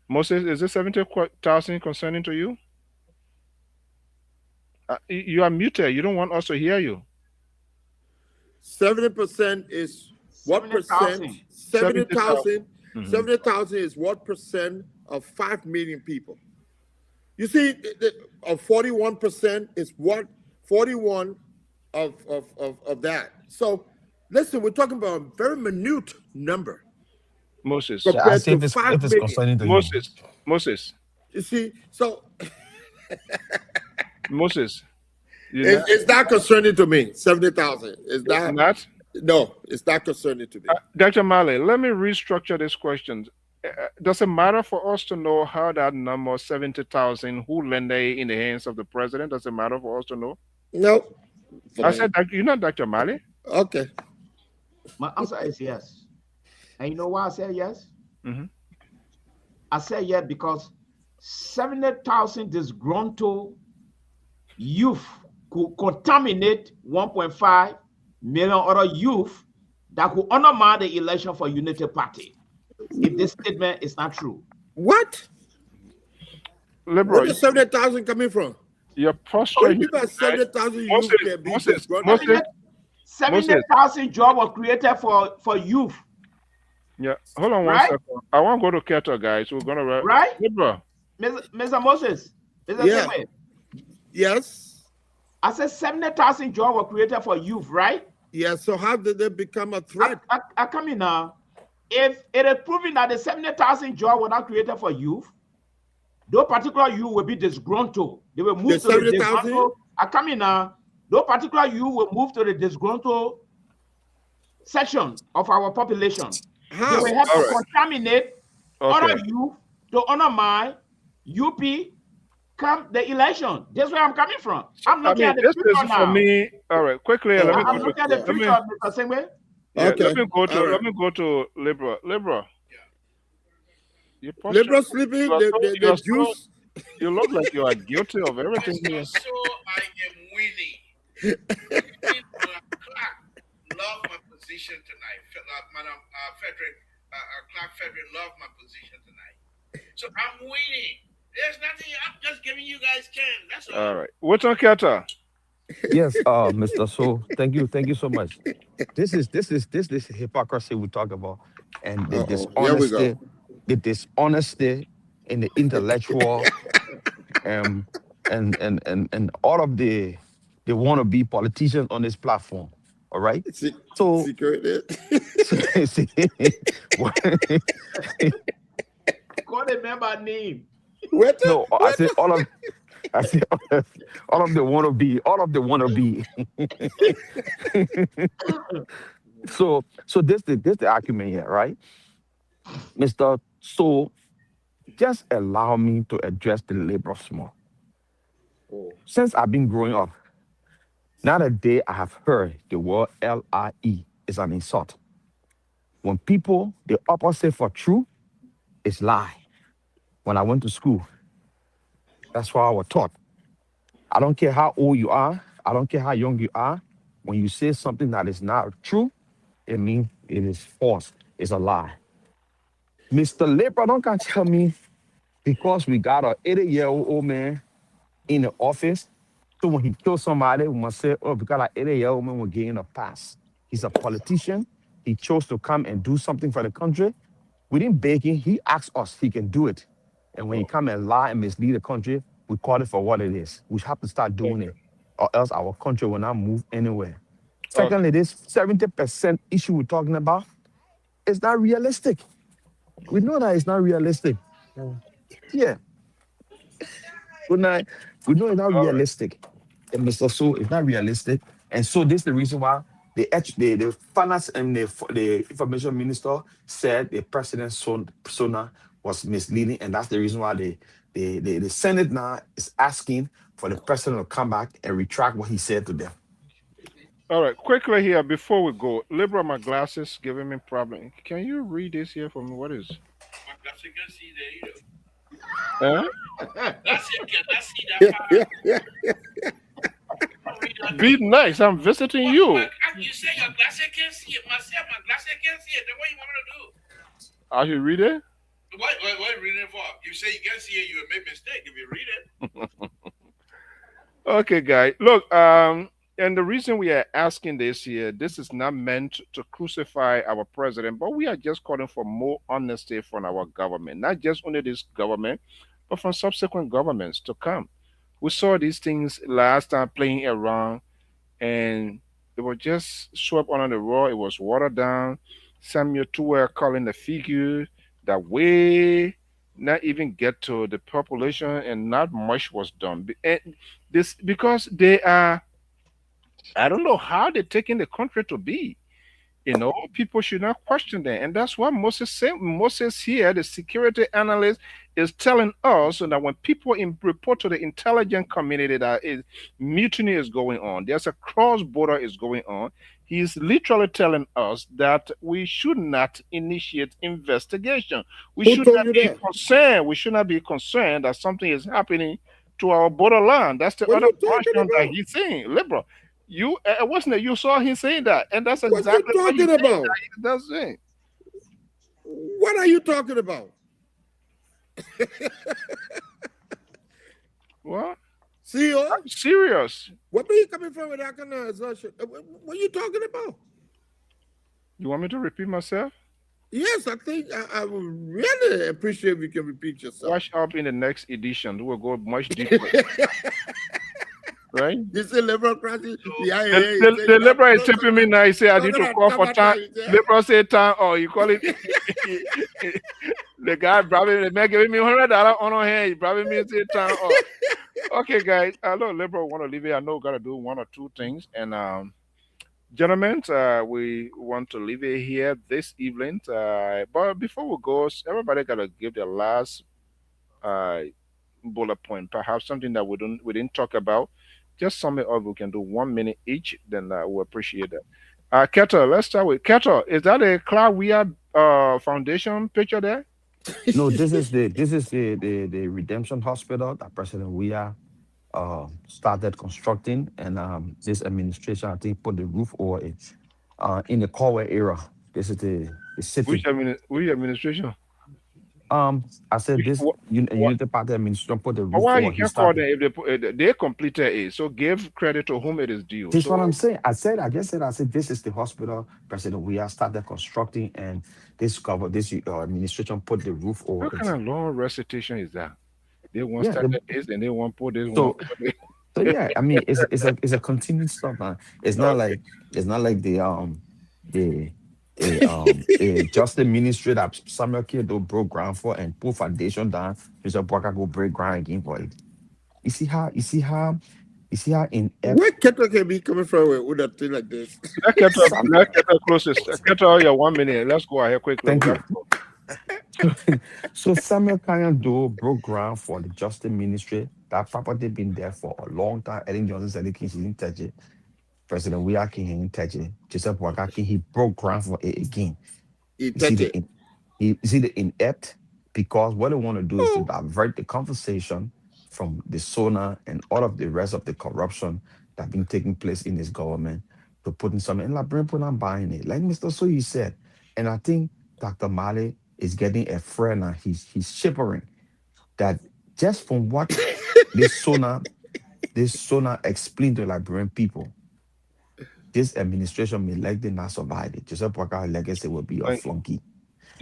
Speaker 2: Moses, is this 70,000 concerning to you? You are muted. You don't want us to hear you.
Speaker 7: 70% is what percent? 70,000. 70,000 is what percent of 5 million people? You see, of 41% is what 41 of that. So listen, we're talking about a very minute number.
Speaker 2: Moses.
Speaker 8: Yeah, I
Speaker 7: compared
Speaker 8: say
Speaker 7: to
Speaker 8: if it's
Speaker 7: 5 million.
Speaker 8: concerning to you.
Speaker 2: Moses.
Speaker 7: You see, so
Speaker 2: Moses.
Speaker 7: it's not concerning to me. 70,000 is
Speaker 2: It's
Speaker 7: not.
Speaker 2: not?
Speaker 7: No, it's not concerning to me.
Speaker 2: Dr. Mali, let me restructure this question. Does it matter for us to know how that number 70,000 who landed in the hands of the president? Does it matter for us to know?
Speaker 7: No.
Speaker 2: I said, you're not Dr. Mali.
Speaker 7: Okay.
Speaker 5: My answer is yes. And you know why I said yes?
Speaker 2: Mhm.
Speaker 5: I said yes because 70,000 disgruntled youth could contaminate 1.5 million other youth that could undermine the election for Unity Party if this statement is not true.
Speaker 7: What?
Speaker 2: Liberal,
Speaker 7: Where is 70,000 coming from?
Speaker 2: your
Speaker 7: What
Speaker 2: posture.
Speaker 7: do you mean by 70,000 youth can be
Speaker 2: Moses,
Speaker 7: disgruntled?
Speaker 5: 70,000 jobs were created for youth.
Speaker 2: Yeah, hold on one
Speaker 5: Right?
Speaker 2: second. I want to go to Keto, guys. We're gonna
Speaker 5: Right?
Speaker 2: Liberal.
Speaker 5: Mr. Moses, Mr.
Speaker 7: Yeah.
Speaker 5: Segway,
Speaker 7: Yes.
Speaker 5: I said 70,000 jobs were created for youth, right?
Speaker 7: Yeah. So how did they become a threat?
Speaker 5: I come in now. If it is proven that the 70,000 jobs were not created for youth, those particular youth will be disgruntled. They will move
Speaker 7: The
Speaker 5: to the
Speaker 7: 70,000?
Speaker 5: disgruntled. I come in now. Those particular youth will move to the disgruntled section of our population. They
Speaker 7: How?
Speaker 5: will have to
Speaker 2: All right.
Speaker 5: contaminate
Speaker 2: Okay.
Speaker 5: other youth to undermine UP come the election. That's where I'm coming from. I'm
Speaker 2: I
Speaker 5: looking
Speaker 2: mean,
Speaker 5: at the
Speaker 2: this
Speaker 5: future
Speaker 2: is
Speaker 5: now.
Speaker 2: for me. All right, quickly. Let me
Speaker 5: I'm
Speaker 2: go to.
Speaker 5: looking at the
Speaker 2: Let me,
Speaker 5: future, Mr. Segway.
Speaker 2: yeah,
Speaker 7: Okay.
Speaker 2: let me go to.
Speaker 7: All right.
Speaker 2: Let me go to Liberal. Liberal. Your posture.
Speaker 7: Liberal sleeping,
Speaker 2: You are so- you
Speaker 7: the
Speaker 2: are so-
Speaker 7: juice.
Speaker 2: You look like you are guilty of everything here.
Speaker 3: So I am winning. Clark, love my position tonight. Madam Frederick, Clark Frederick, love my position tonight. So I'm winning. There's nothing. I'm just giving you guys 10. That's all.
Speaker 2: All right. What's on Keto?
Speaker 8: Yes, Mr. So thank you so much. This is hypocrisy we talk about, and the
Speaker 7: Here we go.
Speaker 8: dishonesty in the intellectual, and all of the wannabe politicians on this platform. All right, so
Speaker 7: Secret.
Speaker 8: see,
Speaker 5: Call the member name.
Speaker 7: What?
Speaker 8: no, I said all of the wannabe. So this the argument here, right, Mr. So just allow me to address the labor small. Since I've been growing up, not a day I have heard the word LIE is an insult. When people, the opposite for true is lie. When I went to school, that's what I was taught. I don't care how old you are. I don't care how young you are. When you say something that is not true, it means it is false. It's a lie. Mr. Labor, don't come tell me because we got an 80-year-old man in the office. So when he kills somebody, we must say, oh, because an 80-year-old man will gain a pass. He's a politician. He chose to come and do something for the country. We didn't beg him. He asked us he can do it. And when he come and lie and mislead the country, we call it for what it is. We have to start doing it. or else our country will not move anywhere.
Speaker 2: Okay.
Speaker 8: Secondly, this 70% issue we're talking about is not realistic. We know that it's not realistic. Yeah, good night. We know it's not
Speaker 2: All right.
Speaker 8: realistic. And Mr. So it's not realistic. And so this is the reason why the finance and the information minister said the president's persona was misleading, and that's the reason why the Senate now is asking for the president to come back and retract what he said to them.
Speaker 2: All right. Quickly here before we go, Libra, my glasses giving me problem. Can you read this here for me? What is?
Speaker 3: My glasses can see there, you know.
Speaker 2: Huh?
Speaker 3: That's it, cannot see that
Speaker 7: Yeah,
Speaker 3: far.
Speaker 7: yeah, yeah.
Speaker 3: Read that.
Speaker 2: Be nice. I'm visiting you.
Speaker 3: You say your glasses can see it. Myself, my glasses can see it. Then what you want me to do?
Speaker 2: I should read it.
Speaker 3: What are you reading it for? You say you can see it, you will make mistake if you read it.
Speaker 2: Okay, guy. Look, and the reason we are asking this here, this is not meant to crucify our president, but we are just calling for more honesty from our government, not just only this government, but from subsequent governments to come. We saw these things last time playing around, and it was just swept under the rug. It was watered down. Samuel Tuer calling the figure that way not even get to the population, and not much was done. And this because they are, I don't know how they're taking the country to be. People should not question them. And that's what Moses said. Moses here, the security analyst, is telling us so that when people report to the intelligence community that mutiny is going on, there's a cross border is going on. He's literally telling us that we should not initiate investigation. We
Speaker 7: Who
Speaker 2: should
Speaker 7: told
Speaker 2: not
Speaker 7: you
Speaker 2: be
Speaker 7: that?
Speaker 2: concerned. We should not be concerned that something is happening to our borderland. That's the
Speaker 7: What
Speaker 2: other
Speaker 7: you talking
Speaker 2: portion that
Speaker 7: about?
Speaker 2: he's saying. Liberal. You wasn't it? You saw him saying that, and that's
Speaker 7: What you
Speaker 2: exactly what he's
Speaker 7: talking
Speaker 2: saying.
Speaker 7: about?
Speaker 2: That's it.
Speaker 7: What are you talking about?
Speaker 2: What?
Speaker 7: CEO,
Speaker 2: I'm serious.
Speaker 7: what are you coming from with that kind of assertion? What are you talking about?
Speaker 2: You want me to repeat myself?
Speaker 7: Yes, I think I would really appreciate if you can repeat yourself.
Speaker 2: Wash up in the next edition. We'll go much deeper, right?
Speaker 7: You say liberal crazy? Yeah, yeah,
Speaker 2: The liberal is tipping me now. He say I need to call for time. Liberal say time, or you call it. The guy bribing the man giving me $100 on her hand. He bribing me say time. Okay, guys. Look, liberal want to leave it. I know we gotta do one or two things, and gentlemen, we want to leave it here this evening. But before we go, everybody gotta give their last uh, bullet point, perhaps something that we didn't talk about. Just sum it up. We can do 1 minute each. Then we'll appreciate that. Keto, let's start with Keto. Is that a Cloud Weir Foundation picture there?
Speaker 8: No, this is the Redemption Hospital that President Weah started constructing, and this administration I think put the roof over it. In the Corway era, this is the city.
Speaker 2: Which administration?
Speaker 8: I said this
Speaker 2: What?
Speaker 8: Unity Party administration put the
Speaker 2: But
Speaker 8: roof
Speaker 2: why you
Speaker 8: over. He
Speaker 2: can't call them
Speaker 8: started.
Speaker 2: if they completed it? So give credit to whom it is due.
Speaker 8: This is what
Speaker 2: So
Speaker 8: I'm saying. I said this is the hospital President Weah started constructing, and this administration put the roof over
Speaker 2: what
Speaker 8: it.
Speaker 2: kind of long recitation is that? They want
Speaker 8: Yeah.
Speaker 2: started this and they want put this one.
Speaker 8: So So yeah, I mean it's a continued stuff, man. It's not like the just the ministry that Samuel Kido broke ground for and put foundation down. Bishop Walker go break ground again for it. You see how in
Speaker 7: Where Keto can be coming from with a thing like this?
Speaker 2: Let's get her closest. Get her your 1 minute. Let's go ahead quickly.
Speaker 8: Thank you. So Samuel Kanyando broke ground for the Justice Ministry. That property been there for a long time. Ellen Johnson said he didn't touch it. President Weah King he didn't touch it. Joseph Wagaki he broke ground for it again.
Speaker 7: He
Speaker 8: You see the inept, because what they want to do is to divert the conversation from the SONA and all of the rest of the corruption that been taking place in this government to putting something in La Brimpo and buying it. Like Mr. Soyi said. And I think Dr. Mali is getting a friend now. He's shivering that just from what this SONA explained to Liberian people, this administration may likely not survive it. Joseph Walker legacy will be a flunky.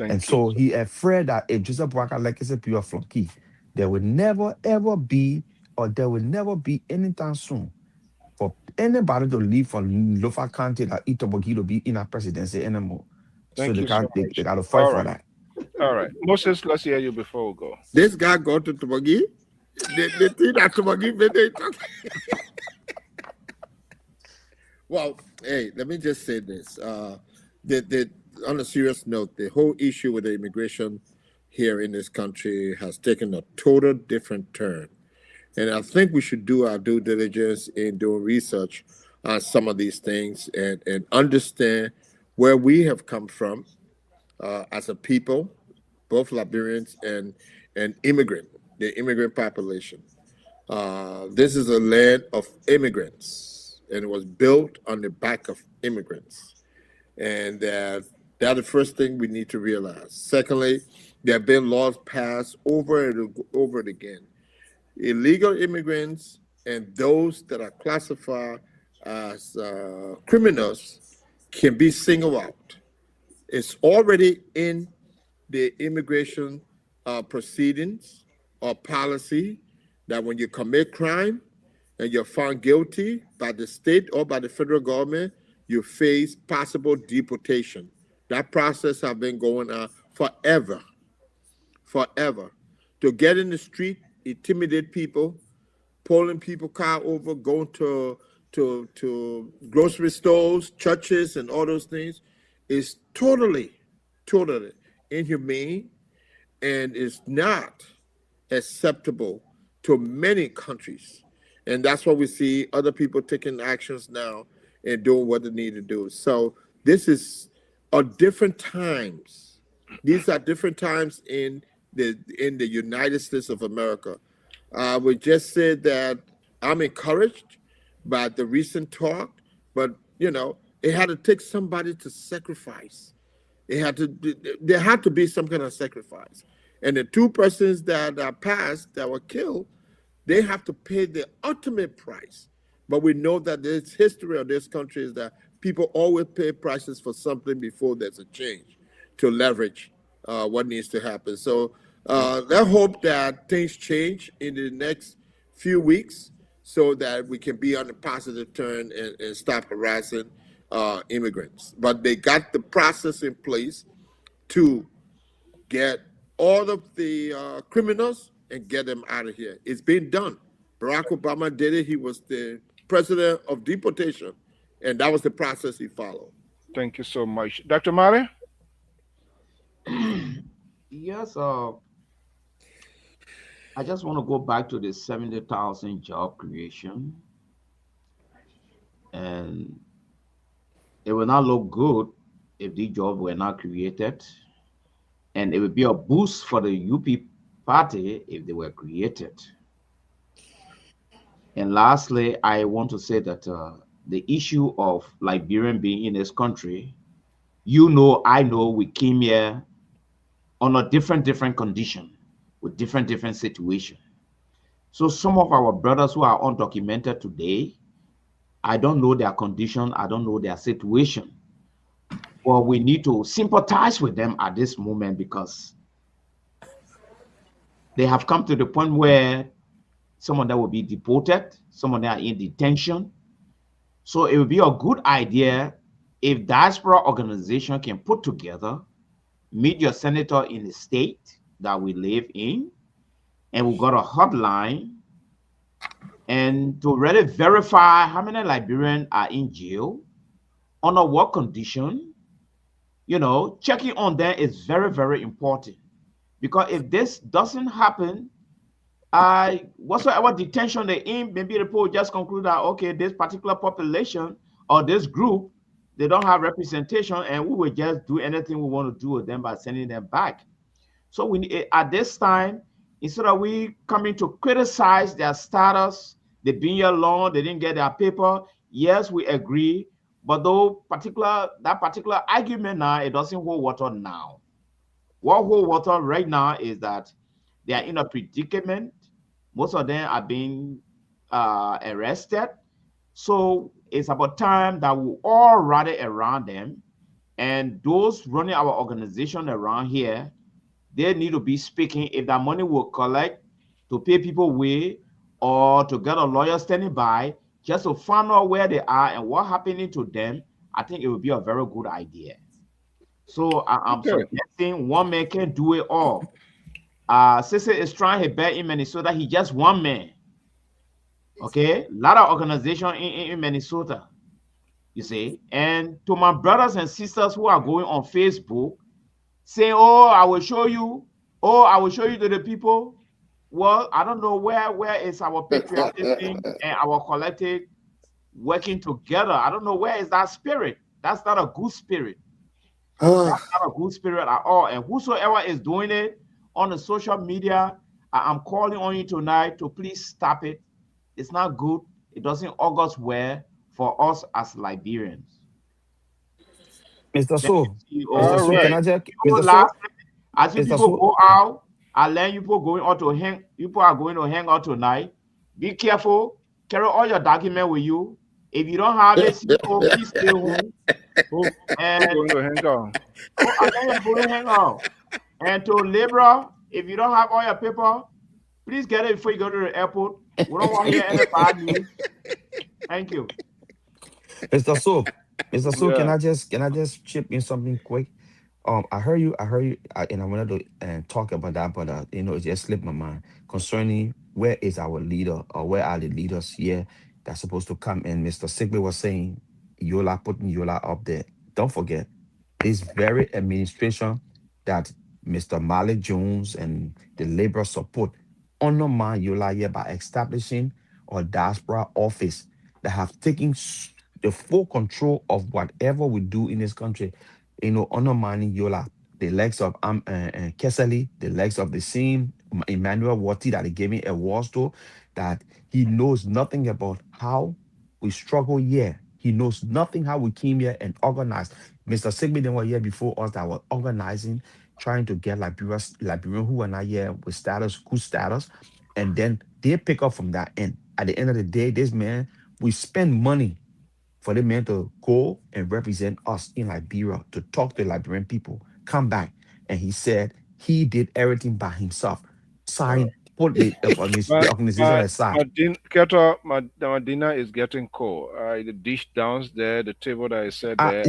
Speaker 8: And so he afraid that if Joseph Walker legacy be a flunky, there will never ever be, or there will never be anytime soon, for anybody to leave from local country like Itobogi to be in a presidency anymore. So
Speaker 2: Thank
Speaker 8: they
Speaker 2: you so
Speaker 8: can't they
Speaker 2: much.
Speaker 8: gotta fight
Speaker 2: All
Speaker 8: for
Speaker 2: right.
Speaker 8: that.
Speaker 2: All right. Moses, let's hear you before we go.
Speaker 7: This guy go to Tumagi. The thing that Tumagi made they talk. Well, hey, let me just say this. The on a serious note, the whole issue with the immigration here in this country has taken a total different turn. And I think we should do our due diligence in doing research on some of these things and understand where we have come from as a people, both Liberians and immigrant, the immigrant population. This is a land of immigrants, and it was built on the back of immigrants. And that's the first thing we need to realize. Secondly, there have been laws passed over and over and again. Illegal immigrants and those that are classified as criminals can be singled out. It's already in the immigration proceedings or policy that when you commit crime and you're found guilty by the state or by the federal government, you face possible deportation. That process has been going on forever, forever. To get in the street, intimidate people, pulling people car over, going to grocery stores, churches, and all those things is totally, totally inhumane and is not acceptable to many countries. And that's why we see other people taking actions now and doing what they need to do. So this is a different times. These are different times in the United States of America. I would just say that I'm encouraged by the recent talk, but it had to take somebody to sacrifice. There had to be some kind of sacrifice. And the two persons that passed that were killed, they have to pay the ultimate price. But we know that this history of this country is that people always pay prices for something before there's a change to leverage what needs to happen. So let's hope that things change in the next few weeks so that we can be on a positive turn and stop harassing immigrants. But they got the process in place to get all of the criminals and get them out of here. It's been done. Barack Obama did it. He was the president of deportation, and that was the process he followed.
Speaker 2: Thank you so much. Dr. Mali?
Speaker 5: Yes, I just want to go back to the 70,000 job creation. And it will not look good if these jobs were not created. And it would be a boost for the UP party if they were created. And lastly, I want to say that the issue of Liberian being in this country, I know we came here on a different condition with different situation. So some of our brothers who are undocumented today, I don't know their condition, I don't know their situation. Well, we need to sympathize with them at this moment because they have come to the point where some of them will be deported, some of them are in detention. So it would be a good idea if diaspora organization can put together, meet your senator in the state that we live in, and we've got a hotline, and to really verify how many Liberians are in jail, under what condition. Checking on them is very important, because if this doesn't happen, whatsoever detention they're in, maybe the people just conclude that, okay, this particular population or this group, they don't have representation, and we will just do anything we want to do with them by sending them back. So we at this time, instead of we coming to criticize their status, they've been here long, they didn't get their paper. Yes, we agree, but that particular argument now, it doesn't hold water now. What holds water right now is that they are in a predicament. Most of them are being arrested. So it's about time that we all rally around them, and those running our organization around here, they need to be speaking. If that money will collect to pay people way or to get a lawyer standing by, just to find out where they are and what happening to them, I think it would be a very good idea. So I'm
Speaker 2: Okay.
Speaker 5: suggesting one man can do it all. Sissy is trying her best in Minnesota. He just one man. Okay, a lot of organization in Minnesota, you see. And to my brothers and sisters who are going on Facebook, saying, "Oh, I will show you. Oh, I will show you to the people." Well, I don't know where is our patriotism and our collective working together. I don't know where is that spirit. That's not a good spirit. That's not a good spirit at all. And whosoever is doing it on the social media, I'm calling on you tonight to please stop it. It's not good. It doesn't august well for us as Liberians.
Speaker 8: Mr.
Speaker 5: Thank
Speaker 8: So,
Speaker 5: you,
Speaker 8: Mr.
Speaker 2: All
Speaker 8: So,
Speaker 5: CEO.
Speaker 8: can
Speaker 2: right.
Speaker 8: I just,
Speaker 5: People
Speaker 8: Mr. So,
Speaker 5: as you
Speaker 8: Mr.
Speaker 5: people
Speaker 8: So,
Speaker 5: go out, I learn you people going out to hang. People are going to hang out tonight. Be careful. Carry all your document with you. If you don't have it, CEO, please stay home.
Speaker 2: Who
Speaker 5: And
Speaker 2: going to hang on?
Speaker 5: oh, I know you're going to hang out. And to Libra, if you don't have all your paper, please get it before you go to the airport. We don't want to hear any bad news. Thank you.
Speaker 8: Mr. So, Mr. So,
Speaker 2: Yeah.
Speaker 8: can I just chip in something quick? I heard you, and I wanted to talk about that, but it just slipped my mind concerning where is our leader or where are the leaders here that's supposed to come in. Mr. Sigby was saying Yola, putting Yola up there. Don't forget this very administration that Mr. Malik Jones and the labor support undermine Yola here by establishing a diaspora office that have taken the full control of whatever we do in this country, undermining Yola, the legs of Kesali, the legs of the same Emmanuel Wati that they gave me awards to, that he knows nothing about how we struggle here. He knows nothing how we came here and organized. Mr. Sigby then were here before us that were organizing, trying to get Liberian who are not here with status, good status, and then they pick up from that end. At the end of the day, this man, we spend money for the man to go and represent us in Liberia, to talk to Liberian people, come back. And he said he did everything by himself. Sign, put the organization aside.
Speaker 2: My dinner is getting cold. The dish downstairs, the table that I said there.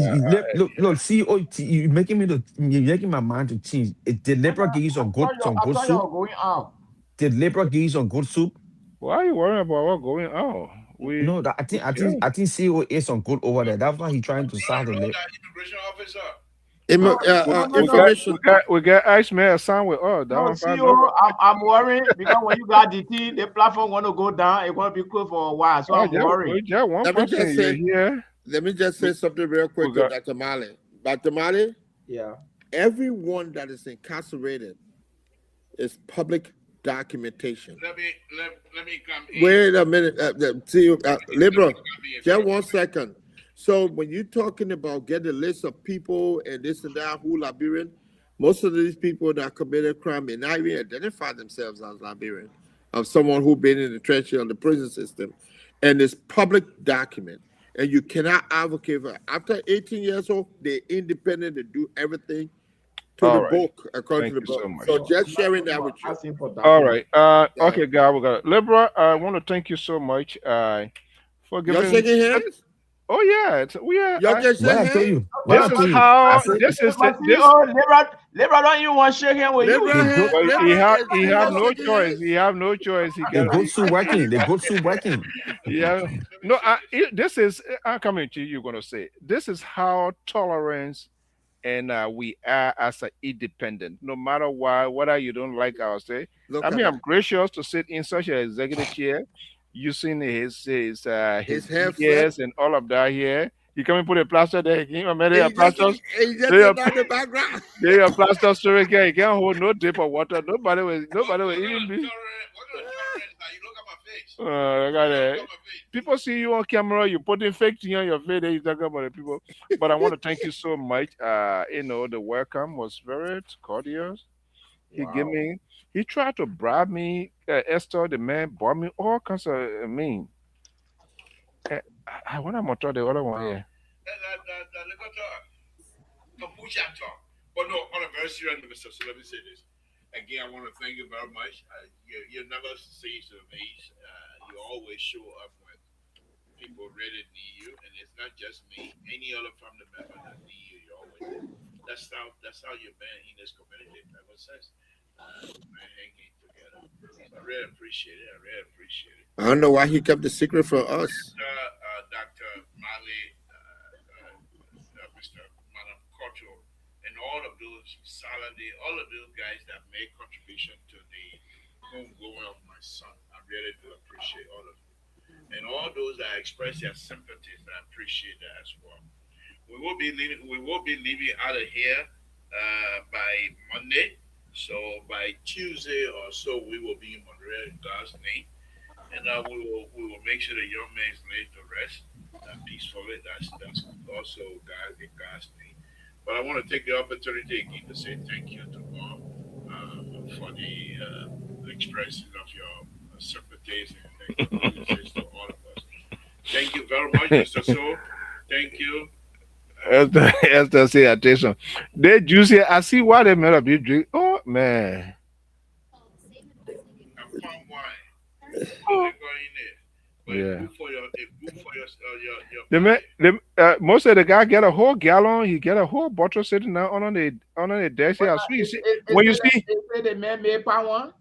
Speaker 8: Look, CEO, you're making my mind to change. Did Libra give you some
Speaker 5: I
Speaker 8: good
Speaker 5: thought you
Speaker 8: soup?
Speaker 5: were going out.
Speaker 8: Did Libra give you some good soup?
Speaker 2: Why are you worrying about what going on?
Speaker 8: No,
Speaker 2: Yeah.
Speaker 8: I think CEO ate some good over there. That's why he's trying to
Speaker 3: Brother,
Speaker 8: sound the
Speaker 3: know
Speaker 8: lip.
Speaker 3: that immigration officer.
Speaker 5: No,
Speaker 2: We,
Speaker 5: no, no,
Speaker 2: we
Speaker 5: no.
Speaker 2: got
Speaker 7: Information.
Speaker 2: we got Iceman assigned with us. That
Speaker 5: No,
Speaker 2: one find
Speaker 5: CEO,
Speaker 2: number.
Speaker 5: I'm worried because when you got the team, the platform going to go down. It's going to be closed for a while. So
Speaker 2: Oh,
Speaker 5: I'm
Speaker 2: yeah,
Speaker 5: worried.
Speaker 2: we got one
Speaker 7: Let me
Speaker 2: person
Speaker 7: just
Speaker 2: you
Speaker 7: say,
Speaker 2: here.
Speaker 7: let me just say
Speaker 2: We,
Speaker 7: something real
Speaker 2: we
Speaker 7: quick to
Speaker 2: got
Speaker 7: Dr. Mali. Dr. Mali,
Speaker 5: Yeah.
Speaker 7: everyone that is incarcerated is public documentation.
Speaker 3: Let me come in.
Speaker 7: Wait a minute, see you, Libra.
Speaker 3: Let me come in,
Speaker 7: Just
Speaker 3: bro.
Speaker 7: 1 second. So when you're talking about get a list of people and this and that who Liberian, most of these people that committed crime may not even identify themselves as Liberian, of someone who been in the trenches of the prison system, and it's public document, and you cannot advocate for. After 18 years old, they're independent to do everything to the
Speaker 2: all right.
Speaker 7: book according
Speaker 2: Thank
Speaker 7: to the
Speaker 2: you
Speaker 7: book.
Speaker 2: so much.
Speaker 7: So
Speaker 5: So
Speaker 7: just
Speaker 5: I'm
Speaker 7: sharing that with you.
Speaker 5: asking for
Speaker 2: All
Speaker 5: document.
Speaker 2: right.
Speaker 7: Yeah.
Speaker 2: Okay, guy, we got it. Libra, I want to thank you so much for
Speaker 7: Y'all
Speaker 2: giving.
Speaker 7: shaking hands?
Speaker 2: Oh yeah, we are.
Speaker 7: Y'all can
Speaker 8: What
Speaker 7: shake
Speaker 8: I tell
Speaker 7: hands?
Speaker 8: you? What
Speaker 2: This
Speaker 8: I
Speaker 2: is
Speaker 8: tell you? I
Speaker 2: how.
Speaker 8: said
Speaker 2: This is
Speaker 5: My
Speaker 2: this.
Speaker 5: CEO, Libra don't even want to shake hand with you.
Speaker 7: Libra
Speaker 8: the
Speaker 5: You
Speaker 8: good
Speaker 7: hand,
Speaker 2: Well,
Speaker 7: Libra is
Speaker 2: he have
Speaker 7: Libra
Speaker 2: no
Speaker 7: shaking
Speaker 2: choice.
Speaker 7: hands?
Speaker 2: He have no choice. He
Speaker 8: the
Speaker 2: got.
Speaker 8: good soup working. The good soup working.
Speaker 2: Yeah. No, this is. I'm coming to you. You're gonna say this is how tolerance and we are as an independent. No matter what, whether you don't like our say. I
Speaker 7: Look at
Speaker 2: mean, I'm
Speaker 7: that.
Speaker 2: gracious to sit in such an executive chair, using his
Speaker 7: His hair flat.
Speaker 2: BS and all of that here. He come and put a plaster there. He came and made
Speaker 7: And
Speaker 2: a plaster.
Speaker 7: he just
Speaker 2: They are
Speaker 7: sit down in the background.
Speaker 2: they are plaster story here. He can't hold no drip of water. Nobody will even be.
Speaker 3: What kind of tolerance that you look at my face?
Speaker 2: Look at
Speaker 3: Look
Speaker 2: that.
Speaker 3: at my face.
Speaker 2: People see you on camera, you putting fake thing on your face, then you talking about the people. But I want to thank you so much. The welcome was very cordial. He gave
Speaker 5: wow.
Speaker 2: me, he tried to bribe me. Esther, the man, bought me all kinds of what am I talking the other one here?
Speaker 3: That little talk. Kombucha talk. But no, on a very serious note, Mr. So let me say this. Again, I want to thank you very much. You never cease to amaze. You always show up with people really need you, and it's not just me. Any other family member that need you, you're always there. That's how you've been in this community ever since. We've been hanging together. So I really appreciate it. I really appreciate it.
Speaker 7: I don't know why he kept the secret from us.
Speaker 3: Dr. Mali, Mr. Madam Koto, and all of those Saturday, all of those guys that made contribution to the homegoing of my son. I really do appreciate all of you. And all those that express their sympathies, I appreciate that as well. We will be leaving out of here by Monday. So by Tuesday or so, we will be in Montreal in God's name, and we will make sure the young man is laid to rest peacefully. That's also God in God's name. But I want to take the opportunity again to say thank you to all for the expression of your sympathies and condolences to all of us. Thank you very much, Mr. So. Thank you.
Speaker 2: Esther say attention. They juicy. I see why they made up you drink. Oh man.
Speaker 3: And palm wine. They go in there. But
Speaker 2: Yeah.
Speaker 3: it's good for your
Speaker 2: The man, most of the guy get a whole gallon. He get a whole bottle sitting down on the desk here. So you see, when you see,
Speaker 5: the man made palm one.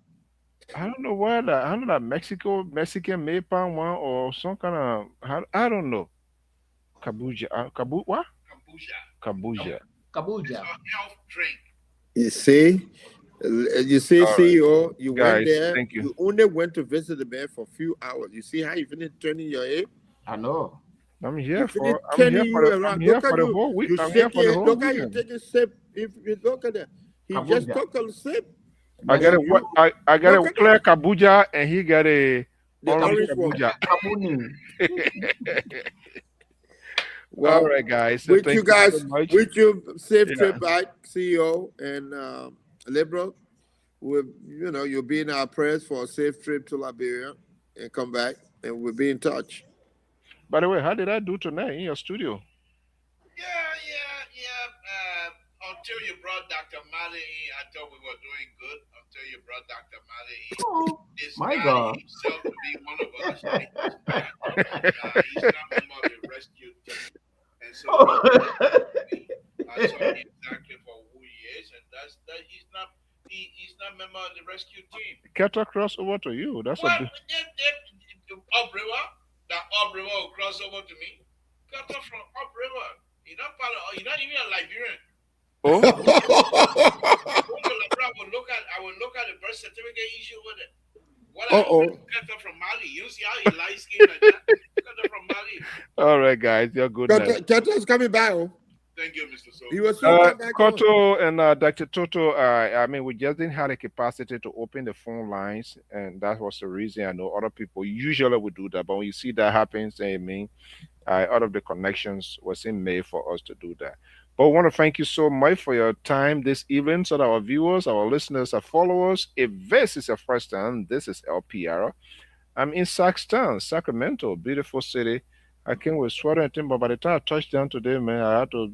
Speaker 2: I don't know where that. I don't know that Mexican made palm one or some kind of. I don't know. Kabuja. What?
Speaker 3: kombucha.
Speaker 2: Kabuja.
Speaker 3: It's
Speaker 5: Kabuja.
Speaker 3: a health drink.
Speaker 7: You see,
Speaker 2: All right,
Speaker 7: CEO, you went
Speaker 2: guys.
Speaker 7: there.
Speaker 2: Thank you.
Speaker 7: You only went to visit the man for a few hours. You see how you finished turning your head.
Speaker 5: I know.
Speaker 2: I'm
Speaker 7: You
Speaker 2: here
Speaker 7: finished
Speaker 2: for. I'm
Speaker 7: turning
Speaker 2: here
Speaker 7: you
Speaker 2: for the. I'm
Speaker 7: around.
Speaker 2: here
Speaker 7: Look at
Speaker 2: for the
Speaker 7: you.
Speaker 2: whole week.
Speaker 7: You
Speaker 2: I'm here for the
Speaker 7: shaking.
Speaker 2: whole
Speaker 7: Look how you
Speaker 2: weekend.
Speaker 7: taking sip. If you look at that, he just
Speaker 5: Kabuja.
Speaker 7: took a sip.
Speaker 2: I got
Speaker 7: And
Speaker 2: a
Speaker 7: you
Speaker 2: I got
Speaker 7: look
Speaker 2: a
Speaker 7: at
Speaker 2: clear Kabuja and he got a
Speaker 7: the
Speaker 2: orange
Speaker 7: orange one.
Speaker 2: Kabuja.
Speaker 5: Kabuni.
Speaker 2: All
Speaker 7: Well,
Speaker 2: right, guys. So
Speaker 7: with
Speaker 2: thank
Speaker 7: you
Speaker 2: you so
Speaker 7: guys,
Speaker 2: much.
Speaker 7: with you, safe
Speaker 2: Yeah.
Speaker 7: trip back, CEO and Liberal. You'll be in our prayers for a safe trip to Liberia and come back, and we'll be in touch.
Speaker 2: By the way, how did I do tonight in your studio?
Speaker 3: Yeah. Until you brought Dr. Mali in, I thought we were doing good. Until you brought Dr. Mali in.
Speaker 5: Oh,
Speaker 3: This
Speaker 5: my
Speaker 3: guy
Speaker 5: God.
Speaker 3: himself to be one of us. He's not a member of the rescue team. And so I saw him exactly for who he is, and that's that he's not a member of the rescue team.
Speaker 2: Kettle cross over to you. That's
Speaker 3: Well,
Speaker 2: a big.
Speaker 3: upriver, that upriver will cross over to me. Cut off from upriver. You're not even a Liberian.
Speaker 2: Oh,
Speaker 3: Go to Liberia, I will look at the birth certificate issue with it. What I cut off from Mali. You see how he light skin like that? Cut off from Mali.
Speaker 2: all right, guys. You're good. Night.
Speaker 7: Kettle's coming back. Oh.
Speaker 3: Thank you, Mr. So.
Speaker 7: He was so come back on.
Speaker 2: Koto and Dr. Toto, I mean, we just didn't have the capacity to open the phone lines, and that was the reason. I know other people usually would do that, but when you see that happens, I mean, out of the connections wasn't made for us to do that. But I want to thank you so much for your time this evening, so that our viewers, our listeners, our followers, if this is your first time, this is LPR. I'm in Saxton, Sacramento, beautiful city. I came with sweater and thing, but by the time I touched down today, man, I had to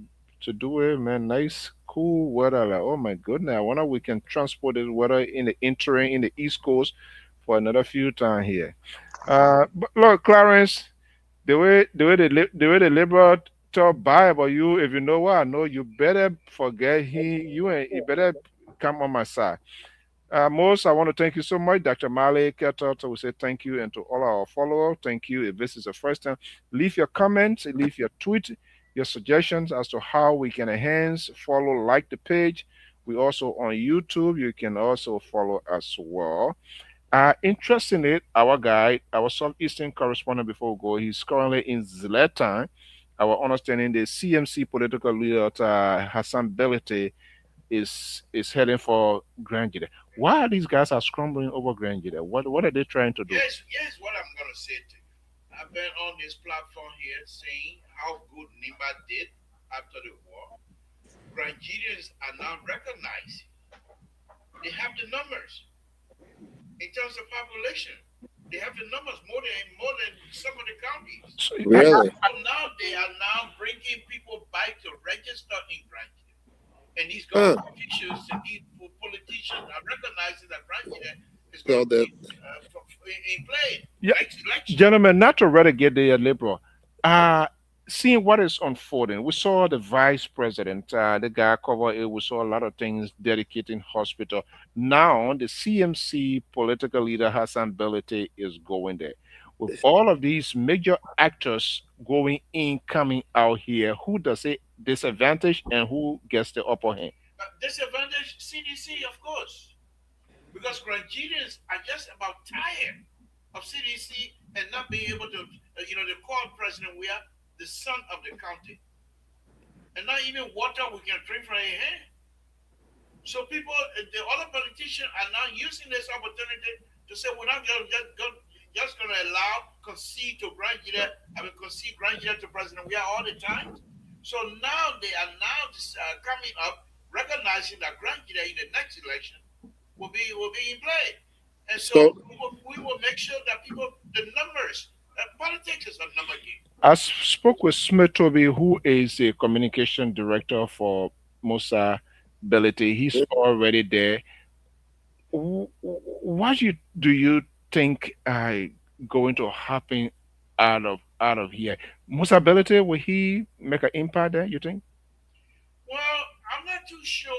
Speaker 2: do it, man. Nice, cool weather. Like, oh my goodness, I wonder we can transport this weather in the interim in the East Coast for another few times here. But look, Clarence, the way the liberal talk bad about you, if you know what I know, you better forget you and you better come on my side. Most, I want to thank you so much, Dr. Mali Keto. We say thank you, and to all our followers, thank you. If this is the first time, leave your comments, leave your tweet, your suggestions as to how we can enhance, follow, like the page. We also on YouTube. You can also follow as well. Interestingly, our guy, our Southeastern correspondent before we go, he's currently in Zlatan. Our understanding the CMC political leader Hassan Belite is heading for Grand Jide. Why are these guys are scrambling over Grand Jide? What are they trying to do?
Speaker 3: Yes, what I'm going to say to you. I've been on this platform here saying how good Nimba did after the war. Nigerians are now recognized. They have the numbers in terms of population. They have the numbers more than some of the counties.
Speaker 7: Really?
Speaker 3: So now they are now bringing people back to register in Grand Jide. And these government officials and these politicians are recognizing that Grand Jide is going to be in play
Speaker 2: Yeah.
Speaker 3: next election.
Speaker 2: Gentlemen, not to relegate the liberal. Uh, Seeing what is unfolding, we saw the vice president, the guy cover it. We saw a lot of things dedicating hospital. Now the CMC political leader Hassan Belete is going there. With all of these major actors going in, coming out here, who does it disadvantage and who gets the upper hand?
Speaker 3: Disadvantage CDC, of course, because Nigerians are just about tired of CDC and not being able to, they call President we are the son of the county, and not even water we can drink from a hand. So people, the other politicians are now using this opportunity to say we're not just going to allow concede to Grand Leader, concede Grand Leader to President we are all the time. So now they are now coming up, recognizing that Grand Leader in the next election will be in play, and so
Speaker 7: So
Speaker 3: we will make sure that people the numbers. Politics is a number game.
Speaker 2: I spoke with Smith Toby, who is a communication director for Musa Belete. He's already there. What do you think going to happen out of here? Musa Belete, will he make an impact there? You think?
Speaker 3: Well, I'm not too sure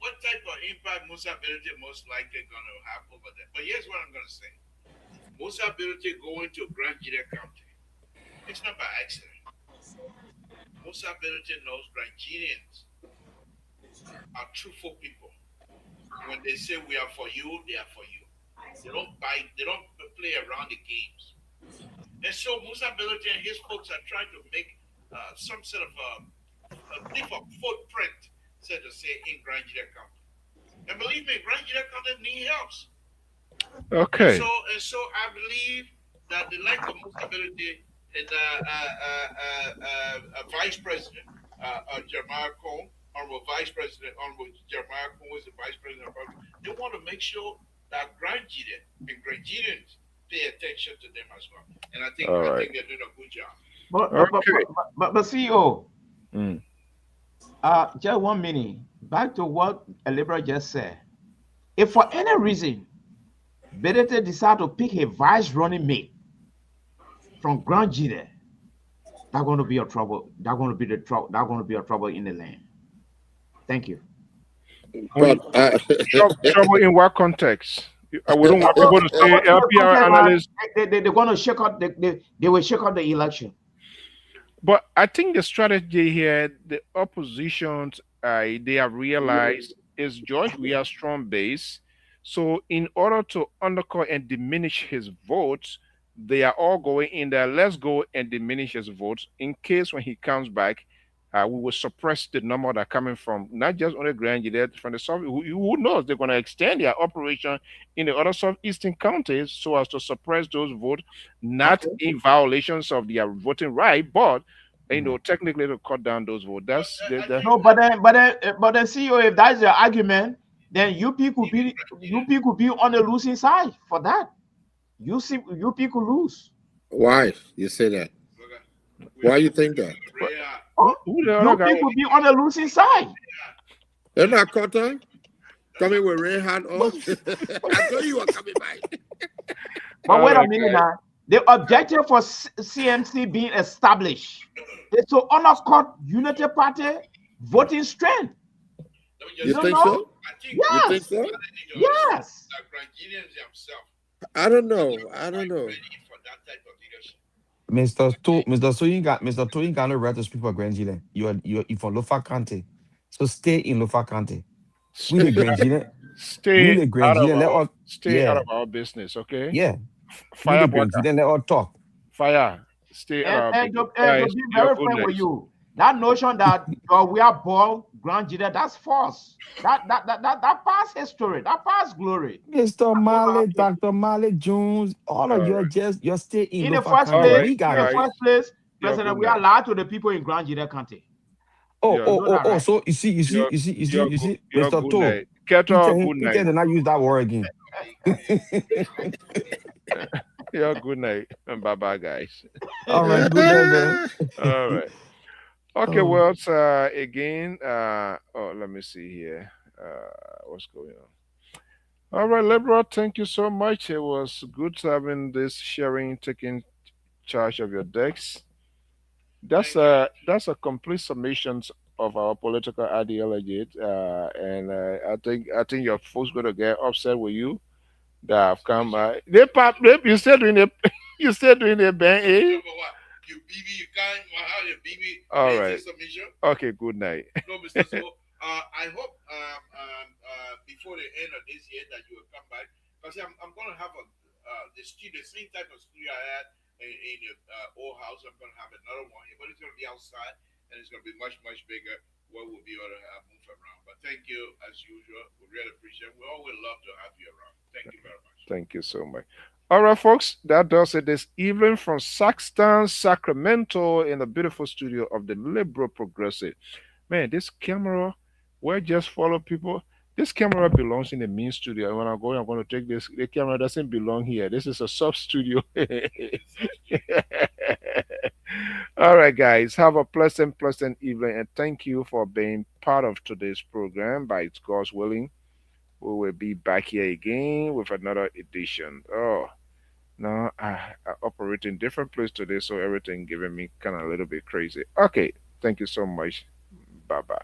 Speaker 3: what type of impact Musa Ability most likely going to have over there. But here's what I'm going to say: Musa Ability going to Grand Gita County. It's not by accident. Musa Ability knows Grangians are truthful people. When they say we are for you, they are for you. They don't bite. They don't play around the games. And so Musa Ability and his folks are trying to make some sort of leave a footprint, so to say, in Grand Gita County. And believe me, Grand Gita County needs help. And
Speaker 2: Okay.
Speaker 3: so, and so I believe that the lack of stability and Vice President Jeremiah Cohn, Honorable Vice President, Honorable Jeremiah Cohn was the Vice President of they want to make sure that Granjita and Granjitans pay attention to them as well. And I think
Speaker 2: All
Speaker 3: I
Speaker 2: right.
Speaker 3: think they're doing a good job.
Speaker 5: But,
Speaker 2: Okay.
Speaker 5: but CEO,
Speaker 2: Mm.
Speaker 5: just 1 minute. Back to what a liberal just said. If for any reason Bedete decide to pick a vice running mate from Grand Gita, that's going to be a trouble. That's going to be the trouble. That's going to be a trouble in the land. Thank you.
Speaker 7: but
Speaker 2: Trouble in what context? We don't want
Speaker 5: Trouble,
Speaker 2: people to say
Speaker 5: trouble in the
Speaker 2: LPR
Speaker 5: context that
Speaker 2: analysts.
Speaker 5: they're going to shake up. They will shake up the election.
Speaker 2: But I think the strategy here, the oppositions, they have realized is George Weah's strong base. So in order to undercut and diminish his votes, they are all going in there. Let's go and diminish his votes in case when he comes back, we will suppress the number that are coming from not just only Grand Gillette, from the south. Who knows? They're going to extend their operation in the other southeastern counties so as to suppress those votes, not
Speaker 5: Okay.
Speaker 2: in violations of their voting right, but
Speaker 5: Mhm.
Speaker 2: technically to cut down those votes.
Speaker 3: But
Speaker 2: That's
Speaker 3: I
Speaker 2: the
Speaker 3: think
Speaker 5: No, but then CEO, if that's your argument, then UP could
Speaker 3: even
Speaker 5: be
Speaker 3: Granjita,
Speaker 5: UP could be on the losing side for that. You see, UP could lose.
Speaker 7: why you say that?
Speaker 3: we
Speaker 7: Why
Speaker 3: are
Speaker 7: you think that?
Speaker 2: but
Speaker 3: very hard.
Speaker 5: Huh?
Speaker 2: who the other
Speaker 5: UP
Speaker 2: guy?
Speaker 5: could be on the losing side.
Speaker 7: They're not Cotton coming with red hat on. I told you were coming by.
Speaker 5: But wait a
Speaker 2: Other
Speaker 5: minute
Speaker 2: guy.
Speaker 5: now. The objective for CMC being established is to undercut Unity Party voting strength.
Speaker 3: Let me
Speaker 7: You
Speaker 5: You
Speaker 3: just
Speaker 5: don't
Speaker 3: say,
Speaker 7: think
Speaker 5: know?
Speaker 7: so?
Speaker 3: I think
Speaker 7: You think
Speaker 5: Yes.
Speaker 7: so?
Speaker 3: strategy also
Speaker 5: Yes.
Speaker 3: that Granjitans themselves
Speaker 7: I don't know.
Speaker 3: are
Speaker 7: I don't
Speaker 3: quite
Speaker 7: know.
Speaker 3: ready for that type of leadership.
Speaker 8: Mr. So you got no right to speak for Grand Gila. You from Lofa County. So stay in Lofa County. We the
Speaker 2: Stay
Speaker 8: Grand Gila. We
Speaker 2: stay
Speaker 8: the Grand
Speaker 2: out of
Speaker 8: Gila. Let
Speaker 2: our
Speaker 8: us
Speaker 2: stay out
Speaker 8: yeah,
Speaker 2: of our business, okay?
Speaker 8: yeah. We
Speaker 2: Fire
Speaker 8: the Grand
Speaker 2: brother,
Speaker 8: Gila. Let us talk.
Speaker 2: fire. Stay out of
Speaker 5: And
Speaker 2: our
Speaker 5: and
Speaker 2: business,
Speaker 5: to, and to
Speaker 2: guys.
Speaker 5: be
Speaker 2: Your
Speaker 5: very frank with
Speaker 2: goodness.
Speaker 5: you, that notion that we are born Grand Jida, that's false. That past history, that past glory.
Speaker 8: Mr.
Speaker 5: That's not
Speaker 8: Marley,
Speaker 5: happening.
Speaker 8: Dr. Marley Jones, all of
Speaker 2: All
Speaker 8: you are
Speaker 2: right,
Speaker 8: just you stay in
Speaker 5: In the
Speaker 8: Lofa
Speaker 5: first
Speaker 8: County.
Speaker 2: all
Speaker 5: place,
Speaker 2: right,
Speaker 8: We
Speaker 5: in
Speaker 8: got
Speaker 5: the
Speaker 8: it.
Speaker 2: guys.
Speaker 5: first place,
Speaker 2: Your
Speaker 5: President,
Speaker 2: good
Speaker 5: we are
Speaker 2: night.
Speaker 5: lied to the people in Grand Jida County.
Speaker 8: Oh,
Speaker 5: You
Speaker 2: Your
Speaker 8: oh,
Speaker 5: know
Speaker 8: oh,
Speaker 5: that,
Speaker 8: oh.
Speaker 5: right?
Speaker 8: So
Speaker 2: your
Speaker 8: Mr.
Speaker 2: good
Speaker 8: Toe,
Speaker 2: night. Kettle, good
Speaker 8: Peter
Speaker 2: night.
Speaker 8: did not use that word again.
Speaker 2: Your good night. And bye bye, guys.
Speaker 8: All right, good day, man.
Speaker 2: All right. Okay,
Speaker 8: Oh.
Speaker 2: well, again, let me see here. What's going on? All right, Lebron, thank you so much. It was good having this sharing, taking charge of your decks.
Speaker 3: Thank you.
Speaker 2: That's a complete summation of our political ideology, and I think your folks gonna get upset with you that have come. You still doing it? You still doing it, Ben? Eh?
Speaker 3: Submission for what? You BB, you can't have your BB
Speaker 2: All
Speaker 3: raise
Speaker 2: right.
Speaker 3: his submission.
Speaker 2: Okay. Good night.
Speaker 3: No, Mr. So, I hope before the end of this year that you will come back because I'm going to have the studio, the same type of studio I had in the old house. I'm going to have another one here, but it's going to be outside and it's going to be much, much bigger where we'll be able to move around. But thank you as usual. We really appreciate it. We always love to have you around. Thank you very much.
Speaker 2: Thank you so much. All right, folks, that does it this evening from Saxton, Sacramento, in the beautiful studio of the Liberal Progressive. Man, this camera, where just follow people. This camera belongs in the main studio. When I'm going to take this. The camera doesn't belong here. This is a sub studio. All right, guys, have a pleasant evening, and thank you for being part of today's program. By God's willing, we will be back here again with another edition. Oh, no, I operate in different place today, so everything giving me kind of a little bit crazy. Okay, thank you so much. Bye bye.